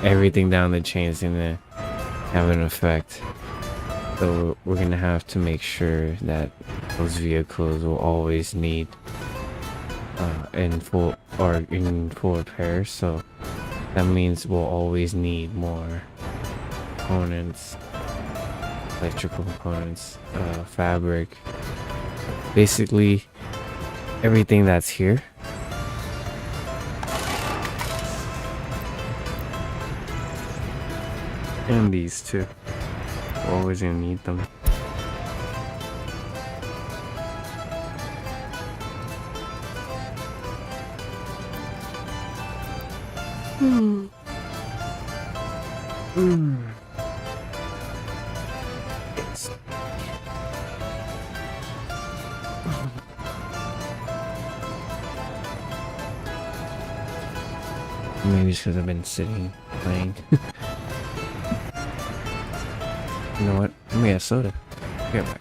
everything down the chain is gonna have an effect. So we're gonna have to make sure that those vehicles will always need in full repair. So that means we'll always need more components, electrical components, fabric, basically everything that's here. And these too. We're always gonna need them. Maybe it's because I've been sitting playing. You know what? Let me get a soda. Be right back.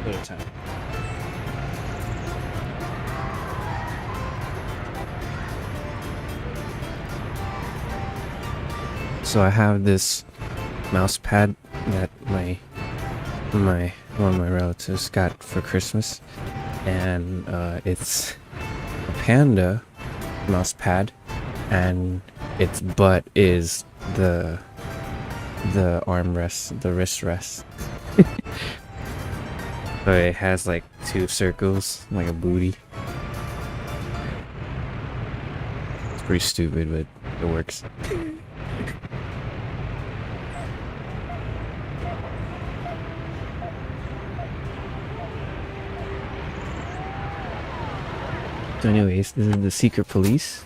Little time. So I have this mouse pad that one of my relatives got for Christmas, and it's a Panda mouse pad, and its butt is the armrest, the wrist rest. So it has like two circles, like a booty. It's pretty stupid, but it works. So anyways, this is the secret police,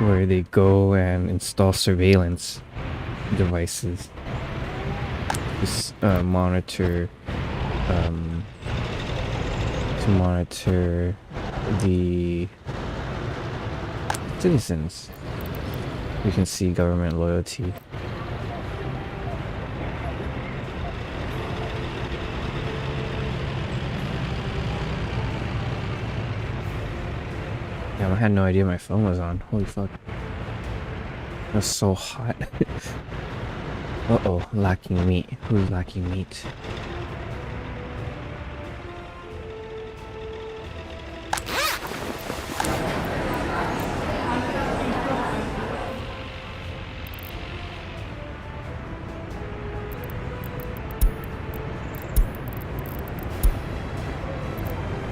where they go and install surveillance devices to monitor the citizens. We can see government loyalty. Damn, I had no idea my phone was on. Holy fuck. It was so hot. Uh-oh, lacking meat. Who's lacking meat?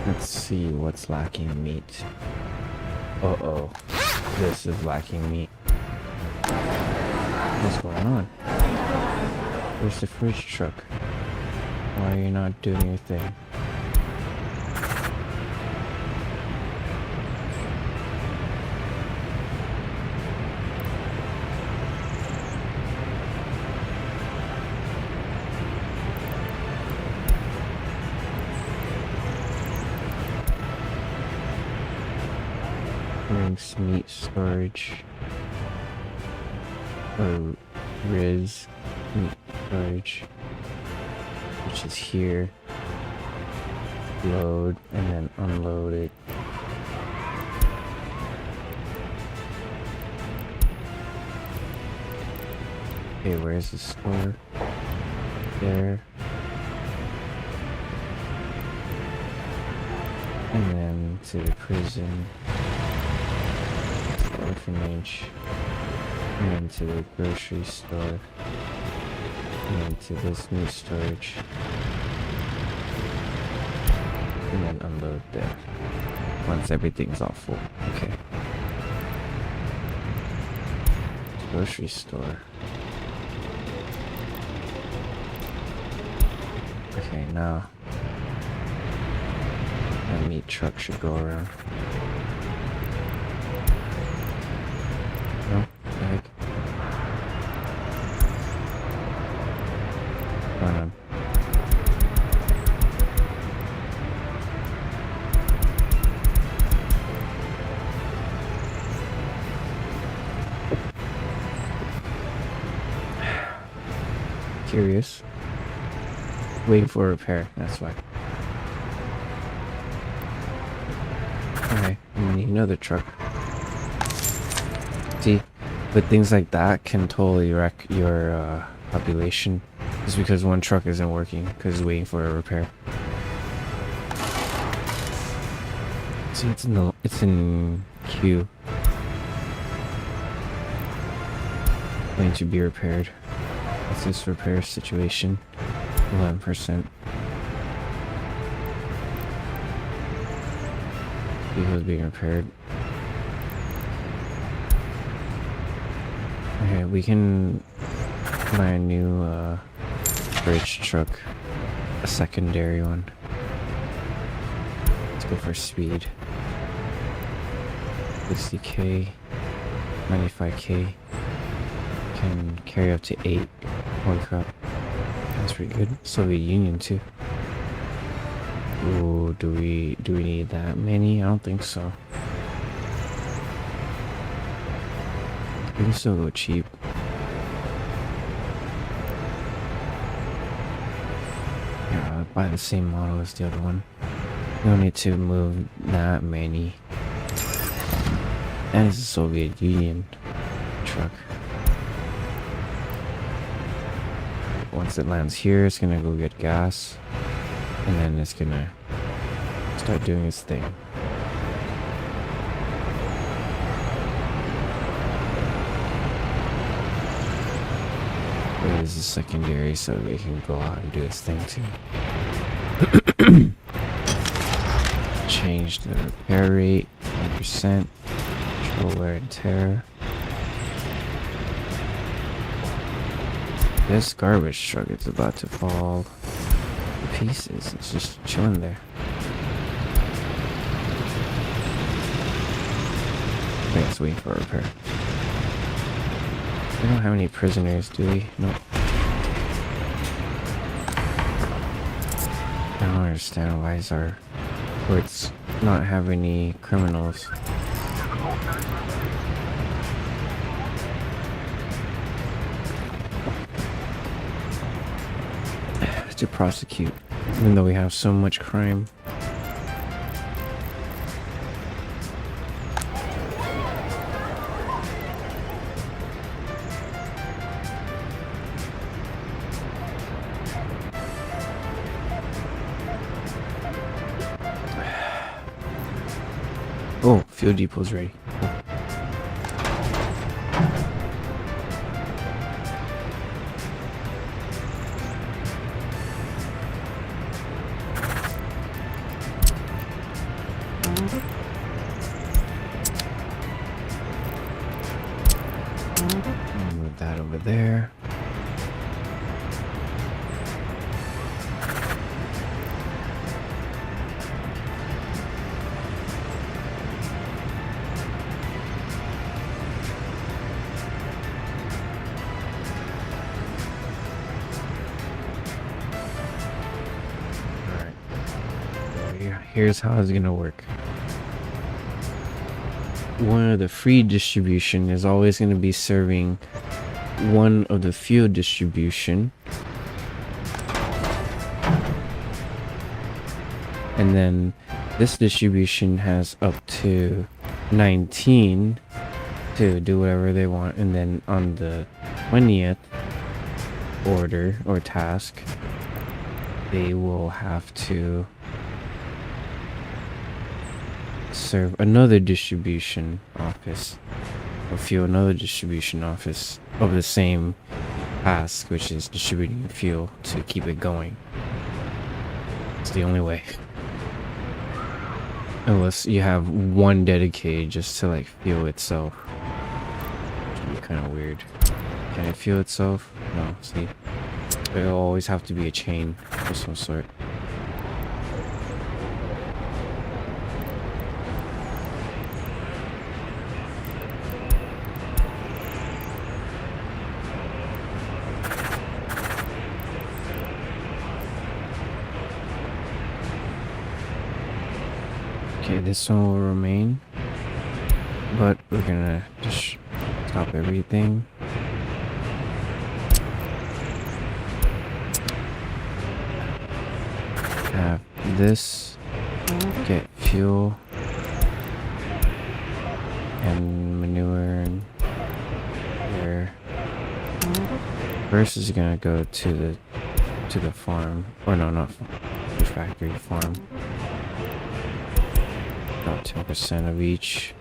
Let's see what's lacking meat. Uh-oh. This is lacking meat. What's going on? Where's the fridge truck? Why are you not doing your thing? Brings meat storage. Or Riz meat storage, which is here. Load and then unload it. Okay, where's the store? There. And then to the prison. To the orphanage. And then to the grocery store. And then to this meat storage. And then unload there. Once everything's all full. Okay. Grocery store. Okay, now that meat truck should go around. No? What the heck? What's going on? Curious. Waiting for a repair, that's why. Okay, we need another truck. See, but things like that can totally wreck your population. Just because one truck isn't working because it's waiting for a repair. See, it's in queue. Waiting to be repaired. What's this repair situation? 11%. Vehicles being repaired. Okay, we can buy a new bridge truck, a secondary one. Let's go for speed. 60k, 95k. Can carry up to 8. Holy crap. That's pretty good. Soviet Union too. Ooh, do we need that many? I don't think so. We can still go cheap. Yeah, I'll buy the same model as the other one. We don't need to move that many. And it's a Soviet Union truck. Once it lands here, it's gonna go get gas, and then it's gonna start doing its thing. It is a secondary, so we can go out and do its thing too. Change the repair rate, 100%. Control wear and tear. This garbage truck is about to fall to pieces. It's just chilling there. Let's wait for repair. We don't have any prisoners, do we? Nope. I don't understand why is our courts not have any criminals. To prosecute, even though we have so much crime. Oh, fuel depot's ready. Move that over there. Here's how it's gonna work. One of the free distribution is always gonna be serving one of the fuel distribution, and then this distribution has up to 19 to do whatever they want, and then on the 20th order or task, they will have to serve another distribution office or fuel another distribution office of the same task, which is distributing fuel to keep it going. It's the only way. Unless you have one dedicated just to like fuel itself. Which would be kind of weird. Can it fuel itself? No, see? It'll always have to be a chain of some sort. Okay, this one will remain, but we're gonna just stop everything. Have this get fuel and manure and there. First is gonna go to the farm, or no, not the factory, farm. About 10% of each.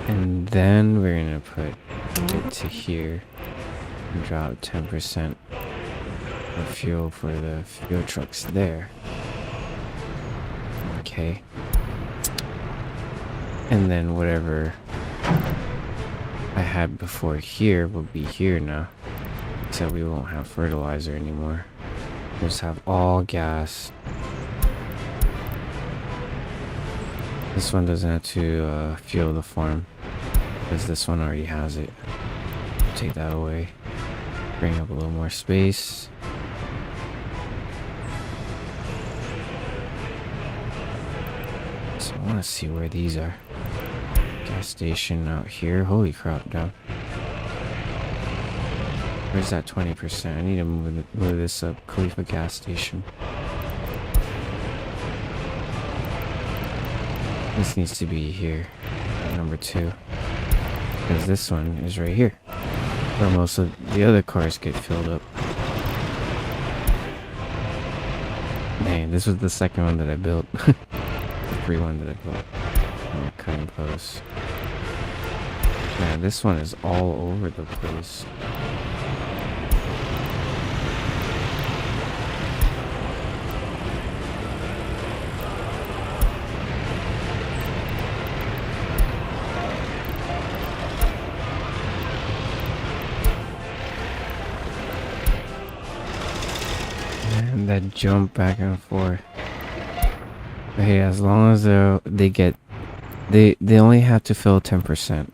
And then we're gonna put it to here and drop 10% of fuel for the fuel trucks there. Okay. And then whatever I had before here will be here now. So we won't have fertilizer anymore. We'll just have all gas. This one doesn't have to fuel the farm, because this one already has it. Take that away. Bring up a little more space. So I want to see where these are. Gas station out here. Holy crap, dog. Where's that 20%? I need to move this up. Khalifa gas station. This needs to be here, number 2, because this one is right here, where most of the other cars get filled up. Man, this was the second one that I built. The free one that I built. I'm gonna cut and post. Man, this one is all over the place. That jump back and forth. Hey, as long as they get, they only have to fill 10%.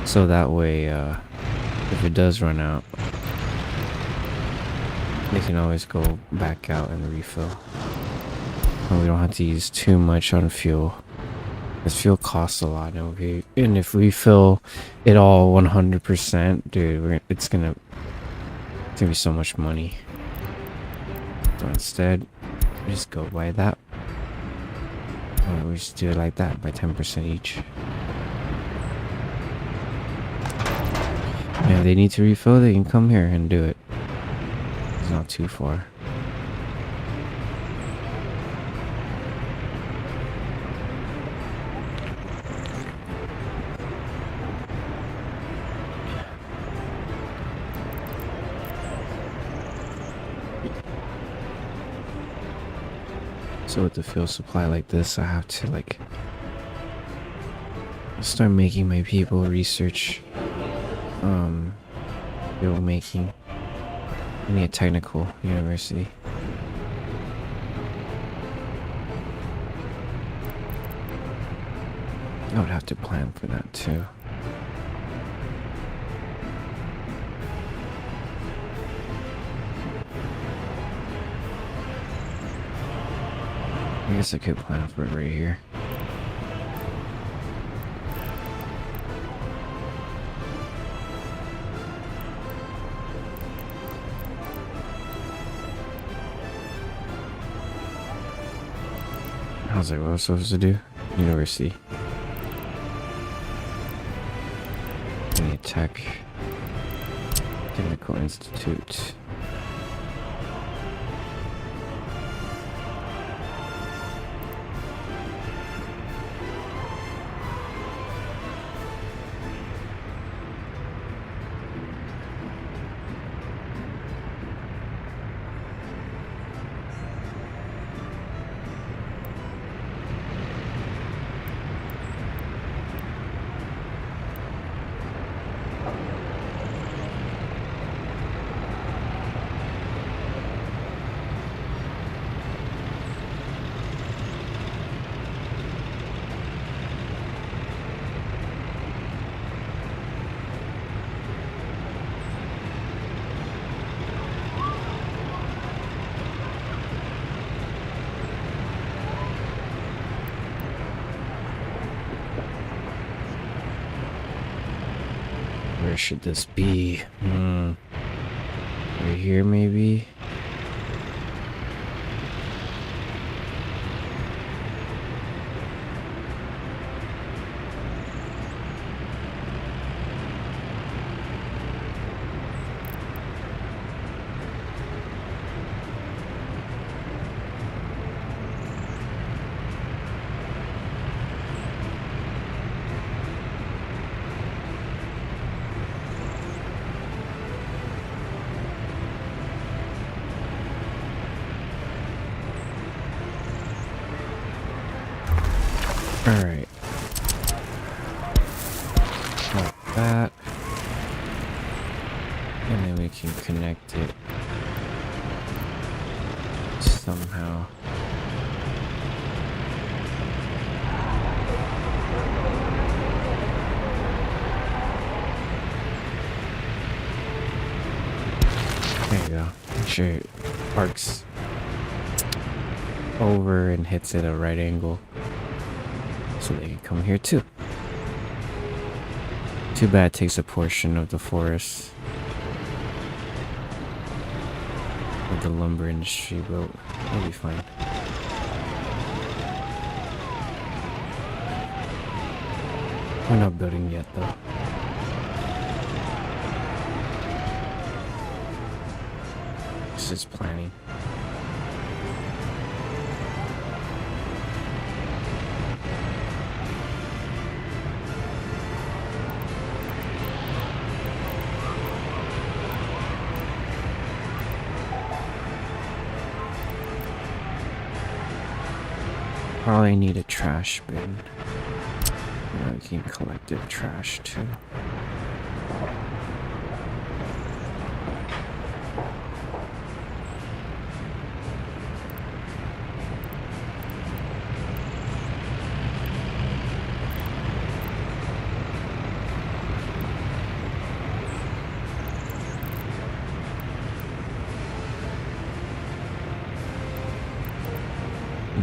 So that way, if it does run out, they can always go back out and refill. And we don't have to use too much on fuel. Because fuel costs a lot. And if we fill it all 100%, dude, it's gonna be so much money. So instead, we just go by that. Or we just do it like that, by 10% each. And if they need to refill, they can come here and do it. It's not too far. So with the fuel supply like this, I have to like start making my people research fuel making in a technical university. I would have to plan for that too. I guess I could plan for it right here. I was like, what was I supposed to do? University. Virginia Tech. Technical Institute. Where should this be? Right here, maybe? Alright. Like that. And then we can connect it somehow. There you go. Make sure it arcs over and hits at a right angle. So they can come here too. Too bad it takes a portion of the forest of the lumber industry, but it'll be fine. We're not building yet though. This is planning. Probably need a trash bin. Yeah, we can collect the trash too.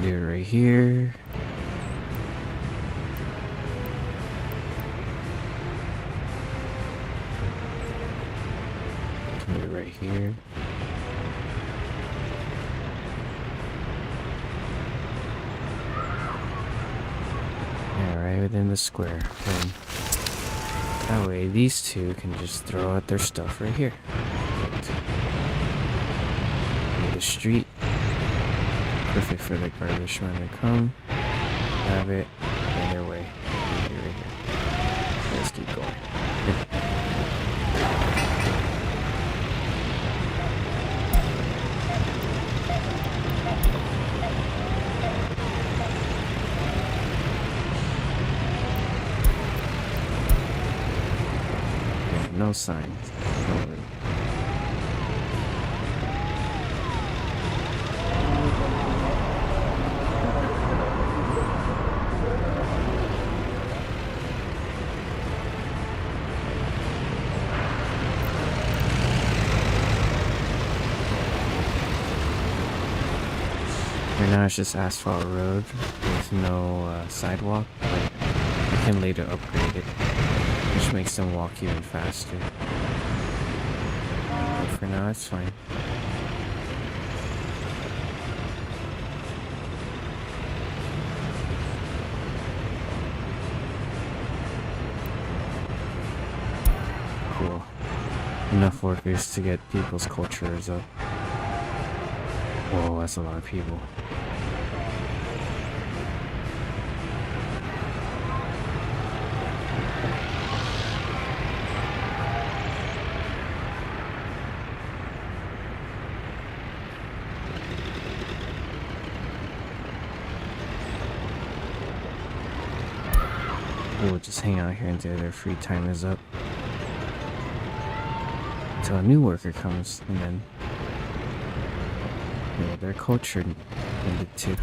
do it right here. Do it right here. Yeah, right within the square. Boom. That way, these two can just throw out their stuff right here. Perfect. The street. Perfect for the garbage man to come. Have it in their way. Right here, right here. Let's keep going. No signs. No. Right now it's just asphalt road with no sidewalk, but you can later upgrade it, which makes them walk even faster. But for now, it's fine. Cool. Enough workers to get people's cultures up. Whoa, that's a lot of people. We'll just hang out here until their free time is up. Until a new worker comes, and then their culture ended too.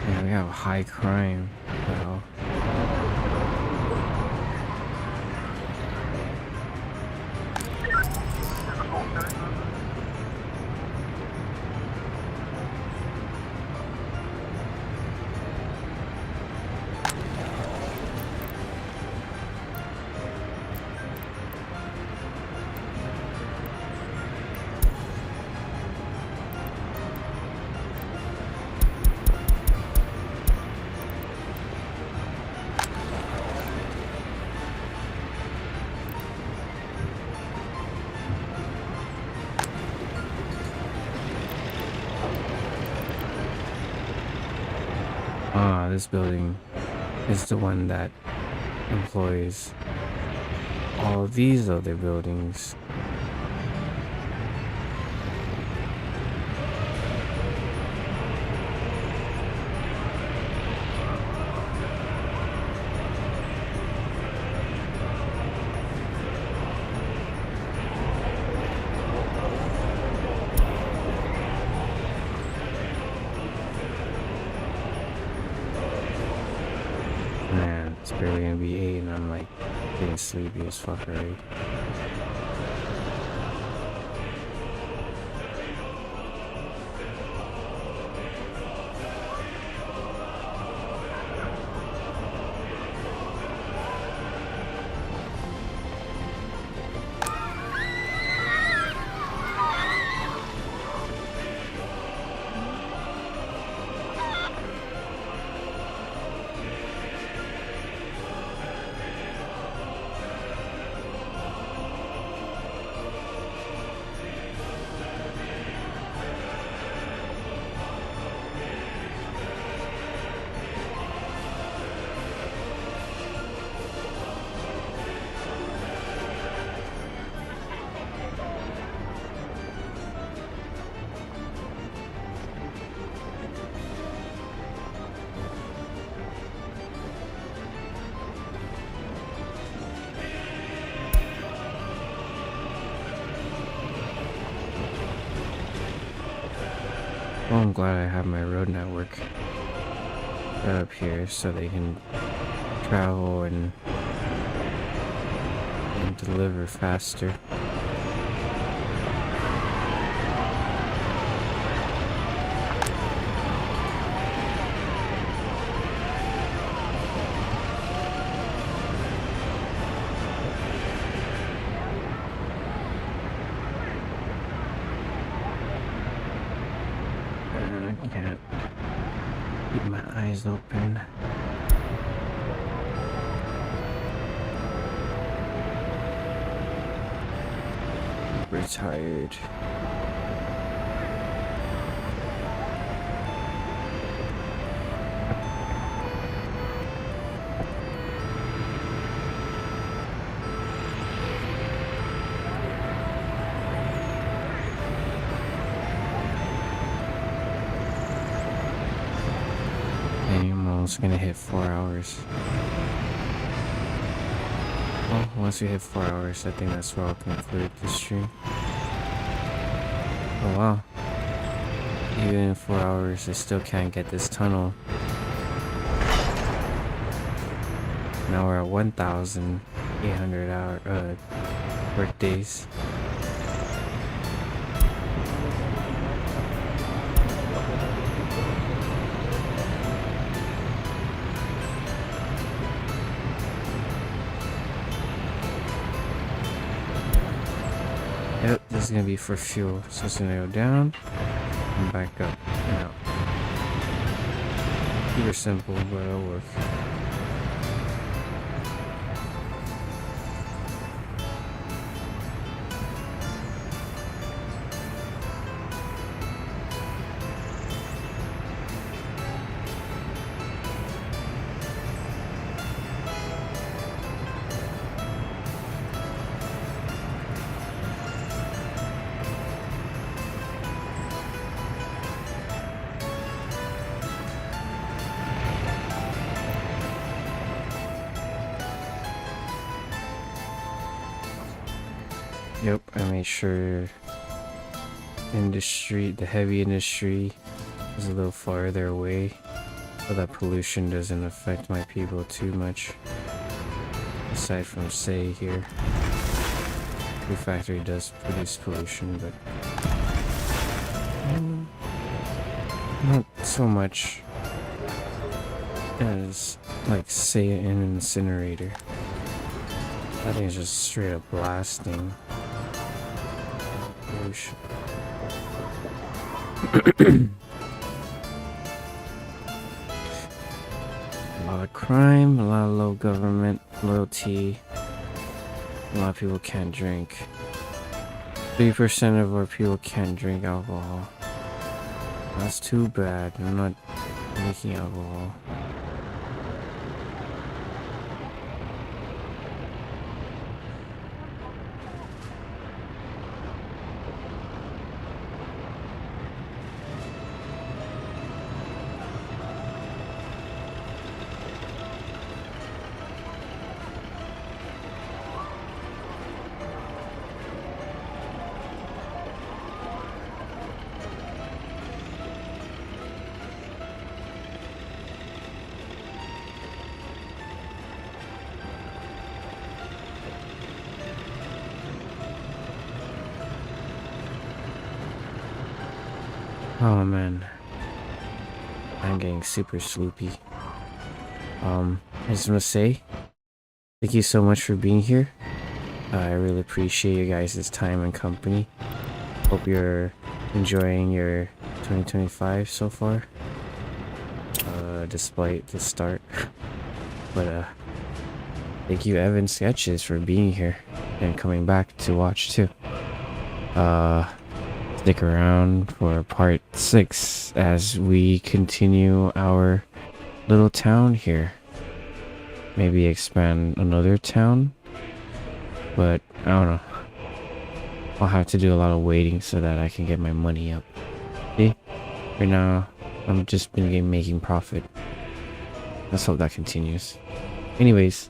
Yeah, we have high crime. Wow. This building is the one that employs all these other buildings. Man, it's barely gonna be 8 and I'm like getting sleepy as fuck already. Well, I'm glad I have my road network up here so they can travel and deliver faster. I can't keep my eyes open. We're tired. I'm almost gonna hit 4 hours. Well, once we hit 4 hours, I think that's where I'll conclude this stream. Oh wow. Even in 4 hours, I still can't get this tunnel. Now we're at 1,800 work days. Yep, this is gonna be for fuel. So it's gonna go down and back up and out. Super simple, but it'll work. Yep, I made sure the heavy industry is a little farther away so that pollution doesn't affect my people too much. Aside from say here, the factory does produce pollution, but not so much as like say an incinerator. That thing's just straight up blasting. A lot of crime, a lot of low government loyalty. A lot of people can't drink. 3% of our people can't drink alcohol. That's too bad. I'm not making alcohol. Oh man, I'm getting super sleepy. I just want to say thank you so much for being here. I really appreciate you guys' time and company. Hope you're enjoying your 2025 so far, despite the start. But thank you Evan Sketches for being here and coming back to watch too. Stick around for part 6 as we continue our little town here. Maybe expand another town, but I don't know. I'll have to do a lot of waiting so that I can get my money up. See? Right now, I'm just been making profit. Let's hope that continues. Anyways,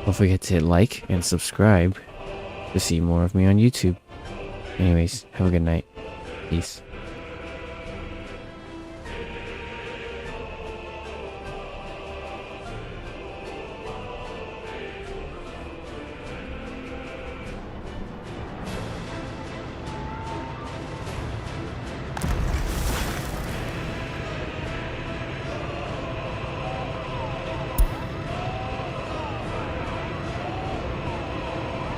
don't forget to hit like and subscribe to see more of me on YouTube. Anyways, have a good night. Peace.